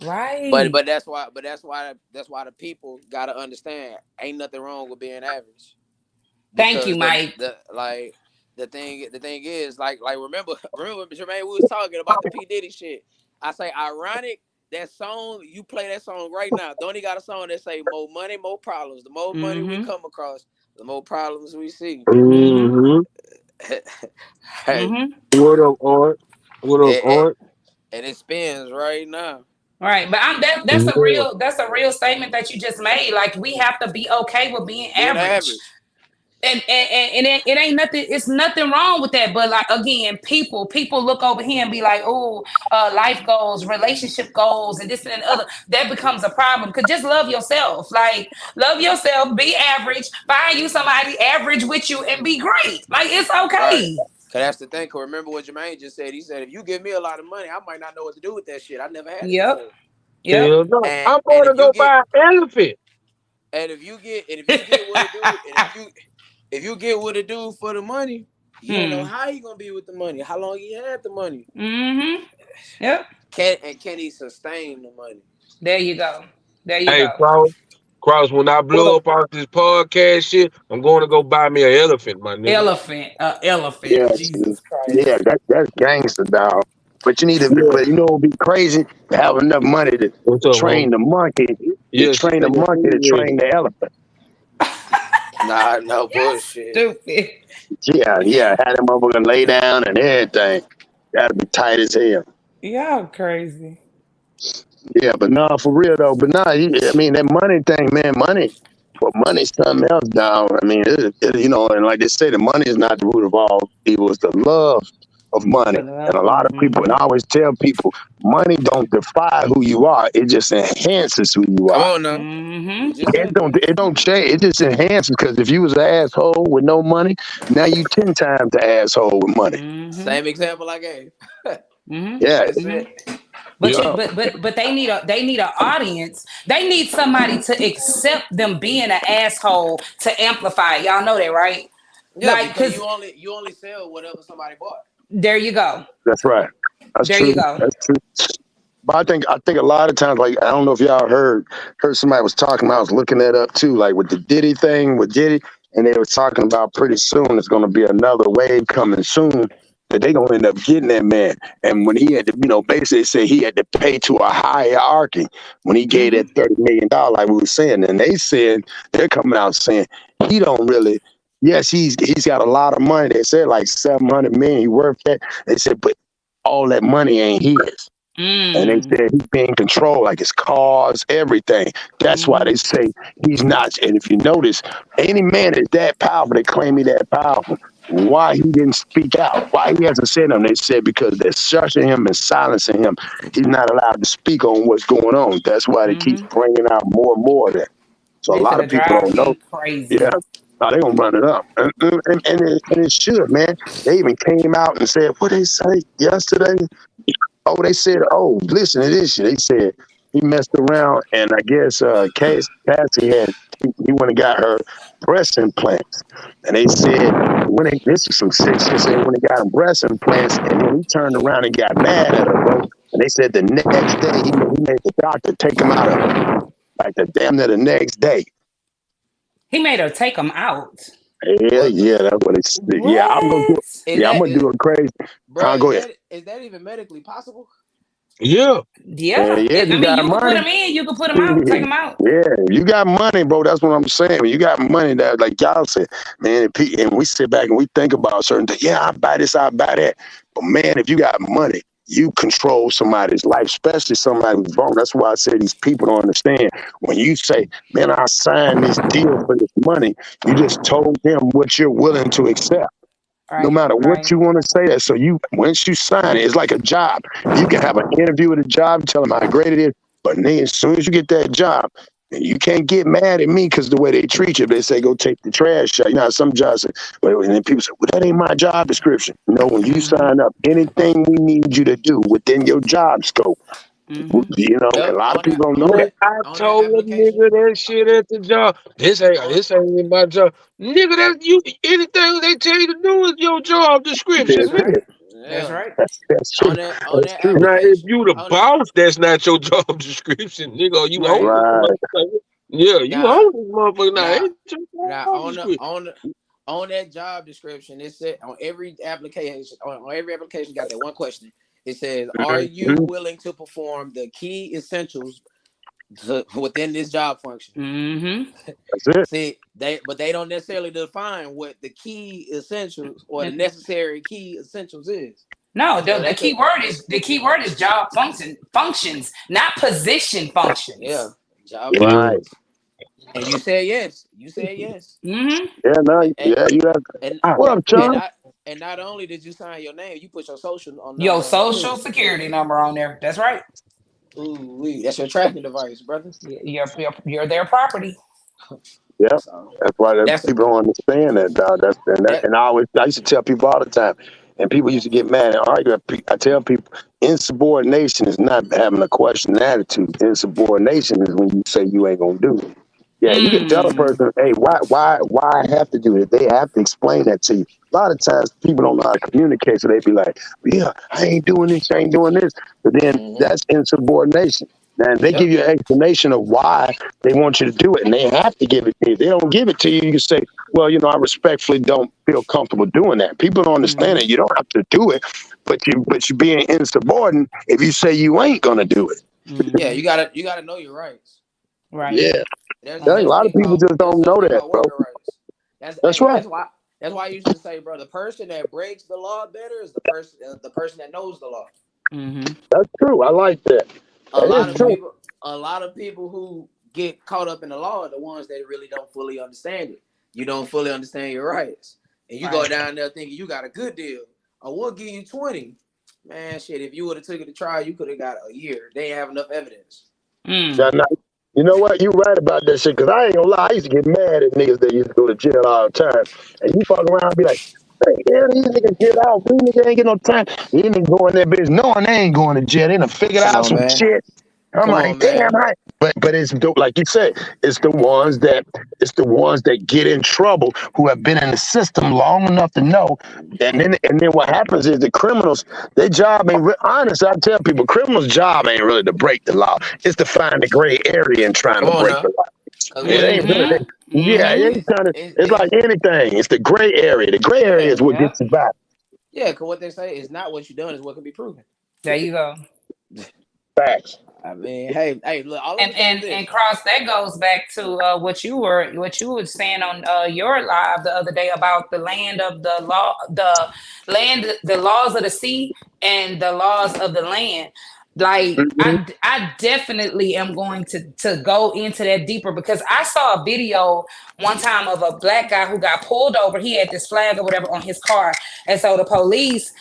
Right. That's why the people gotta understand ain't nothing wrong with being average. Thank you, Because Mike. the thing is remember Jermaine, we was talking about the P. Diddy shit. I say ironic, that song, you play that song right now. Donnie got a song that say more money, more problems. The more money we Mm-hmm. come across, the more problems we see. Mm-hmm. Mm-hmm. Hey, Mm-hmm. What up, Art? What up, and, Art? and it spins right now. Right. But Yeah. that's a real statement that you just made. Like we have to be okay with being Being average. average. And it ain't nothing, it's nothing wrong with that. But like again, people look over here and be like, oh, life goals, relationship goals, and this and the other. That becomes a problem. Cause just love yourself. Like love yourself, be average, find you somebody average with you and be great. Like it's Right. okay. Cause that's the thing. Cause remember what Jermaine just said. He said, if you give me a lot of money, I might not know what to do with that shit. I never had it Yep. before. Yep. Hell no. And I'm and going to if you go get buy an elephant. and if you get with a dude, and if you get with a dude for the money, you don't know Hmm. how he gonna be with the money, how long he had the money. Mm-hmm. Yep. Can he sustain the money? There you go. There you Hey, go. Cross, when I What blow up? up off this podcast shit, I'm going to go buy me an elephant, my nigga. Elephant. Yes, Jesus yeah, Christ. that's gangster, dog. But you need to, Yeah. but you know, it'd be crazy to have enough money to What's up, train homie? the monkey, Yeah, she say your to food ready. train the elephant. Nah, no Y'all bullshit. stupid. Yeah, had them motherfucker lay down and everything. That'd be tight as hell. Y'all crazy. Yeah, but nah, for real though. But nah, I mean that money thing, man. Money's something else, dog. I mean, you know, and like they say, the money is not the root of all evil. It's the love of money. But And a lot of people, and I always tell people, money don't define who you are. It just enhances who you Come are. on now. mm-hmm. You just said that. It don't change. It just enhances because if you was an asshole with no money, now you 10 times the asshole with money. Mm-hmm. Same example I gave. Mm-hmm. Yeah, That's Mm-hmm. it. But yeah, they need an audience. They need somebody to accept them being an asshole to amplify it. Y'all know that, right? Yeah, Like, because cause you only sell whatever somebody bought. there you go. that's right. That's There true. you go. That's true. But I think a lot of times, like I don't know if y'all heard somebody was talking. I was looking that up too, like with the Diddy thing with Diddy, and they were talking about pretty soon it's going to be another wave coming soon that they gonna end up getting that man. And when he had to, you know, basically say he had to pay to a hierarchy when he gave Mm-hmm. that $30 million, like we were saying, and they said they're coming out saying he don't really. Yes, he's got a lot of money. They said like 700 million. He worth that. They said, but all that money ain't his. And they Mm. said he's being controlled, like his cars, everything. That's why Mm-hmm. they say he's not. And if you notice, any man that's that powerful, they claim he that powerful. Why he didn't speak out? Why he hasn't said them? They said because they're shushing him and silencing him. He's not allowed to speak on what's going on. That's why they keep Mm-hmm. bringing out more and more of that. So a They lot of finna people drive don't know. him crazy. Yeah, no, they gonna run it up, and it should, man. They even came out and said what they say yesterday. Oh, they said, oh, listen to this shit. They said he messed around, and I guess Cassie he went and got her breast implants, and they said this is some sick shit. Say when he got him breast implants, and then he turned around and got mad at her, bro. And they said the next day he made the doctor take him out of her, like the damn near the next day. He made her take him out. What the Yeah, that's what it's. Yeah, I'm gonna do. What? is Yeah, I'm that gonna do it crazy. bro, Go ahead. is that even medically possible? Yeah. Yeah. Yeah, if I you mean, got you could put money. him in, you could put him out, take him out. Yeah, you got money, bro. That's what I'm saying. When you got money, that like y'all said, man, and we sit back and we think about certain things. Yeah, I buy this, I buy that. But man, if you got money, you control somebody's life, especially somebody who's wrong. That's why I say these people don't understand. When you say, man, I signed this deal for this money, you just told them what you're willing to accept. No Right, matter what right. you want to say that. So once you sign it, it's like a job. You can have an interview with a job, tell them how great it is. But then as soon as you get that job, You can't get mad at me because the way they treat you. They say, go take the trash out. You know how some jobs say, well, and then people say, well, that ain't my job description. No, when you sign up, anything we need you to do within your job scope, you know, Yep, a lot of on that people don't on know that. that I on that told a application. nigga that shit at the job. This ain't On in my job. Nigga, that you anything they tell you to do is your job description, That's That's nigga. right. it. That's yeah. right. That's true. On That's that true. Now, if application. you the On boss, that's not your job description, nigga. Or you Right. own this Right. motherfucker. Yeah, you now own this motherfucker. Now, now ain't your now job description. on that job description, it said on every application, on every application got that one question. It says, are you Mhm. willing to perform the key essentials within this job function? Mm-hmm. That's it. See, they don't necessarily define what the key essentials or the necessary key essentials is. No, So the they key could, word is job functions, not position functions. yeah, job Right. functions. And you said yes. You said yes. Mm-hmm. Yeah, no, And yeah, you have. and What up, and John? not only did you sign your name, you put your social Your number on there social too. security number on there. That's right. Ooh, that's your tracking device, brother. You're their property. Yeah, So that's why that's people don't understand that, dog. that. And I used to tell people all the time, and people used to get mad and argue. I tell people, insubordination is not having a question attitude. Insubordination is when you say you ain't gonna do it. Yeah, you can tell a person, hey, why I have to do it. They have to explain that to you. A lot of times people don't know how to communicate, so they be like, yeah, I ain't doing this, I ain't doing this. But then that's insubordination. And they give you an explanation of why they want you to do it, and they have to give it to you. If they don't give it to you, you can say, well, you know, I respectfully don't feel comfortable doing that. People don't understand it. You don't have to do it, but you being insubordinate if you say you ain't gonna do it. Yeah, you gotta know your rights. Right. Yeah. There's A a lot of thing people called just don't know that, bro. worker rights. That's right. That's why I used to say, bro, the person that breaks the law better is the person that knows the law. Mm-hmm. That's true. I like that. A lot That is true. of people who get caught up in the law are the ones that really don't fully understand it. You don't fully understand your rights, and you go down there thinking you got a good deal. Oh, we'll give you 20. Man, shit, if you would have took it to trial, you could have got a year. They ain't have enough evidence. Now, you know what? You right about that shit, because I ain't gonna lie. I used to get mad at niggas that used to go to jail all the time. And you fuck around and be like, hey, yeah, these niggas get out. These niggas ain't get no time. These niggas go in that bitch knowing they ain't going to jail. They done figured Come out on, some man. shit. I'm Come like, on, man. damn, but it's like you said, it's the ones that get in trouble who have been in the system long enough to know. And then what happens is the criminals, their job ain't honestly, I tell people, criminals' job ain't really to break the law. It's to find the gray area and trying Come to on break now. the law. Cause It what ain't really that. Yeah, it ain't kind of. It's like anything. It's the gray area. The gray area is what gets you back. Yeah, because what they say is not what you done is what can be proven. There you go. Facts. I mean, hey, look, all And Cross, that goes back to what you were saying on your live the other day about the land of the law, the laws of the sea and the laws of the land. Like I definitely am going to go into that deeper, because I saw a video one time of a black guy who got pulled over. He had this flag or whatever on his car, and so the police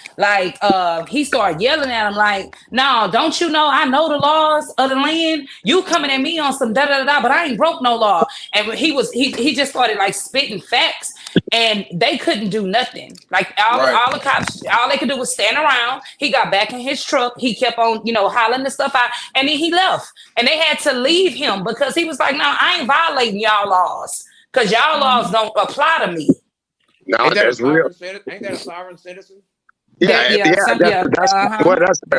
he started yelling at him like, "No, don't you know I know the laws of the land? You coming at me on some da da da, but I ain't broke no law." And he just started like spitting facts. And they couldn't do nothing. Like all the cops, all they could do was stand around. He got back in his truck. He kept on, hollering the stuff out, and then he left. And they had to leave him because he was like, "No, I ain't violating y'all laws because y'all laws don't apply to me." No, that's real. Ain't that a sovereign citizen? That's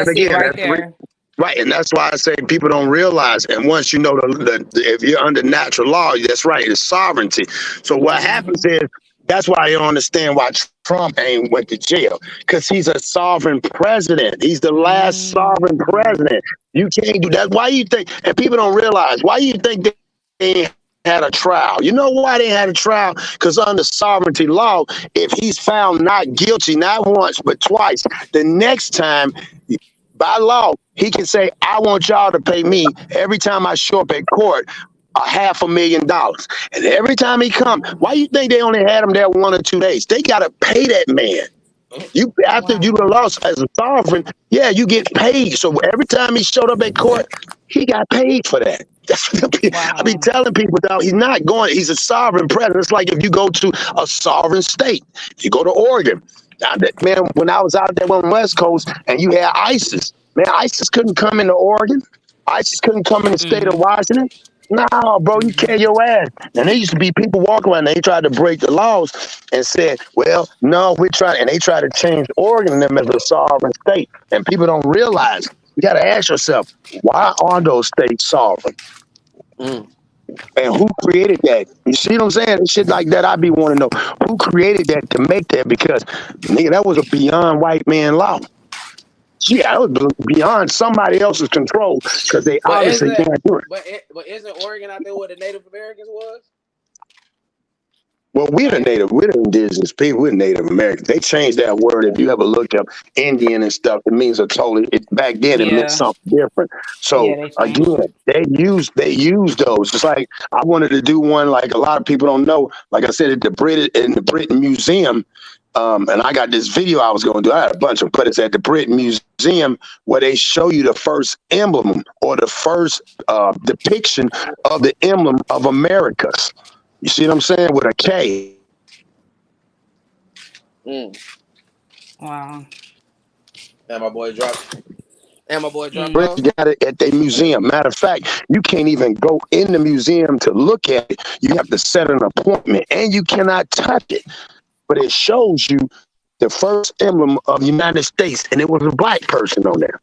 again, right there. Right, and that's why I say people don't realize. And once you know if you're under natural law, that's right, it's sovereignty. So what happens is, that's why I don't understand why Trump ain't went to jail, because he's a sovereign president. He's the last sovereign president. You can't do that. Why you think? And people don't realize why you think they ain't had a trial. You know why they had a trial? Because under sovereignty law, if he's found not guilty, not once but twice, the next time, by law, he can say, "I want y'all to pay me every time I show up at court $500,000. And every time he come, why you think they only had him there 1 or 2 days? They gotta pay that man. You after you done lost as a sovereign, yeah, you get paid. So every time he showed up at court, he got paid for that. That's what I be telling people, though. He's not going. He's a sovereign president. It's like if you go to a sovereign state. If you go to Oregon, man. When I was out there on the West Coast, and you had ISIS, man, ISIS couldn't come into Oregon. ISIS couldn't come in the state of Washington. No, bro, you carry your ass. And there used to be people walking around, they tried to break the laws and said, well, no, we're trying, and they tried to change Oregon and them as a sovereign state. And people don't realize, you got to ask yourself, why are those states sovereign? And who created that? You see what I'm saying? Shit like that, I be wanting to know, who created that to make that? Because, nigga, that was a beyond white man law. Yeah, it was beyond somebody else's control because they obviously can't do it. But isn't Oregon out there where the Native Americans was? Well, we're the indigenous people, we're Native Americans. They changed that word. If you ever look up Indian and stuff, it means back then it meant something different. So again, they use those. It's like I wanted to do one like a lot of people don't know. Like I said, in the Britain Museum. And I got this video I was going to do. I had a bunch of them, but it's at the Britain Museum where they show you the first emblem or the first depiction of the emblem of Americas. You see what I'm saying? With a K. Wow. And my boy dropped. You got it at the museum. Matter of fact, you can't even go in the museum to look at it. You have to set an appointment, and you cannot touch it. But it shows you the first emblem of the United States, and it was a black person on there.